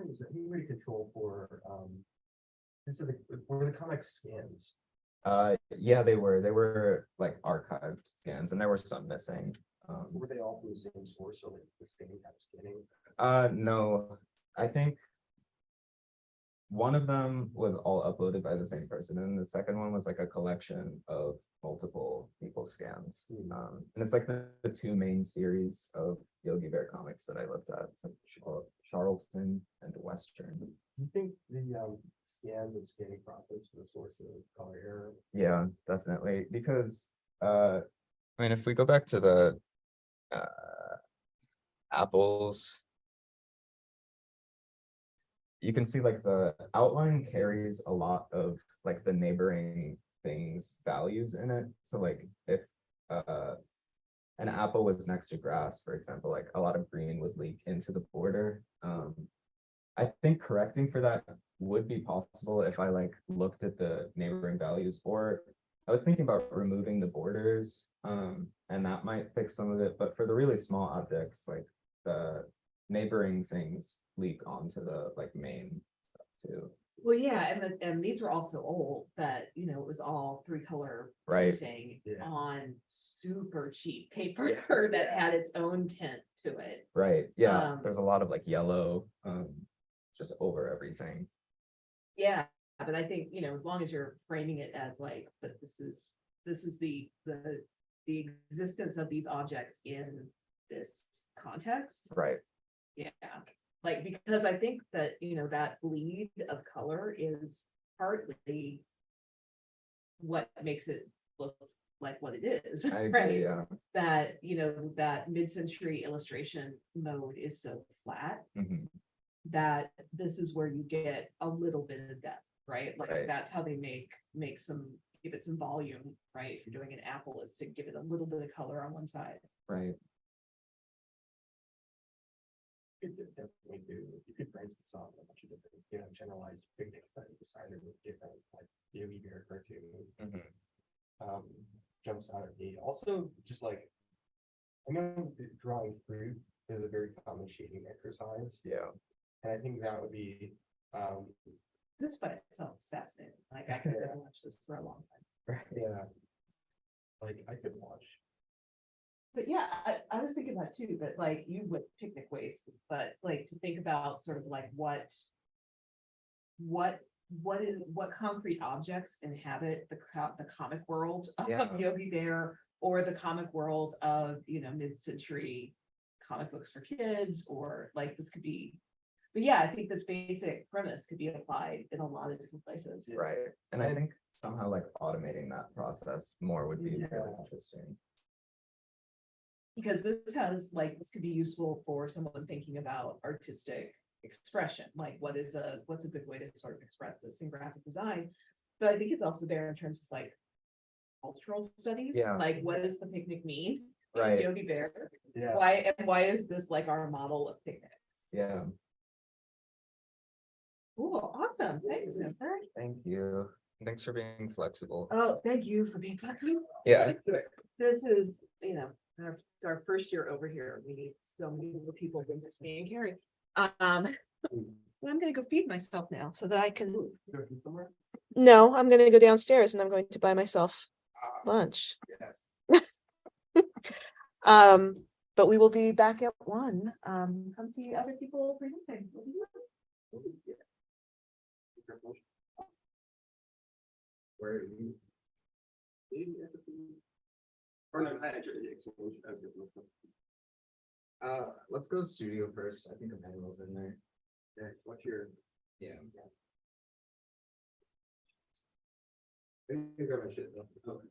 Is there any way to control for, were the comics scans? Yeah, they were like archived scans and there were some missing. Were they all from the same source or like the same type of scanning? No, I think one of them was all uploaded by the same person, and the second one was like a collection of multiple people's scans. And it's like the two main series of Yogi Bear comics that I looked at. It's like Charlton and Western. Do you think the scans and scanning process was a source of color error? Yeah, definitely. Because I mean, if we go back to the apples, you can see like the outline carries a lot of like the neighboring things values in it. So like if an apple was next to grass, for example, like a lot of green would leak into the border. I think correcting for that would be possible if I like looked at the neighboring values, or I was thinking about removing the borders, and that might fix some of it. But for the really small objects, like the neighboring things leak onto the like main stuff too. Well, yeah, and these were also old that, you know, it was all 3-color Right. printing on super cheap paper that had its own tint to it. Right. Yeah. There's a lot of like yellow, just over everything. Yeah, but I think, you know, as long as you're framing it as like, but this is the existence of these objects in this context. Right. Yeah, like, because I think that, you know, that bleed of color is partly what makes it look like what it is, I agree, right? yeah. That, you know, that mid-century illustration mode is so flat that this is where you get a little bit of depth, right? Like that's how they give it some volume, right? If you're doing an apple, is to give it a little bit of color on one side. Right. You could branch this off a bunch of different, you know, generalized picnic that you decided with different like Yogi Bear cartoon. Jumps out at me. Also, just like I know that drawing fruit is a very common shading exercise. Yeah. And I think that would be This by itself is fascinating. Like I could watch this for a long time. yeah. Like I could watch. But yeah, I was thinking that too, but like you with picnic waste, but like to think about sort of like what concrete objects inhabit the comic world of Yogi Bear, or the comic world of, you know, mid-century comic books for kids, or like this could be. But yeah, I think this basic premise could be applied in a lot of different places. Right. And I think somehow like automating that process more would be really interesting. Because this could be useful for someone thinking about artistic expression, like what's a good way to sort of express this in graphic design. But I think it's also there in terms of like cultural studies. Yeah. Like what does the picnic mean? Right. Yogi Bear. Yeah. Why is this like our model of picnics? Yeah. Cool, awesome. Thanks, Jennifer. Thank you. Thanks for being flexible. Oh, thank you for being flexible. Yeah. This is, you know, our first year over here. We need so many more people than just me and Carrie. I'm gonna go feed myself now so that I can. No, I'm gonna go downstairs and I'm going to buy myself lunch. But we will be back at 1. Come see other people presenting. Where are you? Or no, I actually exchange. Let's go studio first. I think Emmanuel's in there. Yeah, what's your? Yeah. You grab my shit though. Okay.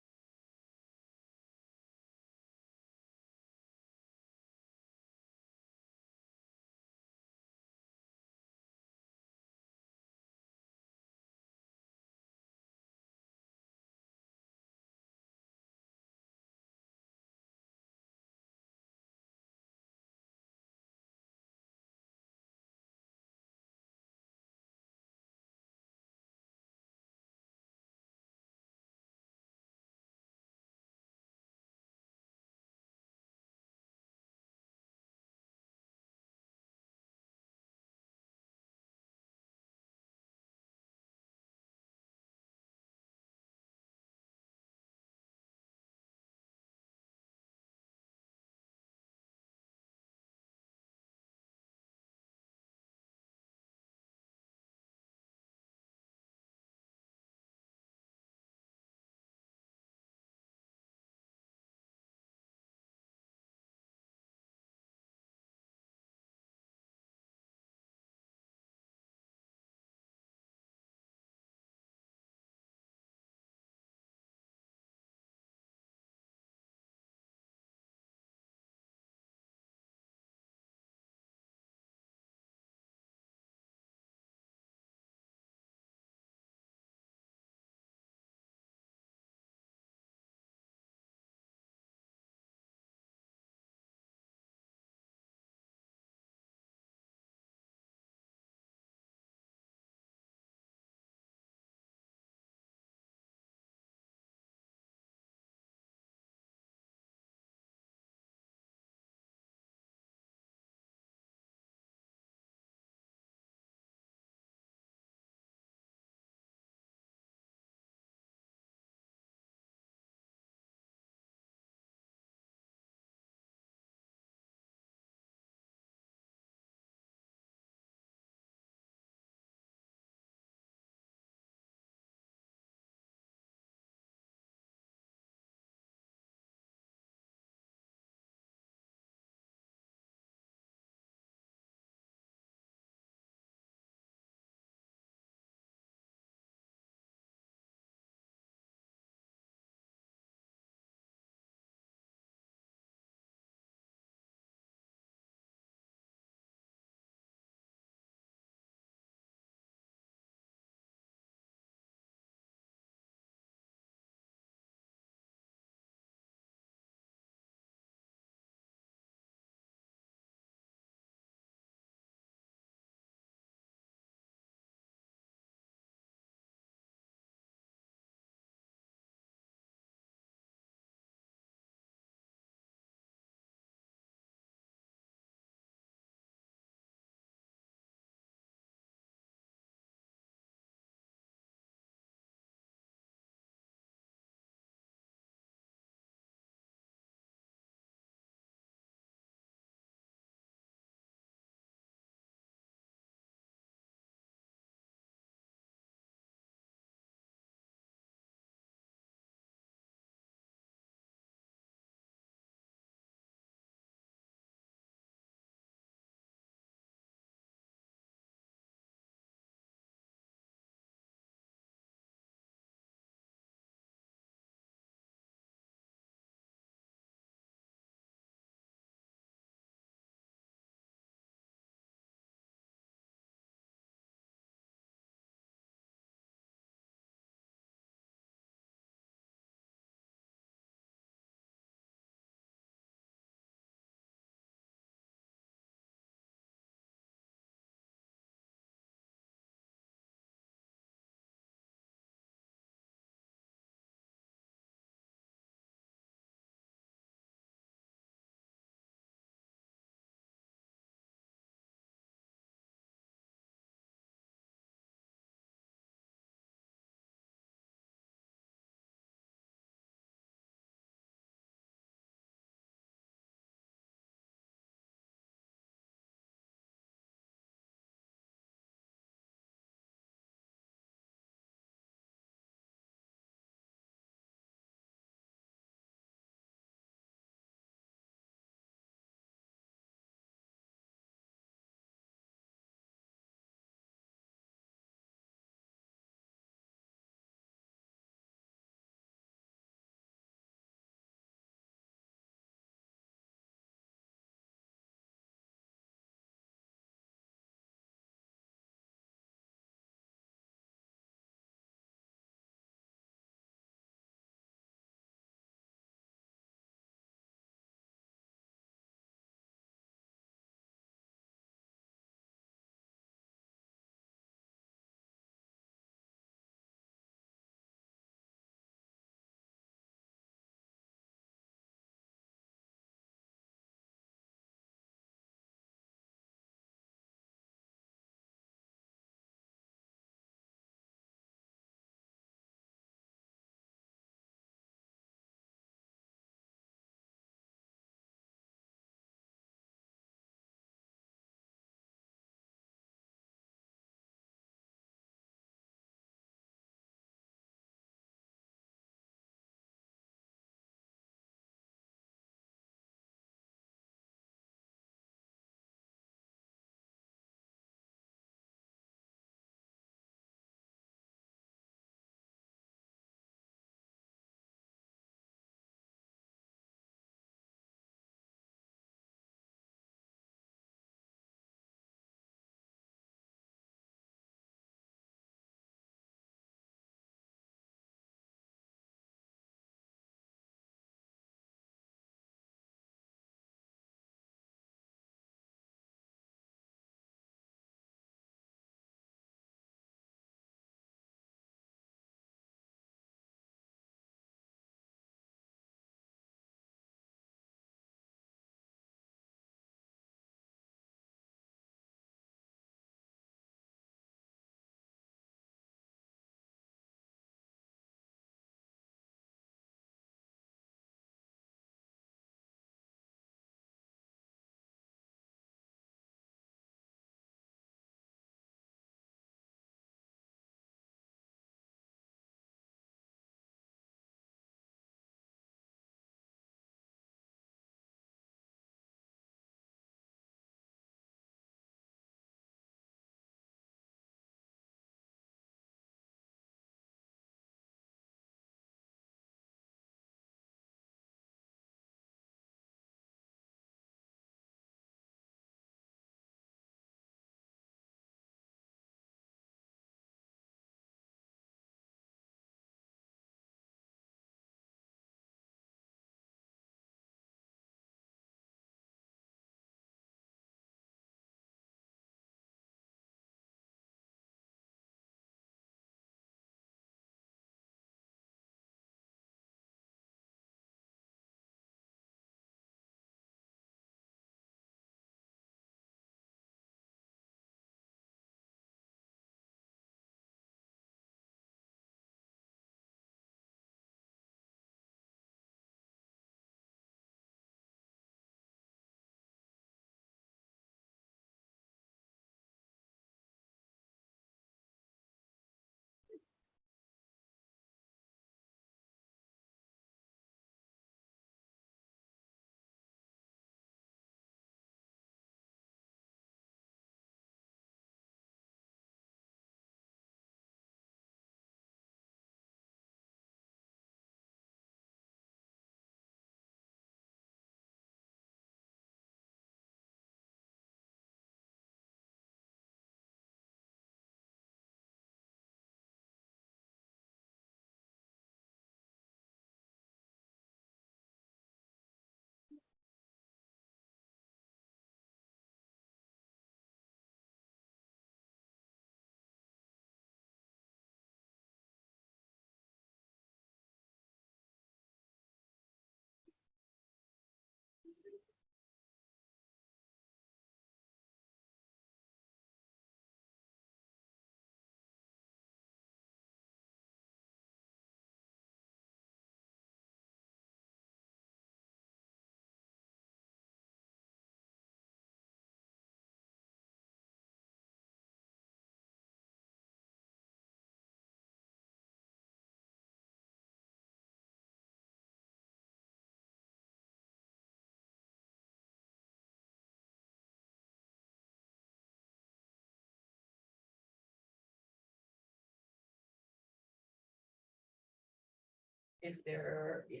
if they're, yeah.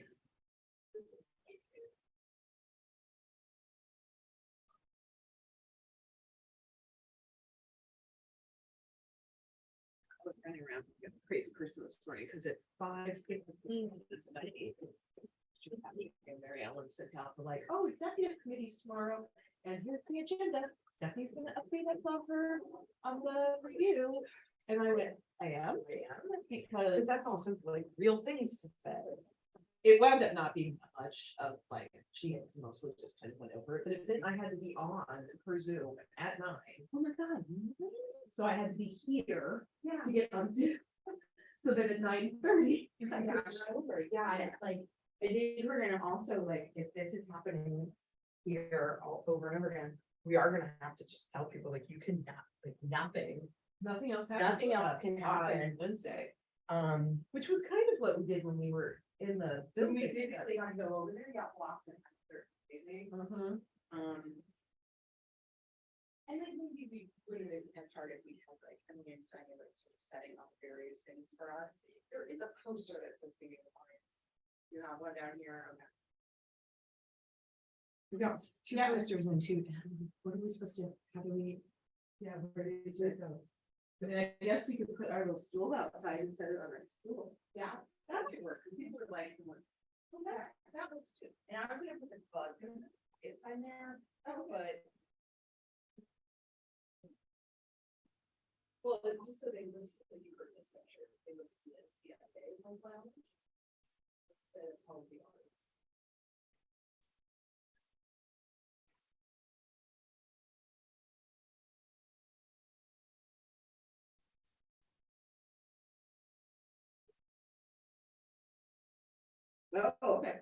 I was running around like a crazy person this morning, because at 5:15 this night, Mary Ellen sent out the like, oh, executive committees tomorrow, and here's the agenda. Stephanie's gonna update us on the review. And I went, I am, because that's also like real things to say. It wound up not being that much of like, she had mostly just kind of went over it, but it meant I had to be on her Zoom at 9. Oh my God. So I had to be here to get on Zoom. So then at 9:30. You can turn it over, yeah, and it's like, I think we're gonna also, like, if this is happening here all over and over again, we are gonna have to just tell people, like, you cannot, like, Nothing else happened. nothing else can on happen. Wednesday, Which which was kind of what we did when we were in the when we building. physically got to go over there, got blocked and Mhm. And then maybe we wouldn't have been as hard if we had like, I mean, starting like sort of setting up various things for us. There is a poster that says meeting appliance. You have one down here, okay. We got 2 posters and 2, what are we supposed to, how do we? Yeah, where did it go? But I guess we could put our little stool outside instead of on our stool. Yeah, that could work, 'cause people are like, oh, that works too. And I was gonna put the bug, it's in there, but. Well, and also they list that you were this picture, they would be a CFA profile. Instead of all the others. Oh, okay.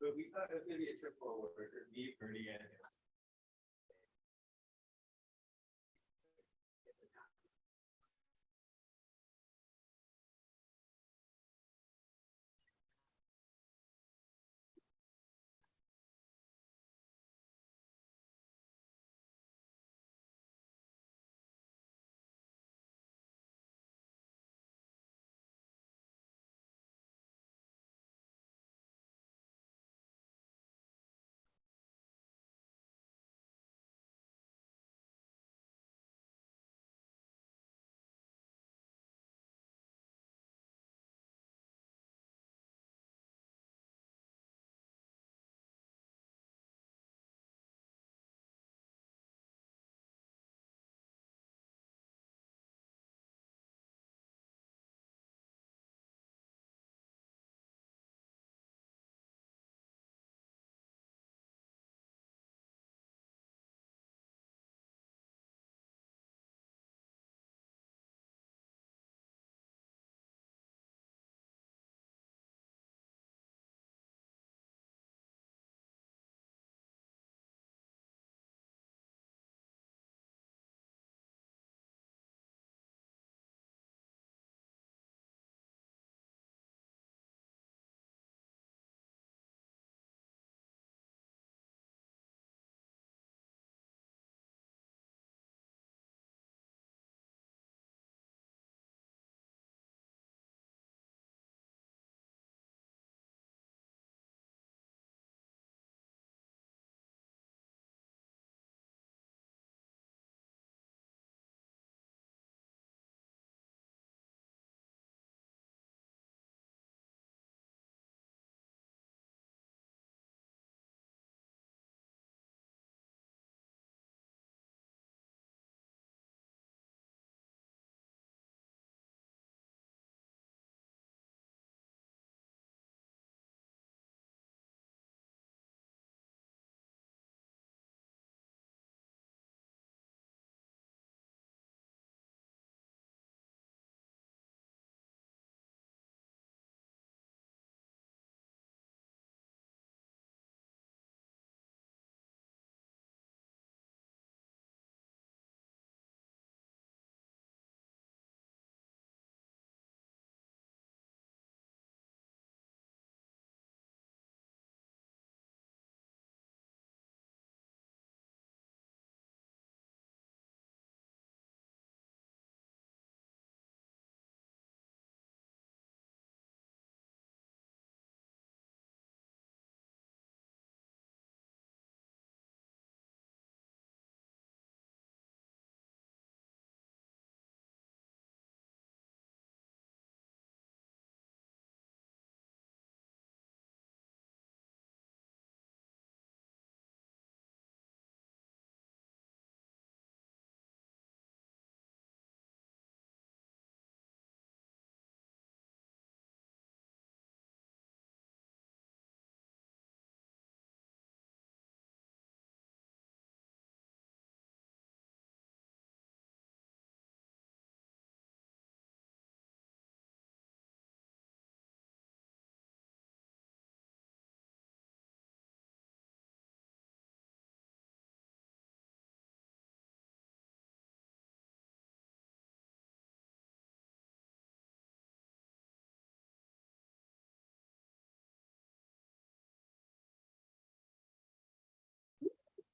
But we thought it was gonna be a trip forward for me, Bernie, and.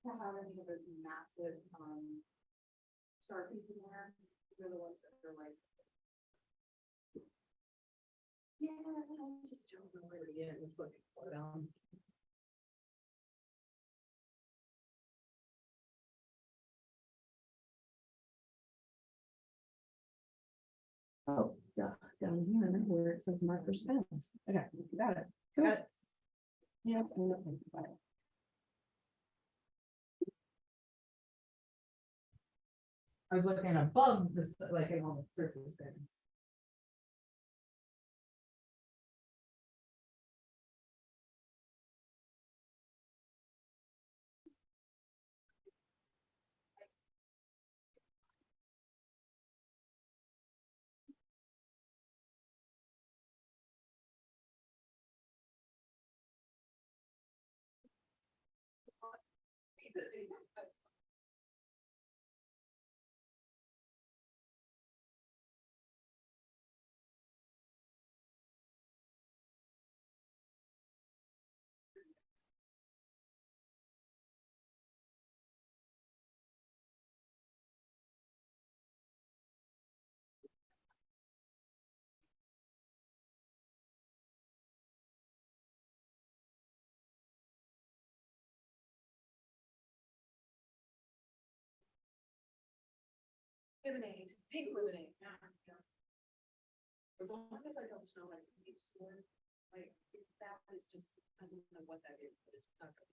To have any of those massive, Sharpies in there, they're the ones that are like. Yeah, I just don't know where to get, it's looking for them. Oh, down here, where it says marker spins. Okay, got it. Got it. Yeah. I was looking above this, like on the surface there. Lemonade, pink lemonade. As long as I don't smell like peach store, like that is just, I don't know what that is, but it's not good.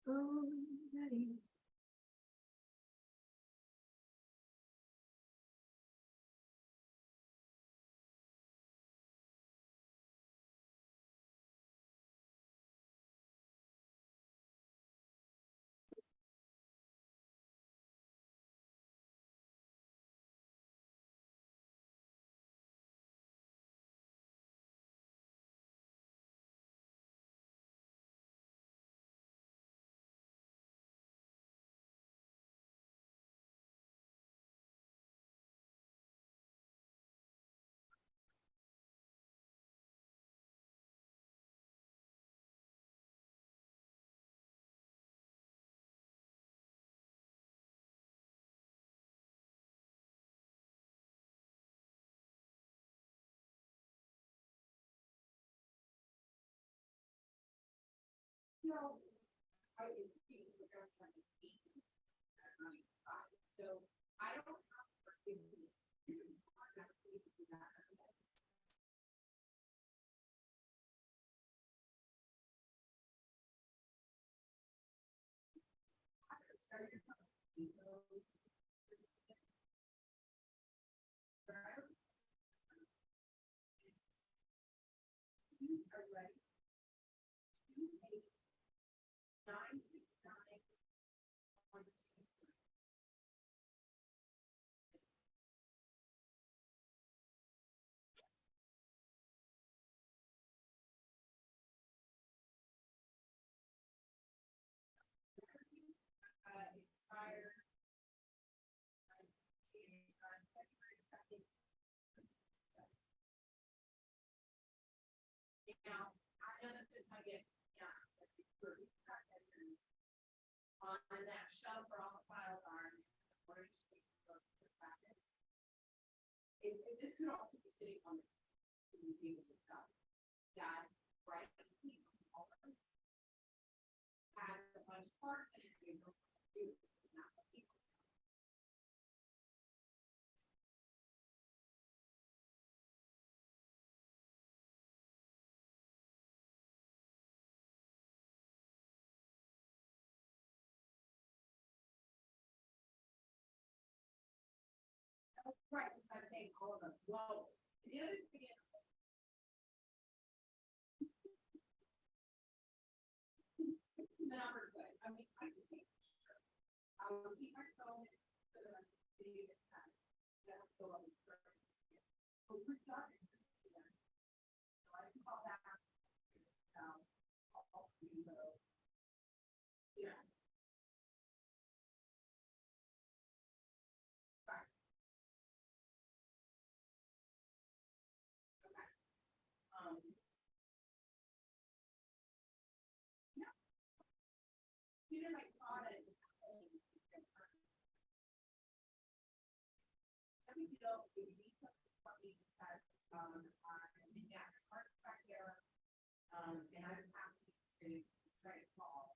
Alrighty. Right, I think all of them. Well, the other thing is. Number good. I mean, I can take. I will keep my phone. So that I can see it. That's the one. But we're starting. So I can call that. Yeah. And I'm happy to try to call.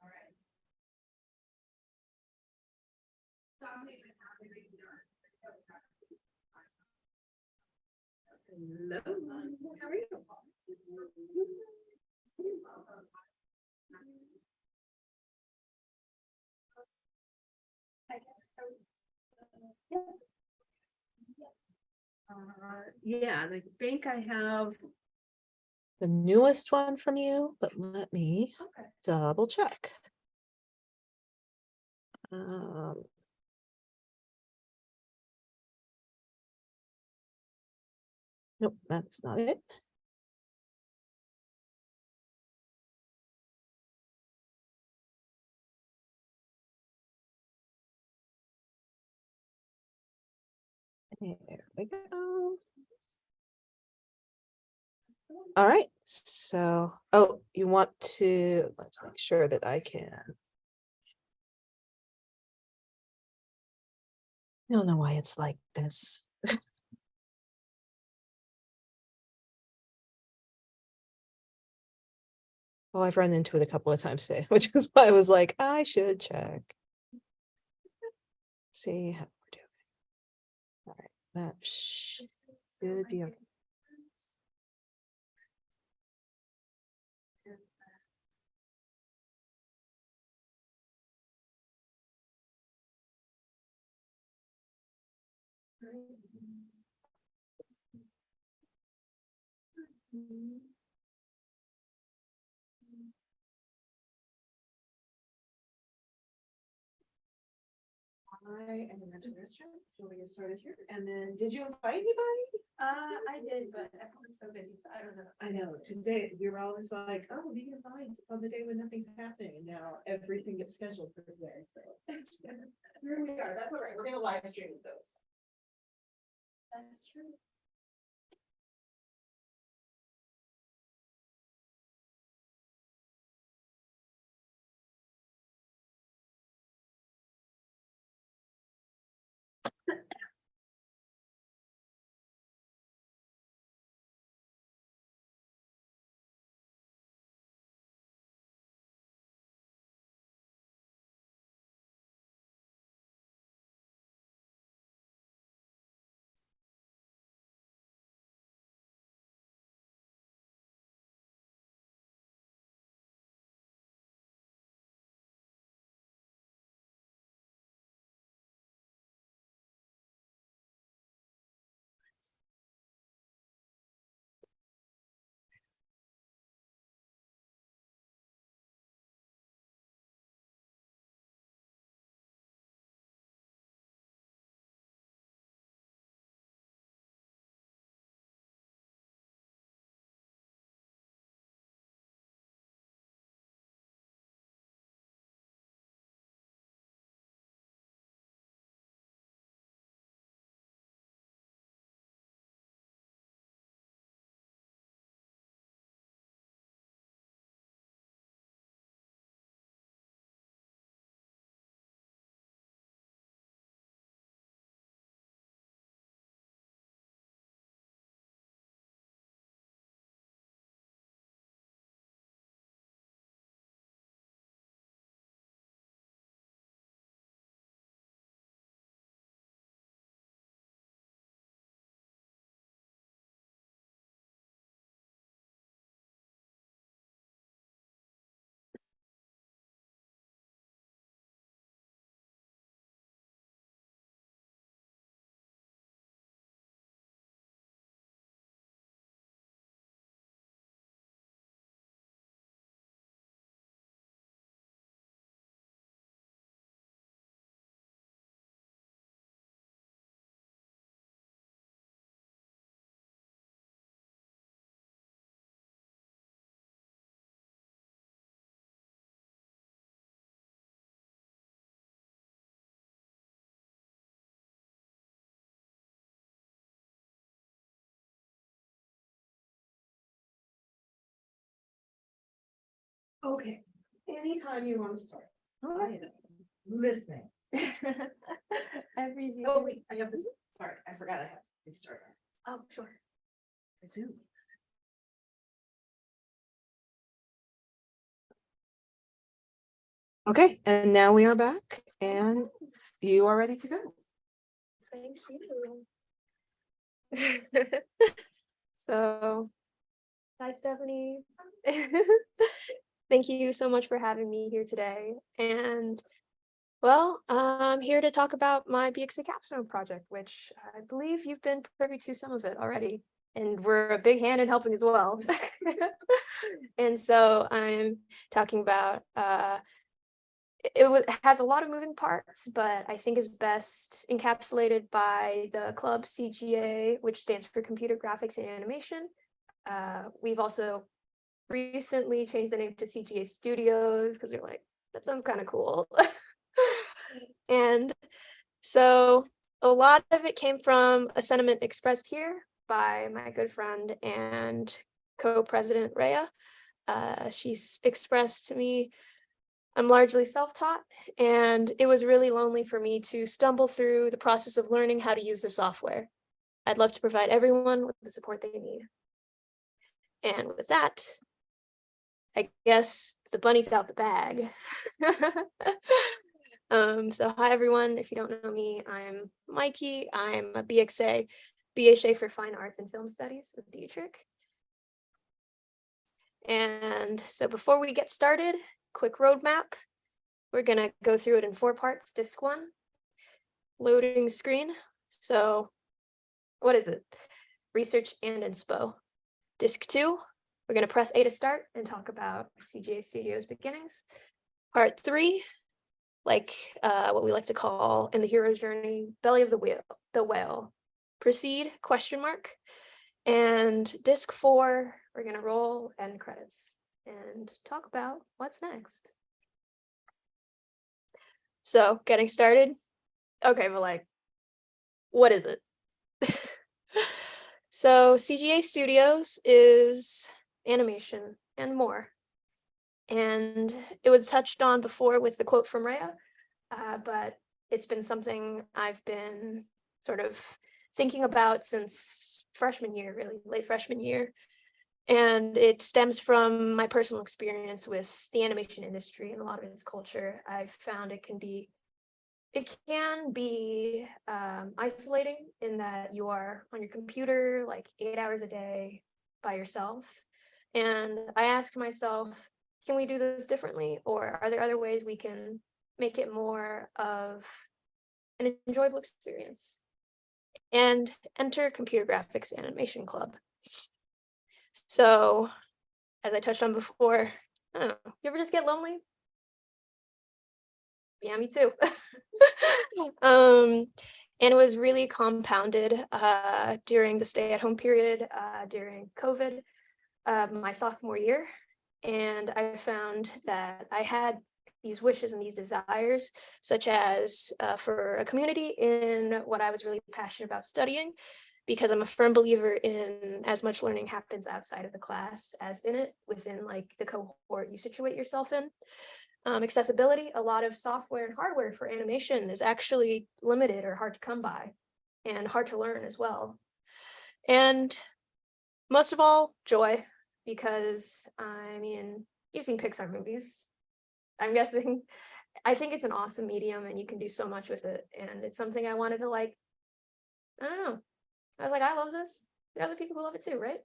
All right. Hello, how are you? I guess so. Yeah, and I think I have the newest one from you, but let me Okay. double check. Um, nope, that's not it. There we go. All right, so, oh, you want to, let's make sure that I can. I don't know why it's like this. Well, I've run into it a couple of times today, which is why I was like, I should check. See how we're doing. All right, that should be okay. I am going to restaurant. Shall we get started here? And then, did you invite anybody? I did, but everyone's so busy, so I don't know. I know today you're always like, oh, we can find it's on the day when nothing's happening, and now everything gets scheduled for today. So here we are. That's all right. We're gonna live stream those. That's true. Okay, anytime you want to start. I am listening. Every year. Oh, wait, I have this. Sorry, I forgot I have to restart. Oh, sure. Resume. Okay, and now we are back and you are ready to go. Thank you. So, hi, Stephanie. Thank you so much for having me here today. And well, I'm here to talk about my BXA Capstone project, which I believe you've been privy to some of it already. And we're a big hand in helping as well. And so I'm talking about it has a lot of moving parts, but I think is best encapsulated by the club CGA, which stands for Computer Graphics and Animation. We've also recently changed the name to CGA Studios because we're like, that sounds kind of cool. And so A lot of it came from a sentiment expressed here by my good friend and co-president Rhea. She's expressed to me, I'm largely self-taught, and it was really lonely for me to stumble through the process of learning how to use the software. I'd love to provide everyone with the support they need. And with that, I guess the bunny's out the bag. So hi everyone, if you don't know me, I'm Mikey. I'm a BXA, BHA for Fine Arts and Film Studies with Dietrich. And so before we get started, quick roadmap. We're gonna go through it in 4 parts. Disc 1, loading screen. So what is it? Research and inspo. Disc 2, we're gonna press A to start and talk about CGA Studios beginnings. Part 3, like what we like to call in the hero's journey, belly of the whale. Proceed, question mark. And disc 4, we're gonna roll end credits and talk about what's next. So getting started. Okay, but like, what is it? So CGA Studios is animation and more. And it was touched on before with the quote from Rhea, but it's been something I've been sort of thinking about since freshman year, really late freshman year. And it stems from my personal experience with the animation industry and a lot of its culture. I've found it can be isolating in that you are on your computer like 8 hours a day by yourself. And I ask myself, can we do this differently? Or are there other ways we can make it more of an enjoyable experience? And enter Computer Graphics Animation Club. So, as I touched on before, I don't know, you ever just get lonely? Yeah, me too. And it was really compounded during the stay-at-home period during COVID, my sophomore year. And I found that I had these wishes and these desires, such as for a community in what I was really passionate about studying, because I'm a firm believer in as much learning happens outside of the class as in it, within like the cohort you situate yourself in. Accessibility, a lot of software and hardware for animation is actually limited or hard to come by and hard to learn as well. And most of all, joy, because I mean, you've seen Pixar movies, I'm guessing. I think it's an awesome medium and you can do so much with it. And it's something I wanted to like, I don't know. I was like, I love this. There are other people who love it too, right?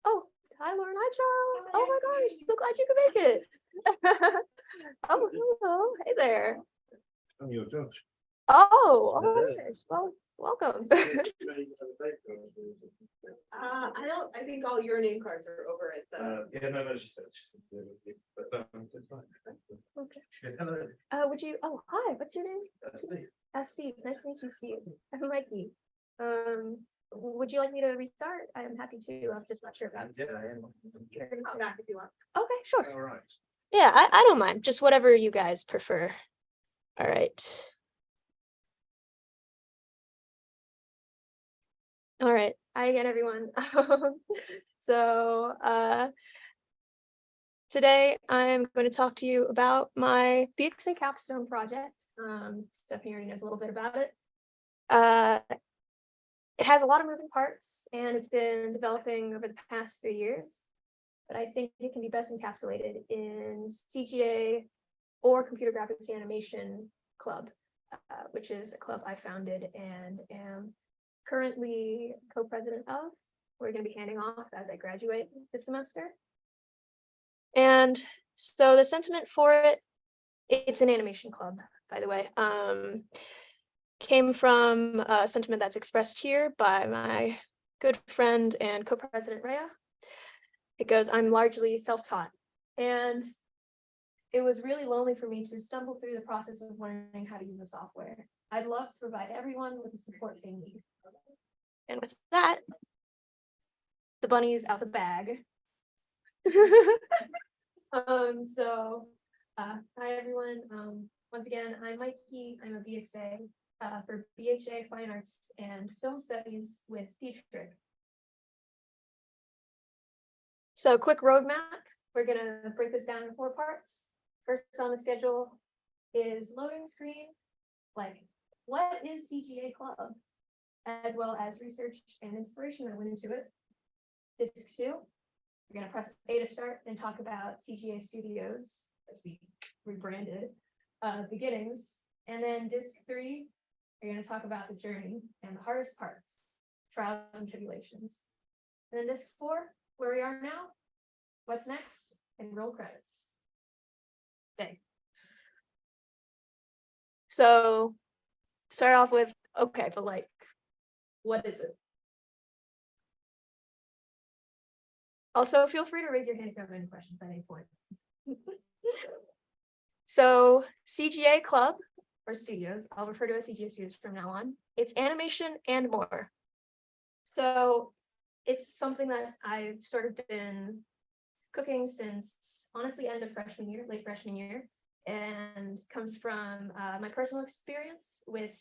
Oh, hi Lauren, hi Charles. Oh my gosh, so glad you could make it. Oh, hello. Hey there. I'm your judge. Oh my gosh. Well, welcome. I think all your name cards are over at the. Yeah, no, she said, but, it's fine. Okay. Yeah, hello. Would you, oh, hi, what's your name? Steve. Steve, nice to meet you, Steve. I'm Mikey. Would you like me to restart? I'm happy to. I'm just not sure about. Yeah, I am. Come back if you want. Okay, sure. All right. Yeah, I don't mind. Just whatever you guys prefer. All right. All right. Hi again, everyone. So today I'm going to talk to you about my BXA Capstone project. Stephanie already knows a little bit about it. It has a lot of moving parts and it's been developing over the past 3 years, but I think it can be best encapsulated in CGA or Computer Graphics Animation Club, which is a club I founded and am currently co-president of. We're going to be handing off as I graduate this semester. And so the sentiment for it, it's an animation club, by the way, came from a sentiment that's expressed here by my good friend and co-president Rhea. It goes, I'm largely self-taught. And it was really lonely for me to stumble through the process of learning how to use the software. I'd love to provide everyone with the support they need. And with that, the bunny's out the bag. Hi everyone. Once again, I'm Mikey. I'm a BXA, for BHA Fine Arts and Film Studies with Dietrich. So quick roadmap, we're gonna break this down in 4 parts. First on the schedule is loading screen, like what is CGA Club, as well as research and inspiration that went into it. Disc 2, we're gonna press A to start and talk about CGA Studios, as we rebranded, beginnings. And then disc 3, we're gonna talk about the journey and the hardest parts, trials and tribulations. And then disc 4, where we are now, what's next, and roll credits. Okay. So start off with, okay, but like, what is it? Also, feel free to raise your hand if you have any questions at any point. So CGA Club or Studios, I'll refer to as CGA Studios from now on. It's animation and more. So it's something that I've sort of been cooking since honestly end of freshman year, late freshman year, and comes from my personal experience with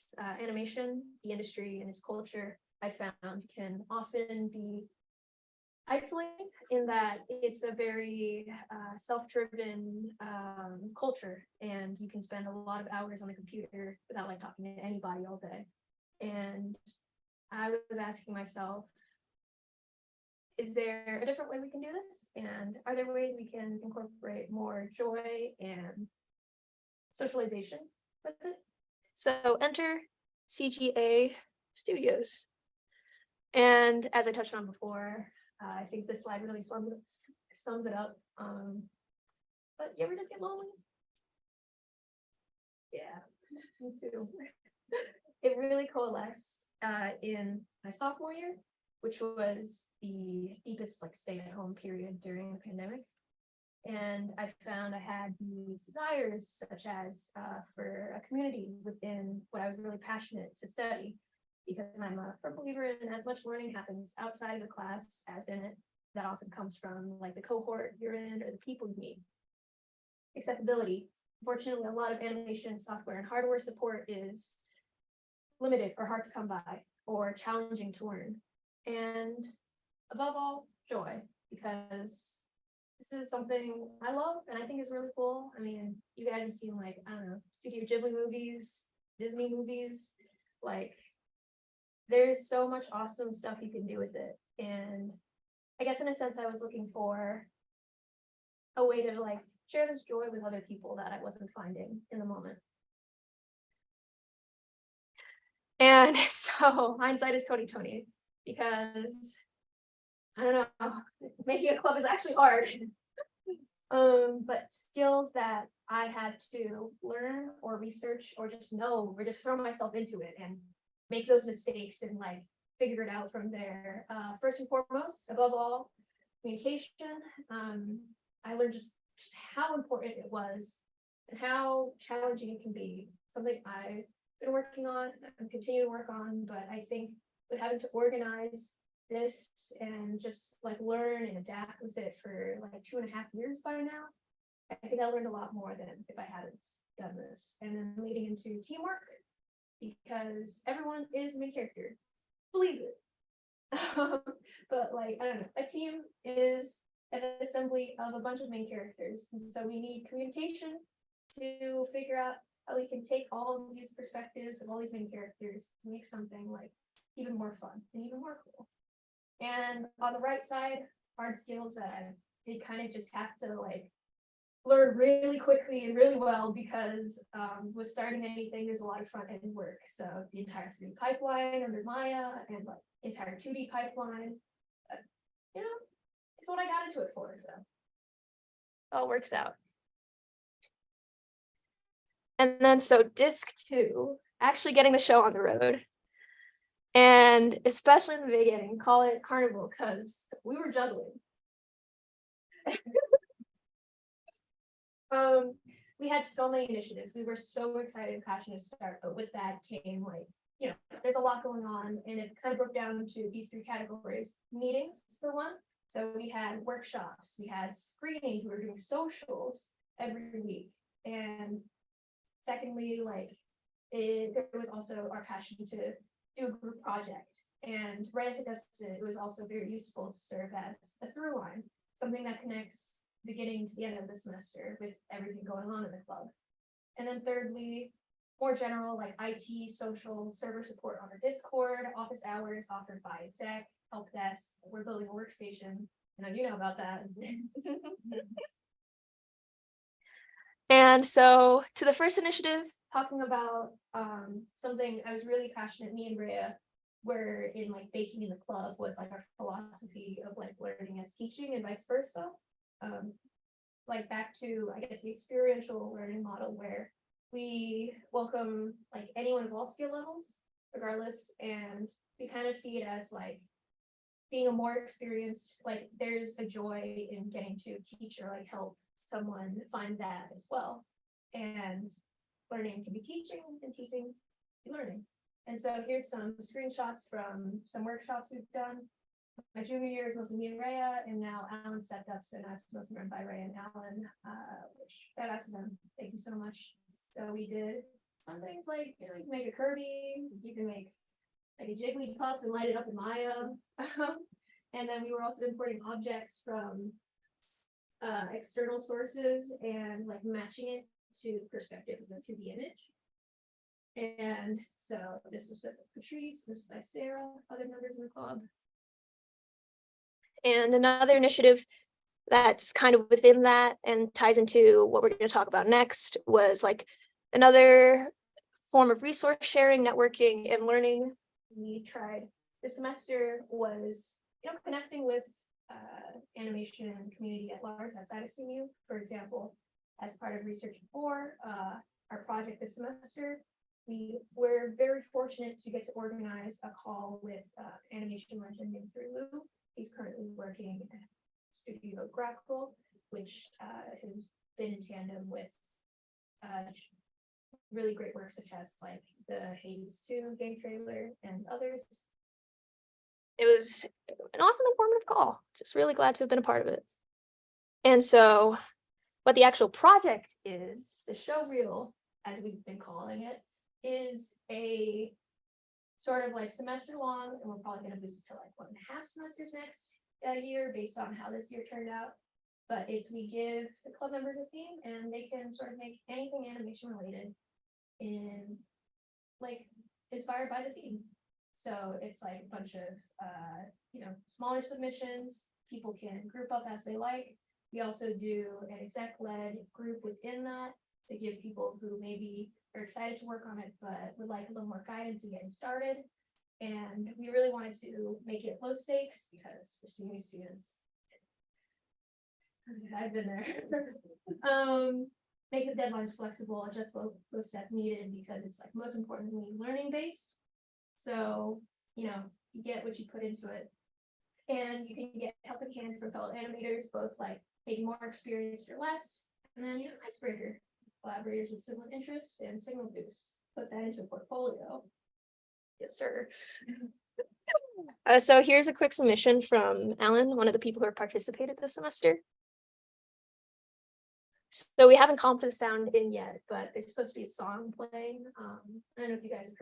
animation, the industry and its culture. I found can often be isolating in that it's a very self-driven culture, and you can spend a lot of hours on the computer without like talking to anybody all day. And I was asking myself, is there a different way we can do this? And are there ways we can incorporate more joy and socialization with it? So enter CGA Studios. And as I touched on before, I think this slide really sums it up. But you ever just get lonely? Yeah, me too. It really coalesced in my sophomore year, which was the deepest like stay-at-home period during the pandemic. And I found I had these desires, such as for a community within what I was really passionate to study, because I'm a firm believer in as much learning happens outside of the class as in it. That often comes from like the cohort you're in or the people you meet. Accessibility. Fortunately, a lot of animation software and hardware support is limited or hard to come by or challenging to learn. And above all, joy, because this is something I love and I think is really cool. I mean, you guys have seen like, I don't know, Studio Ghibli movies, Disney movies, like there's so much awesome stuff you can do with it. And I guess in a sense, I was looking for a way to like share this joy with other people that I wasn't finding in the moment. And so hindsight is 2020, because I don't know, making a club is actually hard. But skills that I had to learn or research or just know or just throw myself into it and make those mistakes and like figure it out from there. First and foremost, above all, communication. I learned just how important it was and how challenging it can be. Something I've been working on and continue to work on, but I think with having to organize this and just like learn and adapt with it for like 2.5 years by now, I think I learned a lot more than if I hadn't done this. And then leading into teamwork, because everyone is the main character, believe it. But like, I don't know, a team is an assembly of a bunch of main characters, and so we need communication to figure out how we can take all of these perspectives of all these main characters to make something like even more fun and even more cool. And on the right side, hard skills that I did kind of just have to like learn really quickly and really well, because with starting anything, there's a lot of front end work. So the entire 3D pipeline under Maya and like entire 2D pipeline, you know, it's what I got into it for. So all works out. And then so disc 2, actually getting the show on the road. And especially in the beginning, call it Carnival, because we were juggling. We had so many initiatives. We were so excited and passionate to start, but with that came like, you know, there's a lot going on, and it kind of broke down to these 3 categories. Meetings for one. So we had workshops, we had screenings, we were doing socials every week. And secondly, like there was also our passion to do a group project. And Rhea suggested it was also very useful to serve as a through line, something that connects beginning to the end of the semester with everything going on in the club. And then thirdly, more general, like IT, social, server support on our Discord, office hours offered by exec, help desk. We're building a workstation. I know you know about that. And so to the first initiative, talking about something I was really passionate, me and Rhea were in like baking in the club was like our philosophy of like learning as teaching and vice versa. Like back to, I guess, the experiential learning model where we welcome like anyone of all skill levels, regardless, and we kind of see it as like being a more experienced, like there's a joy in getting to teach or like help someone find that as well. And learning can be teaching and teaching be learning. And so here's some screenshots from some workshops we've done. My junior year is mostly me and Rhea, and now Alan stepped up, so now it's mostly run by Rhea and Alan, which shout out to them. Thank you so much. So we did fun things like, you know, you can make a Kirby, you can make like a Jigglypuff and light it up in Maya. And then we were also importing objects from external sources and like matching it to the perspective of the 2D image. And so this is with Patrice, this is by Sarah, other members of the club. And another initiative that's kind of within that and ties into what we're going to talk about next was like another form of resource sharing, networking, and learning we tried this semester was, you know, connecting with animation community at large outside of CMU. For example, as part of Research 4, our project this semester, we were very fortunate to get to organize a call with animation legend named Lou. He's currently working at Studio Grackle, which has been in tandem with really great work such as like the Hades 2 game trailer and others. It was an awesome informative call. Just really glad to have been a part of it. And so what the actual project is, the show reel, as we've been calling it, is a sort of like semester long, and we're probably going to boost it to like 1.5 semesters next year based on how this year turned out. But it's we give the club members a theme and they can sort of make anything animation related in like inspired by the theme. So it's like a bunch of you know, smaller submissions. People can group up as they like. We also do an exec-led group within that to give people who maybe are excited to work on it but would like a little more guidance in getting started. And we really wanted to make it low stakes because for CMU students, I've been there. Make the deadlines flexible, adjust posts as needed because it's like most importantly learning based. So, you know, you get what you put into it. And you can get helping hands from fellow animators, both like maybe more experienced or less. And then, you know, icebreaker, collaborators with similar interests and signal boosts. Put that into a portfolio. Yes, sir. So here's a quick submission from Alan, one of the people who have participated this semester. So we haven't comped the sound in yet, but there's supposed to be a song playing. I don't know if you guys have heard